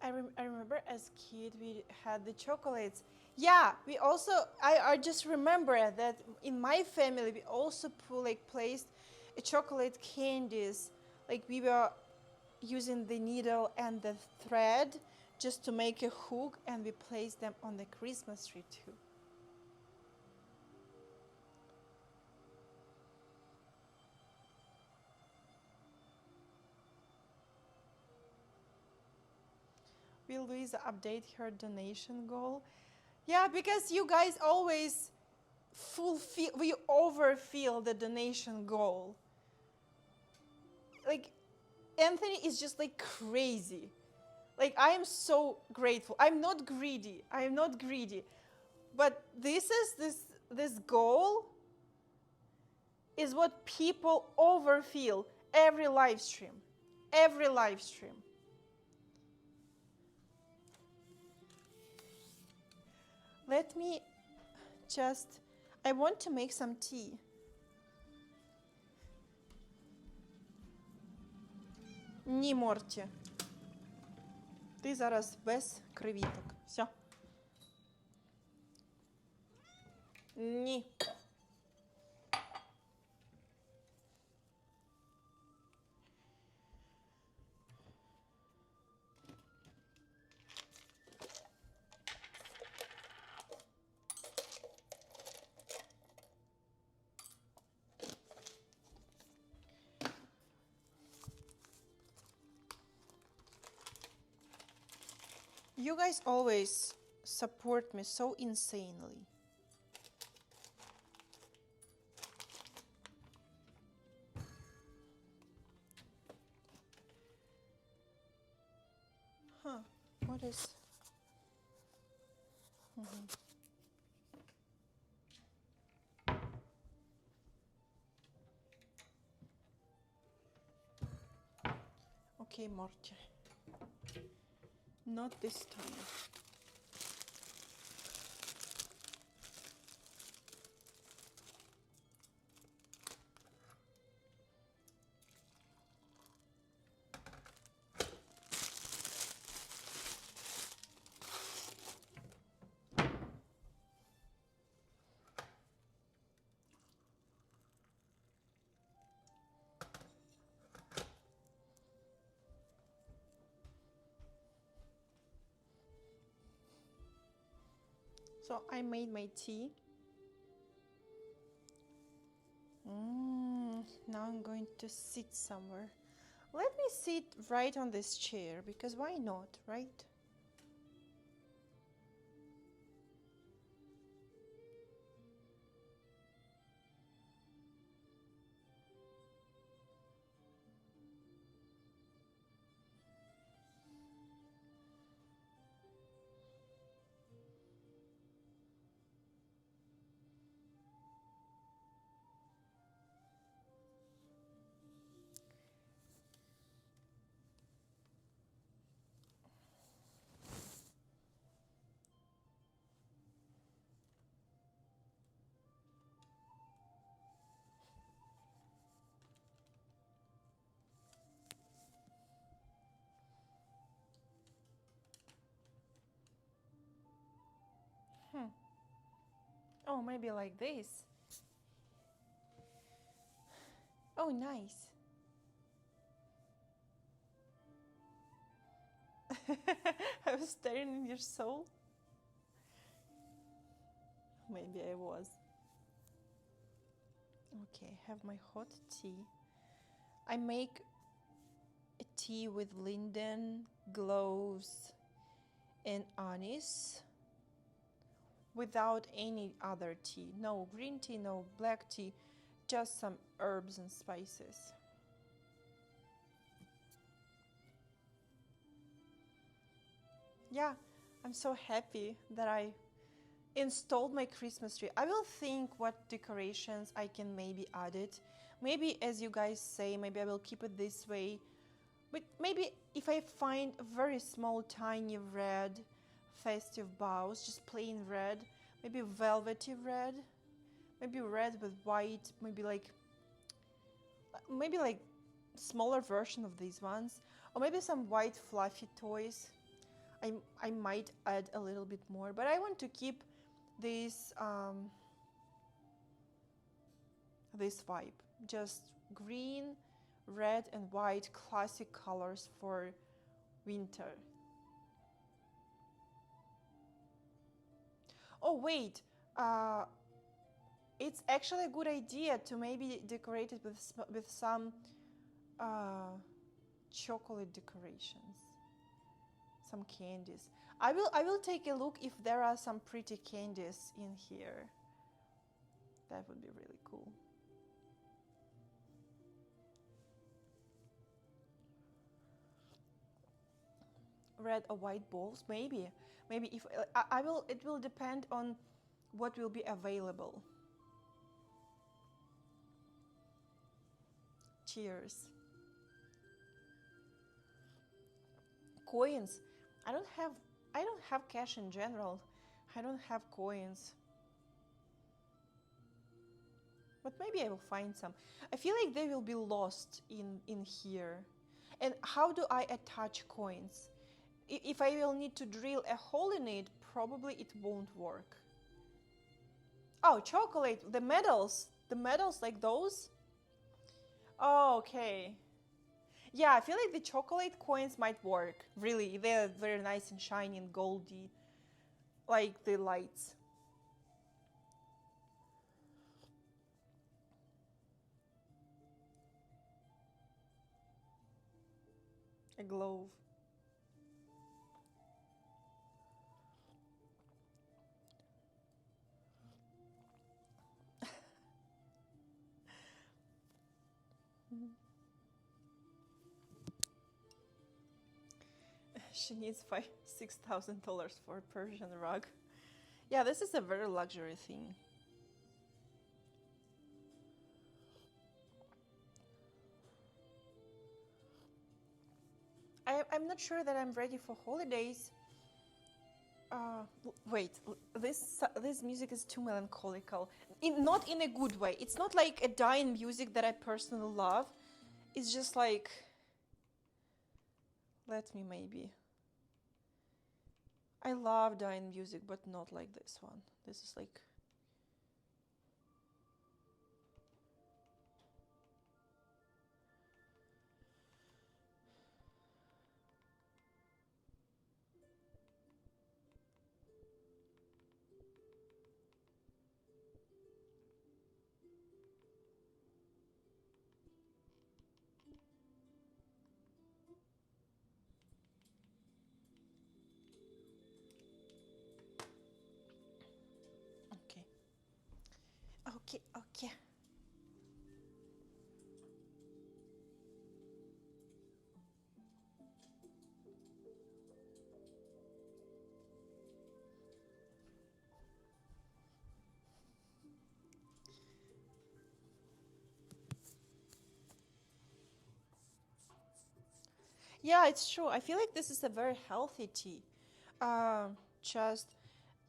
I remember as kid we had the chocolates. Yeah, we also I just remember that in my family we also placed a chocolate candies. Like we were using the needle and the thread just to make a hook, and we placed them on the Christmas tree too. Will Louisa update her donation goal? Yeah, because you guys always we overfill the donation goal. Like Anthony is just like crazy. Like I am so grateful. I'm not greedy. I am not greedy. But this goal is what people overfill every live stream. Every live stream. Let me just I want to make some tea. Ні, Морті. Ти зараз без кривіток. Все. Ні. You guys always support me so insanely. Huh, what is... Okay, Morty. Not this time. So I made my tea. Now I'm going to sit somewhere. Let me sit right on this chair, because why not, right? Oh, maybe like this. Oh, nice. I was staring in your soul. Maybe I was. Okay, I have my hot tea. I make a tea with linden, cloves, and anise without any other tea. No green tea, no black tea, just some herbs and spices. Yeah, I'm so happy that I installed my Christmas tree. I will think what decorations I can maybe add it. Maybe, as you guys say, maybe I will keep it this way. But maybe if I find a very small, tiny red festive bows, just plain red, maybe velvety red, maybe red with white, maybe like smaller version of these ones, or maybe some white fluffy toys. I might add a little bit more, but I want to keep this this vibe. Just green, red, and white classic colors for winter. Oh wait, it's actually a good idea to maybe decorate it with some chocolate decorations, some candies. I will take a look if there are some pretty candies in here. That would be really cool. Red or white balls, maybe. Maybe if I will, it will depend on what will be available. Cheers. Coins. I don't have cash in general. I don't have coins. But maybe I will find some. I feel like they will be lost in here. And how do I attach coins? If I will need to drill a hole in it, probably it won't work. Oh, chocolate, the medals like those. Oh, okay. Yeah, I feel like the chocolate coins might work. Really, they're very nice and shiny and goldy, like the lights. A glove. She needs $6,000 for a Persian rug. Yeah, this is a very luxury thing. I'm not sure that I'm ready for holidays. Wait, this music is too melancholical. Not in a good way. It's not like a dying music that I personally love. It's just like, let me maybe. I love dying music, but not like this one. This is like. Okay. Okay, okay. Yeah, it's true. I feel like this is a very healthy tea. Just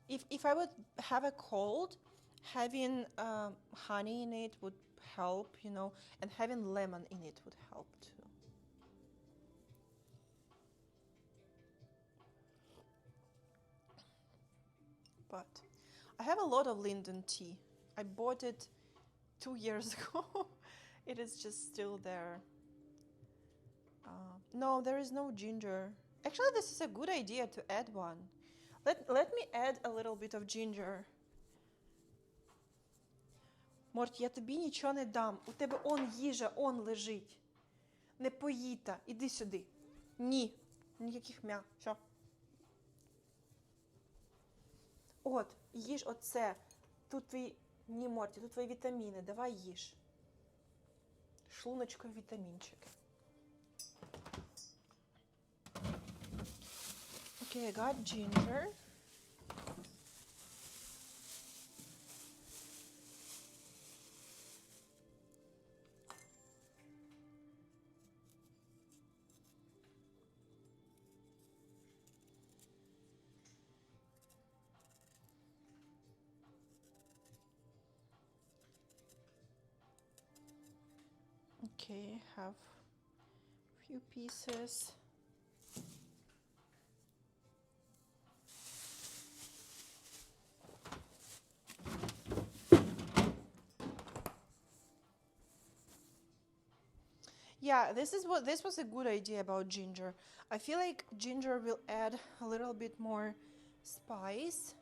if I would have a cold, having honey in it would help, and having lemon in it would help too. But I have a lot of linden tea. I bought it 2 years ago. It is just still there. No, there is no ginger. Actually, this is a good idea to add one. Let me add a little bit of ginger. Морт, я тобі нічого не дам. У тебе їжа, лежить. Не поїта. Іди сюди. Ні. Ніяких м'я. Що? От, їж оце. Тут твої... Ні, Морті, тут твої вітаміни. Давай їж. Шлуночкові вітамінчики. Okay, I got ginger. Okay, I have a few pieces. Yeah, this was a good idea about ginger. I feel like ginger will add a little bit more spice.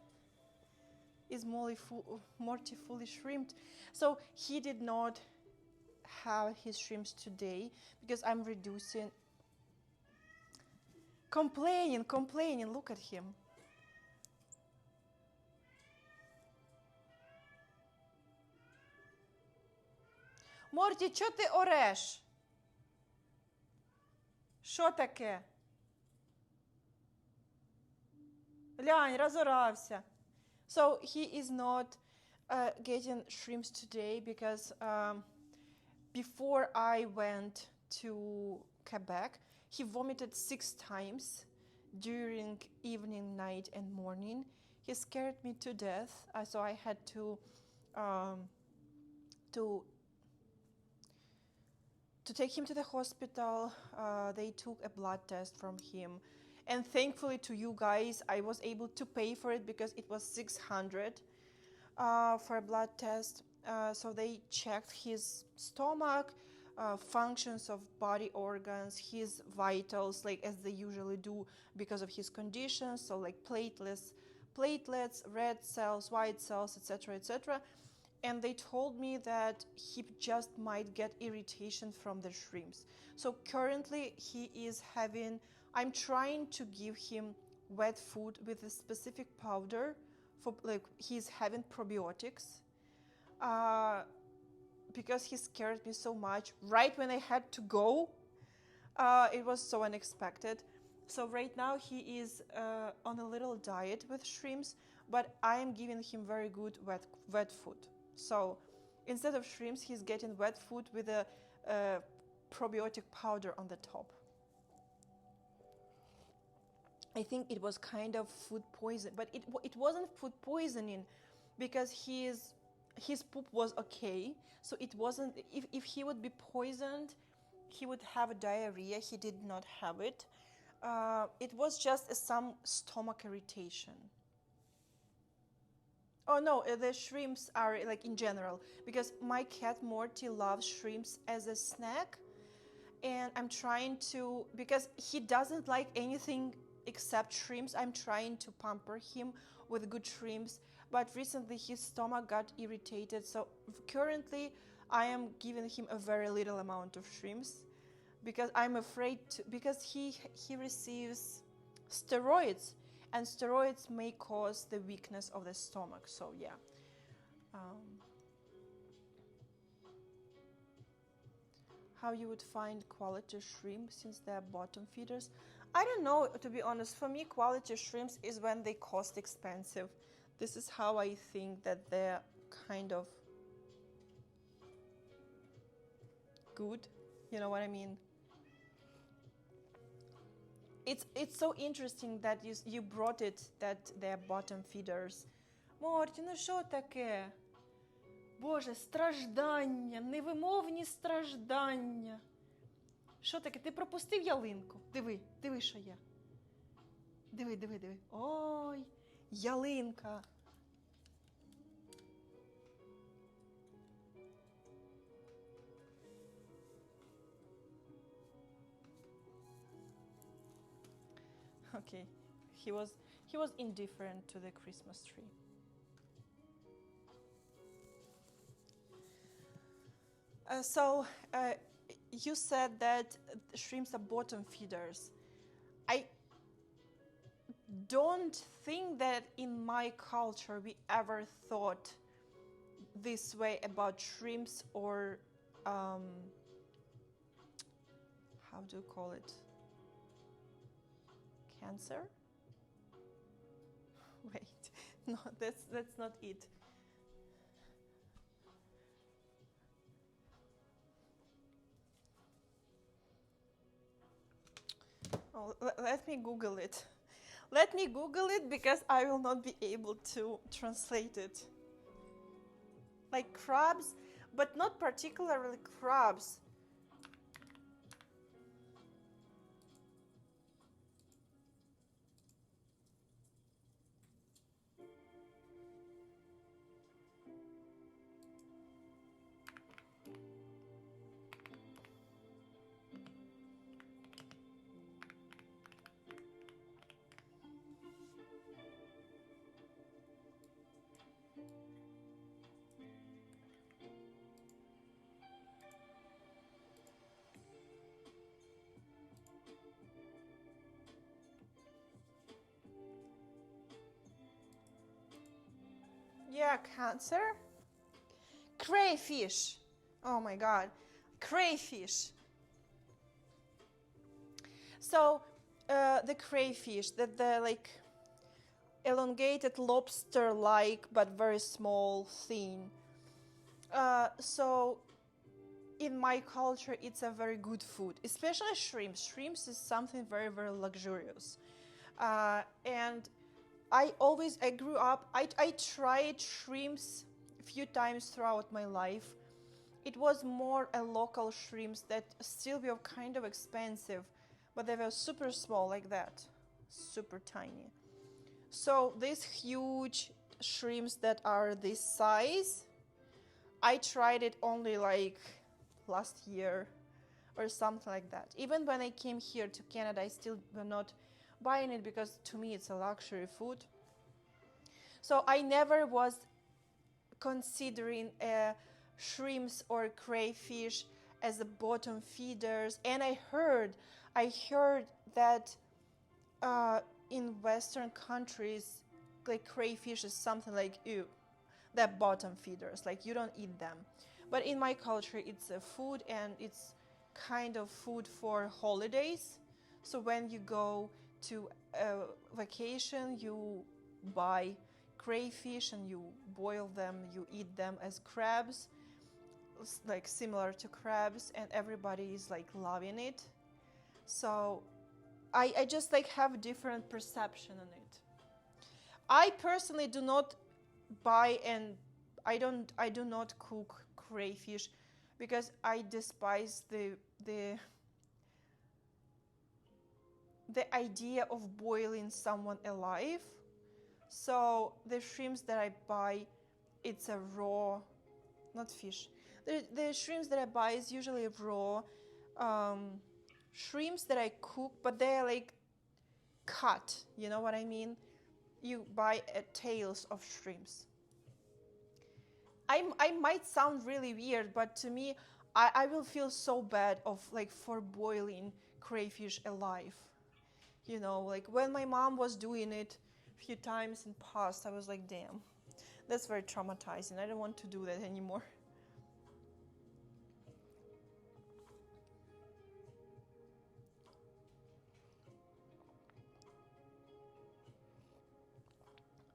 Is Morty fully shrimped? So he did not have his shrimps today because I'm reducing. Complaining, look at him. Морті, чого ти ореш? Що таке? Лянь, розорався. So he is not getting shrimps today because before I went to Quebec, he vomited 6 times during evening, night, and morning. He scared me to death, so I had to take him to the hospital. They took a blood test from him, and thankfully to you guys, I was able to pay for it because it was 600 for a blood test. So they checked his stomach, functions of body organs, his vitals, like as they usually do because of his condition. So like platelets, red cells, white cells, etc., etc. And they told me that he just might get irritation from the shrimps. So currently he is having, I'm trying to give him wet food with a specific powder for, like, he's having probiotics because he scared me so much right when I had to go. It was so unexpected. So right now he is on a little diet with shrimps, but I am giving him very good wet food. So instead of shrimps, he's getting wet food with a probiotic powder on the top. I think it was kind of food poison, but it wasn't food poisoning because his poop was okay. So it wasn't, if he would be poisoned, he would have a diarrhea. He did not have it. It was just some stomach irritation. Oh no, the shrimps are like in general, because my cat Morty loves shrimps as a snack, and I'm trying to, because he doesn't like anything except shrimps, I'm trying to pamper him with good shrimps, but recently his stomach got irritated, so currently I am giving him a very little amount of shrimps because I'm afraid to, because he receives steroids, and steroids may cause the weakness of the stomach. So yeah. How you would find quality shrimp since they're bottom feeders? I don't know, to be honest. For me, quality shrimps is when they cost expensive. This is how I think that they're kind of good. You know what I mean? It's so interesting that you brought it that they're bottom feeders. Морті, ну що таке? Боже, страждання, невимовні страждання. Що таке? Ти пропустив ялинку? Диви, що є. Диви. Ой, ялинка. Okay, he was indifferent to the Christmas tree. So you said that shrimps are bottom feeders. I don't think that in my culture we ever thought this way about shrimps, or how do you call it? Cancer? Wait, no, that's not it. Oh, let me Google it. Let me Google it because I will not be able to translate it. Like crabs, but not particularly crabs. cancer? Crayfish. Oh my God. Crayfish. So the crayfish, the like elongated lobster-like but very small, thin. So in my culture, it's a very good food, especially shrimps. Shrimps is something very, very luxurious. And I grew up, I tried shrimps a few times throughout my life. It was more a local shrimps that still were kind of expensive, but they were super small like that, super tiny. So these huge shrimps that are this size, I tried it only like last year or something like that. Even when I came here to Canada, I still were not buying it because to me it's a luxury food. So I never was considering shrimps or crayfish as the bottom feeders. And I heard that in Western countries, like crayfish is something like, ew, they're bottom feeders, like you don't eat them. But in my culture, it's a food, and it's kind of food for holidays. So when you go to a vacation, you buy crayfish and you boil them, you eat them as crabs, like similar to crabs, and everybody is like loving it. So I just like have different perception on it. I personally do not buy, and I do not cook crayfish because I despise the idea of boiling someone alive. So the shrimps that I buy, it's a raw, not fish. The shrimps that I buy is usually raw shrimps that I cook, but they're like cut. You know what I mean? You buy tails of shrimps. I might sound really weird, but to me, I will feel so bad of like for boiling crayfish alive. You know, like when my mom was doing it a few times in past, I was like, damn, that's very traumatizing. I don't want to do that anymore.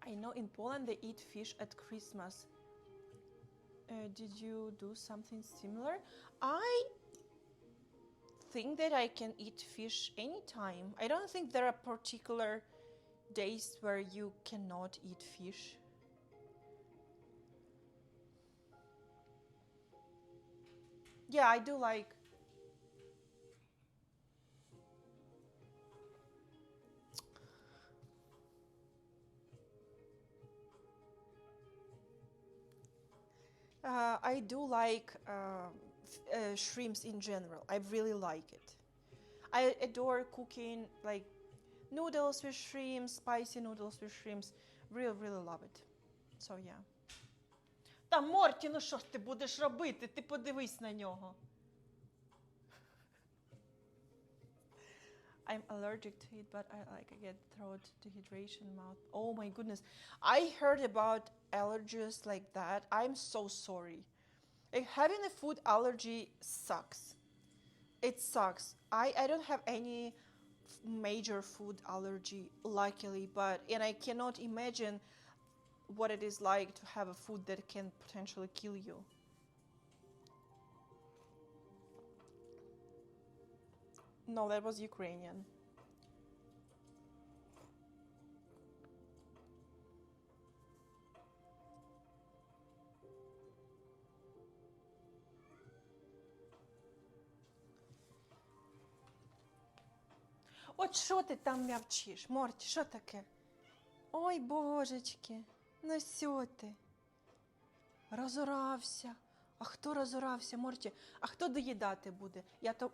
I know in Poland they eat fish at Christmas. Did you do something similar? I think that I can eat fish anytime. I don't think there are particular days where you cannot eat fish. Yeah, I do like. I do like shrimps in general. I really like it. I adore cooking like noodles with shrimps, spicy noodles with shrimps. Really, really love it. So yeah. Та Морті, ну що ж ти будеш робити? Ти подивись на нього. I'm allergic to it, but I get throat dehydration, mouth. Oh my goodness. I heard about allergies like that. I'm so sorry. Like, having a food allergy sucks. It sucks. I don't have any major food allergy, luckily, and I cannot imagine what it is like to have a food that can potentially kill you. No, that was Ukrainian. От що ти там м'явчиш, Морті, що таке? Ой, божечки, ну сьо ти. Розорався. А хто розорався, Морті? А хто доїдати буде? Я то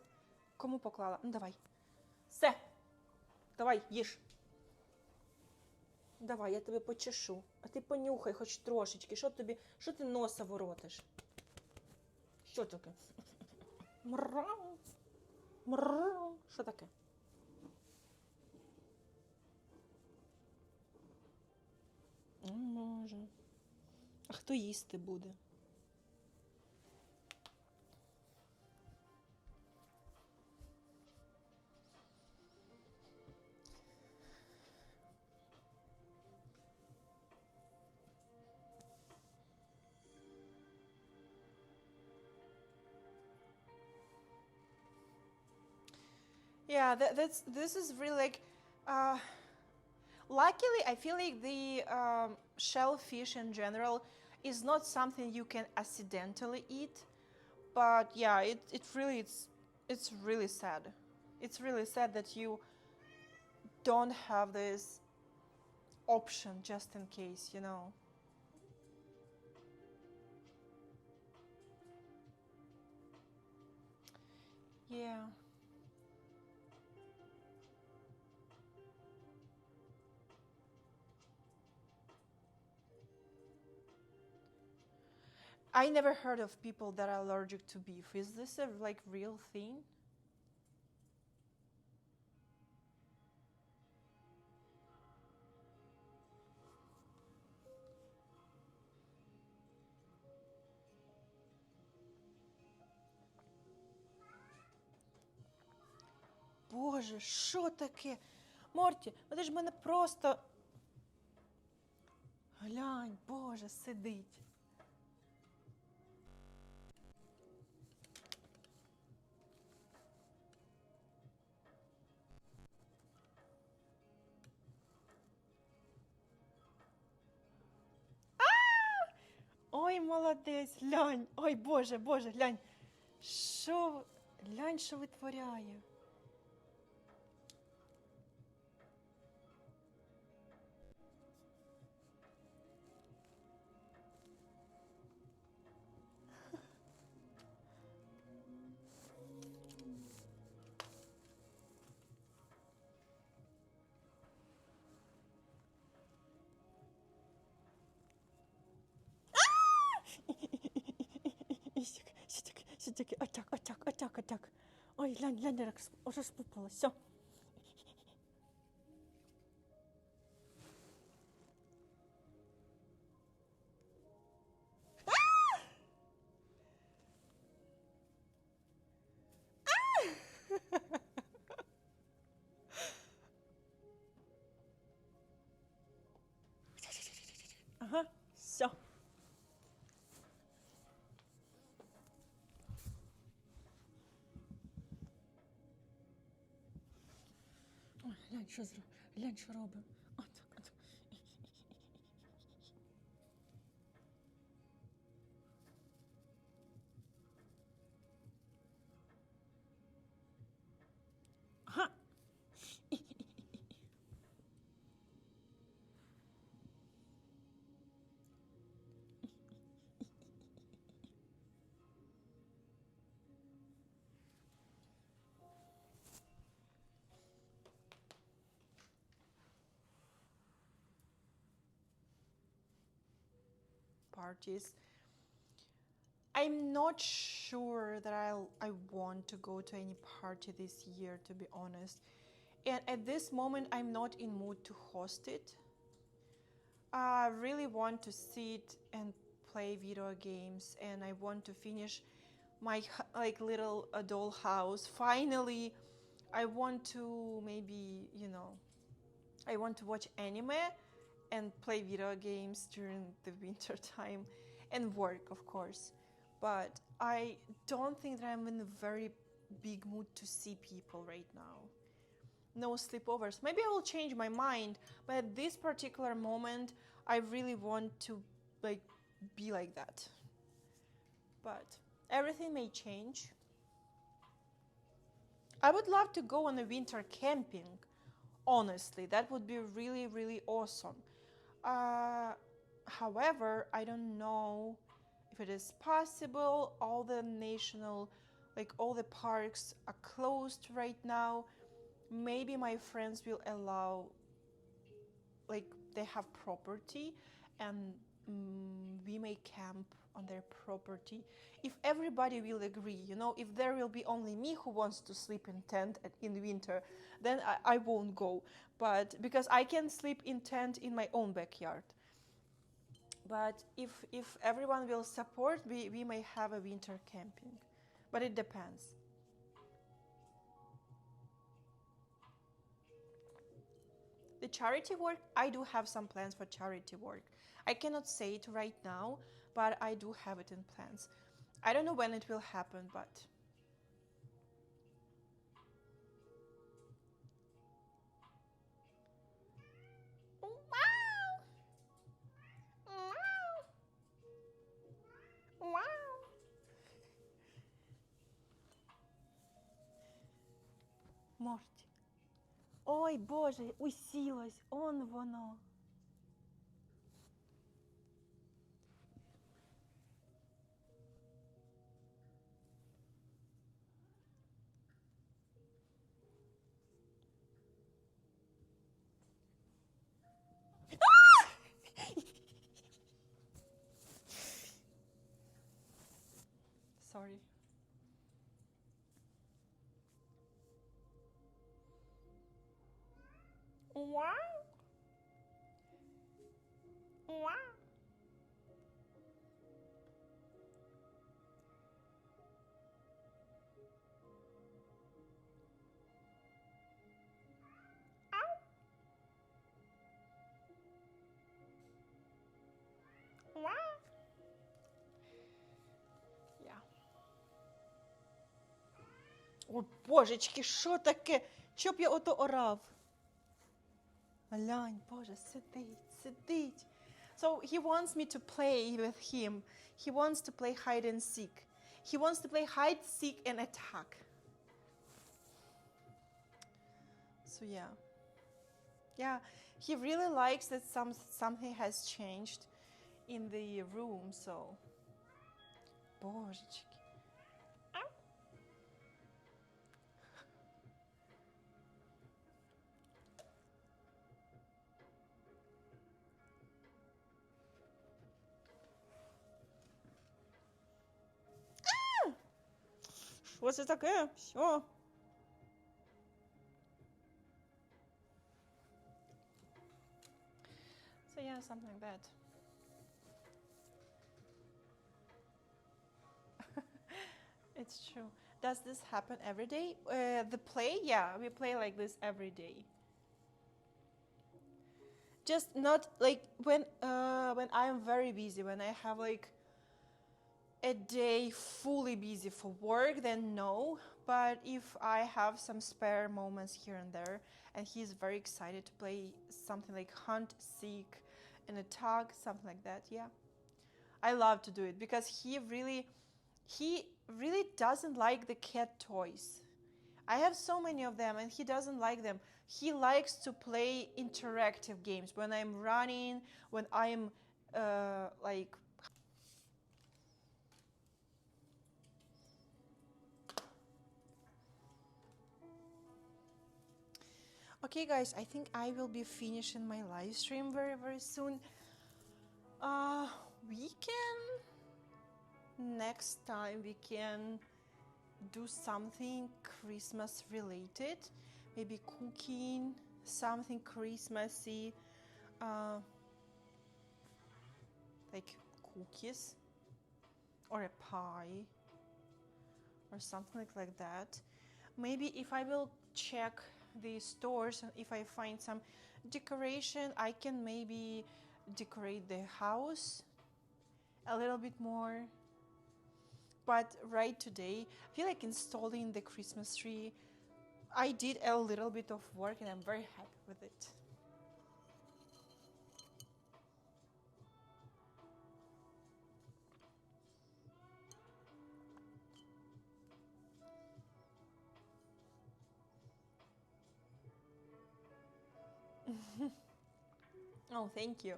кому поклала? Ну, давай. Все. Давай, їж. Давай, я тебе почешу. А ти понюхай хоч трошечки. Що ти носа воротиш? Що таке? Мрау. Мрау. Що таке? Може. А хто їсти буде? Yeah, this is really like, uh, luckily I feel like the shellfish in general is not something you can accidentally eat, but yeah, it's really sad. It's really sad that you don't have this option just in case, you know. Yeah. I never heard of people that are allergic to beef. Is this a like real thing? Боже, що таке? Морті, ну ти ж мене просто. Глянь, Боже, сидить. Ой, молодець, глянь. Ой, Боже, Боже, глянь. Що, глянь, що витворяє. Сидяки, отак, отак, отак, отак. Ой, глянь, глянь, як уже спупилось, все. Ага, все. Ой, глянь, що робимо. Отак, отак. Ага. Parties. I'm not sure that I want to go to any party this year, to be honest. And at this moment, I'm not in mood to host it. I really want to sit and play video games, and I want to finish my like little doll house. Finally, I want to maybe, I want to watch anime and play video games during the winter time and work, of course. But I don't think that I'm in a very big mood to see people right now. No sleepovers. Maybe I will change my mind, but at this particular moment, I really want to like be like that. But everything may change. I would love to go on a winter camping. Honestly, that would be really, really awesome. However, I don't know if it is possible. All the all the parks are closed right now. Maybe my friends will allow, like, they have property, and we may camp on their property. If everybody will agree, if there will be only me who wants to sleep in tent in winter, then I won't go. But because I can sleep in tent in my own backyard. But if everyone will support, we may have a winter camping. But it depends. The charity work, I do have some plans for charity work. I cannot say it right now, but I do have it in plans. I don't know when it will happen, but Морті. Ой, Боже, усілось, он воно. Sorry. Wow. Wow. Wow. Yeah. О, божечки, що таке? Що б я ото орав? Глянь, Боже, сидить. So he wants me to play with him. He wants to play hide and seek. He wants to play hide, seek, and attack. So yeah. Yeah, he really likes that something has changed in the room, so. Божечки. Що це таке? Все. So yeah, something like that. It's true. Does this happen every day? The play? Yeah, we play like this every day. Just not like when I'm very busy, when I have like a day fully busy for work, then no. But if I have some spare moments here and there, and he's very excited to play something like hunt, seek, and attack, something like that, yeah. I love to do it because he really doesn't like the cat toys. I have so many of them and he doesn't like them. He likes to play interactive games when I'm running, when I'm like. Okay guys, I think I will be finishing my live stream very, very soon. We can, next time we can do something Christmas related, maybe cooking, something Christmassy, like cookies or a pie or something like that. Maybe if I will check the stores and if I find some decoration, I can maybe decorate the house a little bit more. But right today, I feel like installing the Christmas tree, I did a little bit of work and I'm very happy with it. Oh, thank you.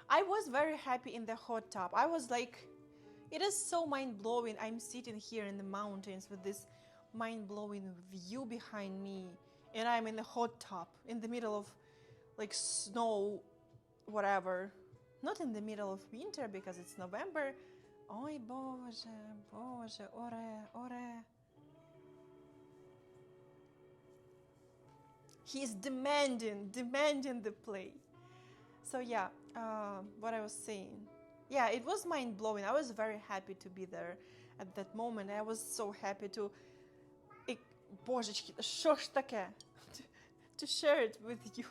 I was very happy in the hot tub. I was like, it is so mind-blowing. I'm sitting here in the mountains with this mind-blowing view behind me, and I'm in the hot tub in the middle of like snow, whatever. Not in the middle of winter because it's November. Ой, Боже, Боже, оре. He's demanding the play. So yeah, what I was saying. Yeah, it was mind-blowing. I was very happy to be there at that moment. I was so happy to... Божечки, що ж таке? To share it with you.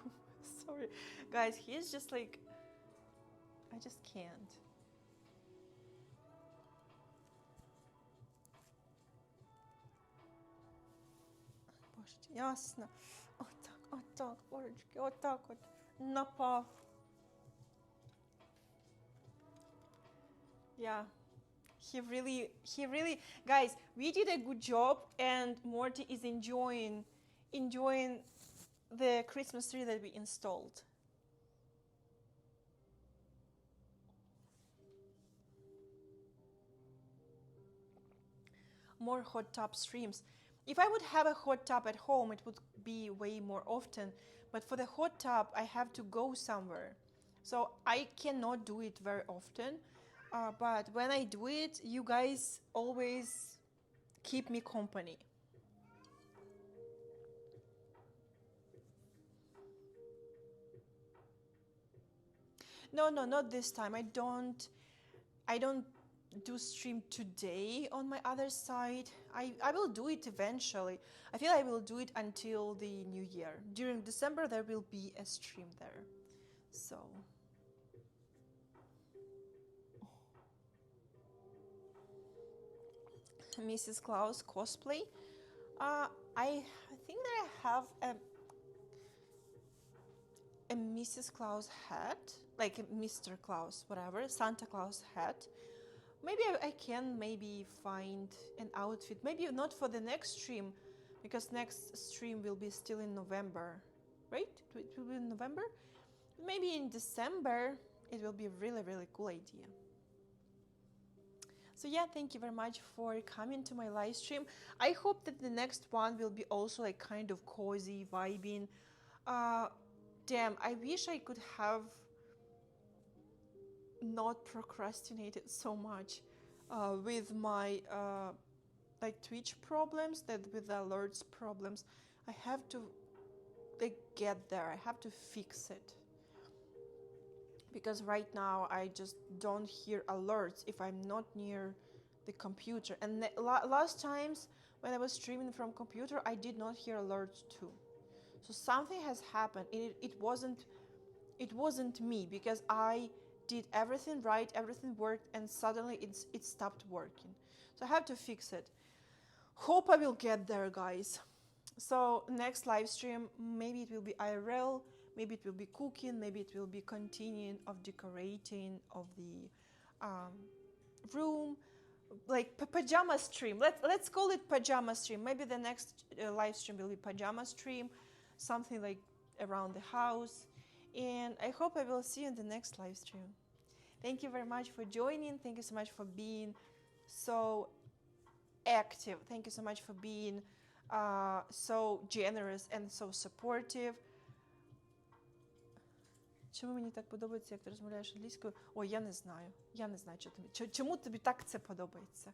Sorry. Guys, he's just like... I just can't. Божечки, ясно. Отак, божечки, отак от. Напав. Yeah. He really, guys, we did a good job, and Morty is enjoying the Christmas tree that we installed. More hot tub streams. If I would have a hot tub at home, it would be way more often, but for the hot tub, I have to go somewhere. So I cannot do it very often. But when I do it, you guys always keep me company. No, not this time. I don't do stream today on my other side. I will do it eventually. I feel I will do it until the new year. During December, there will be a stream there. So... Mrs. Claus cosplay. I think that I have a Mrs. Claus hat, like a Mr. Claus, whatever, Santa Claus hat. Maybe I can find an outfit. Maybe not for the next stream, because next stream will be still in November, right? It will be in November. Maybe in December. It will be a really, really cool idea. So yeah, thank you very much for coming to my live stream. I hope that the next one will be also like kind of cozy, vibing. Damn, I wish I could have not procrastinated so much with my like Twitch problems, that with the alerts problems. I have to like get there. I have to fix it. Because right now I just don't hear alerts if I'm not near the computer. And the last times when I was streaming from computer, I did not hear alerts too. So something has happened. It wasn't me, because I did everything right, everything worked, and suddenly it stopped working. So I have to fix it. Hope I will get there, guys. So next live stream, maybe it will be IRL. Maybe it will be cooking, maybe it will be continuing of decorating of the room, like pajama stream. Let's call it pajama stream. Maybe the next live stream will be pajama stream, something like around the house. And I hope I will see you in the next live stream. Thank you very much for joining. Thank you so much for being so active. Thank you so much for being so generous and so supportive. Чому мені так подобається, як ти розмовляєш англійською? Ой, я не знаю. Я не знаю, чому тобі так це подобається.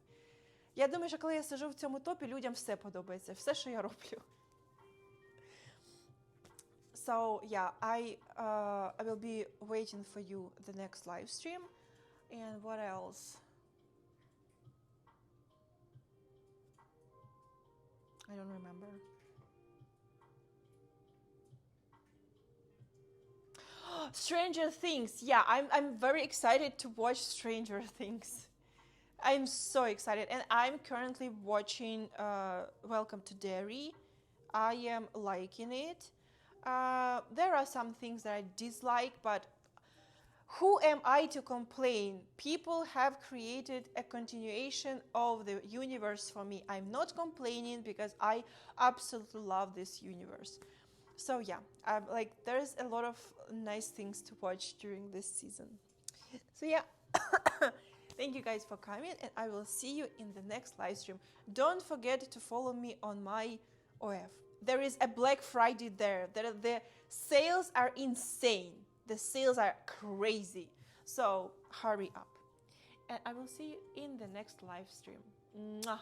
Я думаю, що коли я сиджу в цьому топі, людям все подобається. Все, що я роблю. So, yeah, I will be waiting for you the next live stream. And what else? I don't remember. Stranger Things. Yeah, I'm very excited to watch Stranger Things. I'm so excited, and I'm currently watching Welcome to Derry. I am liking it. There are some things that I dislike, but who am I to complain? People have created a continuation of the universe for me. I'm not complaining because I absolutely love this universe. So yeah, like there's a lot of nice things to watch during this season. So yeah, thank you guys for coming, and I will see you in the next live stream. Don't forget to follow me on my OF. There is a Black Friday there. The sales are insane. The sales are crazy. So hurry up. And I will see you in the next live stream. Mwah.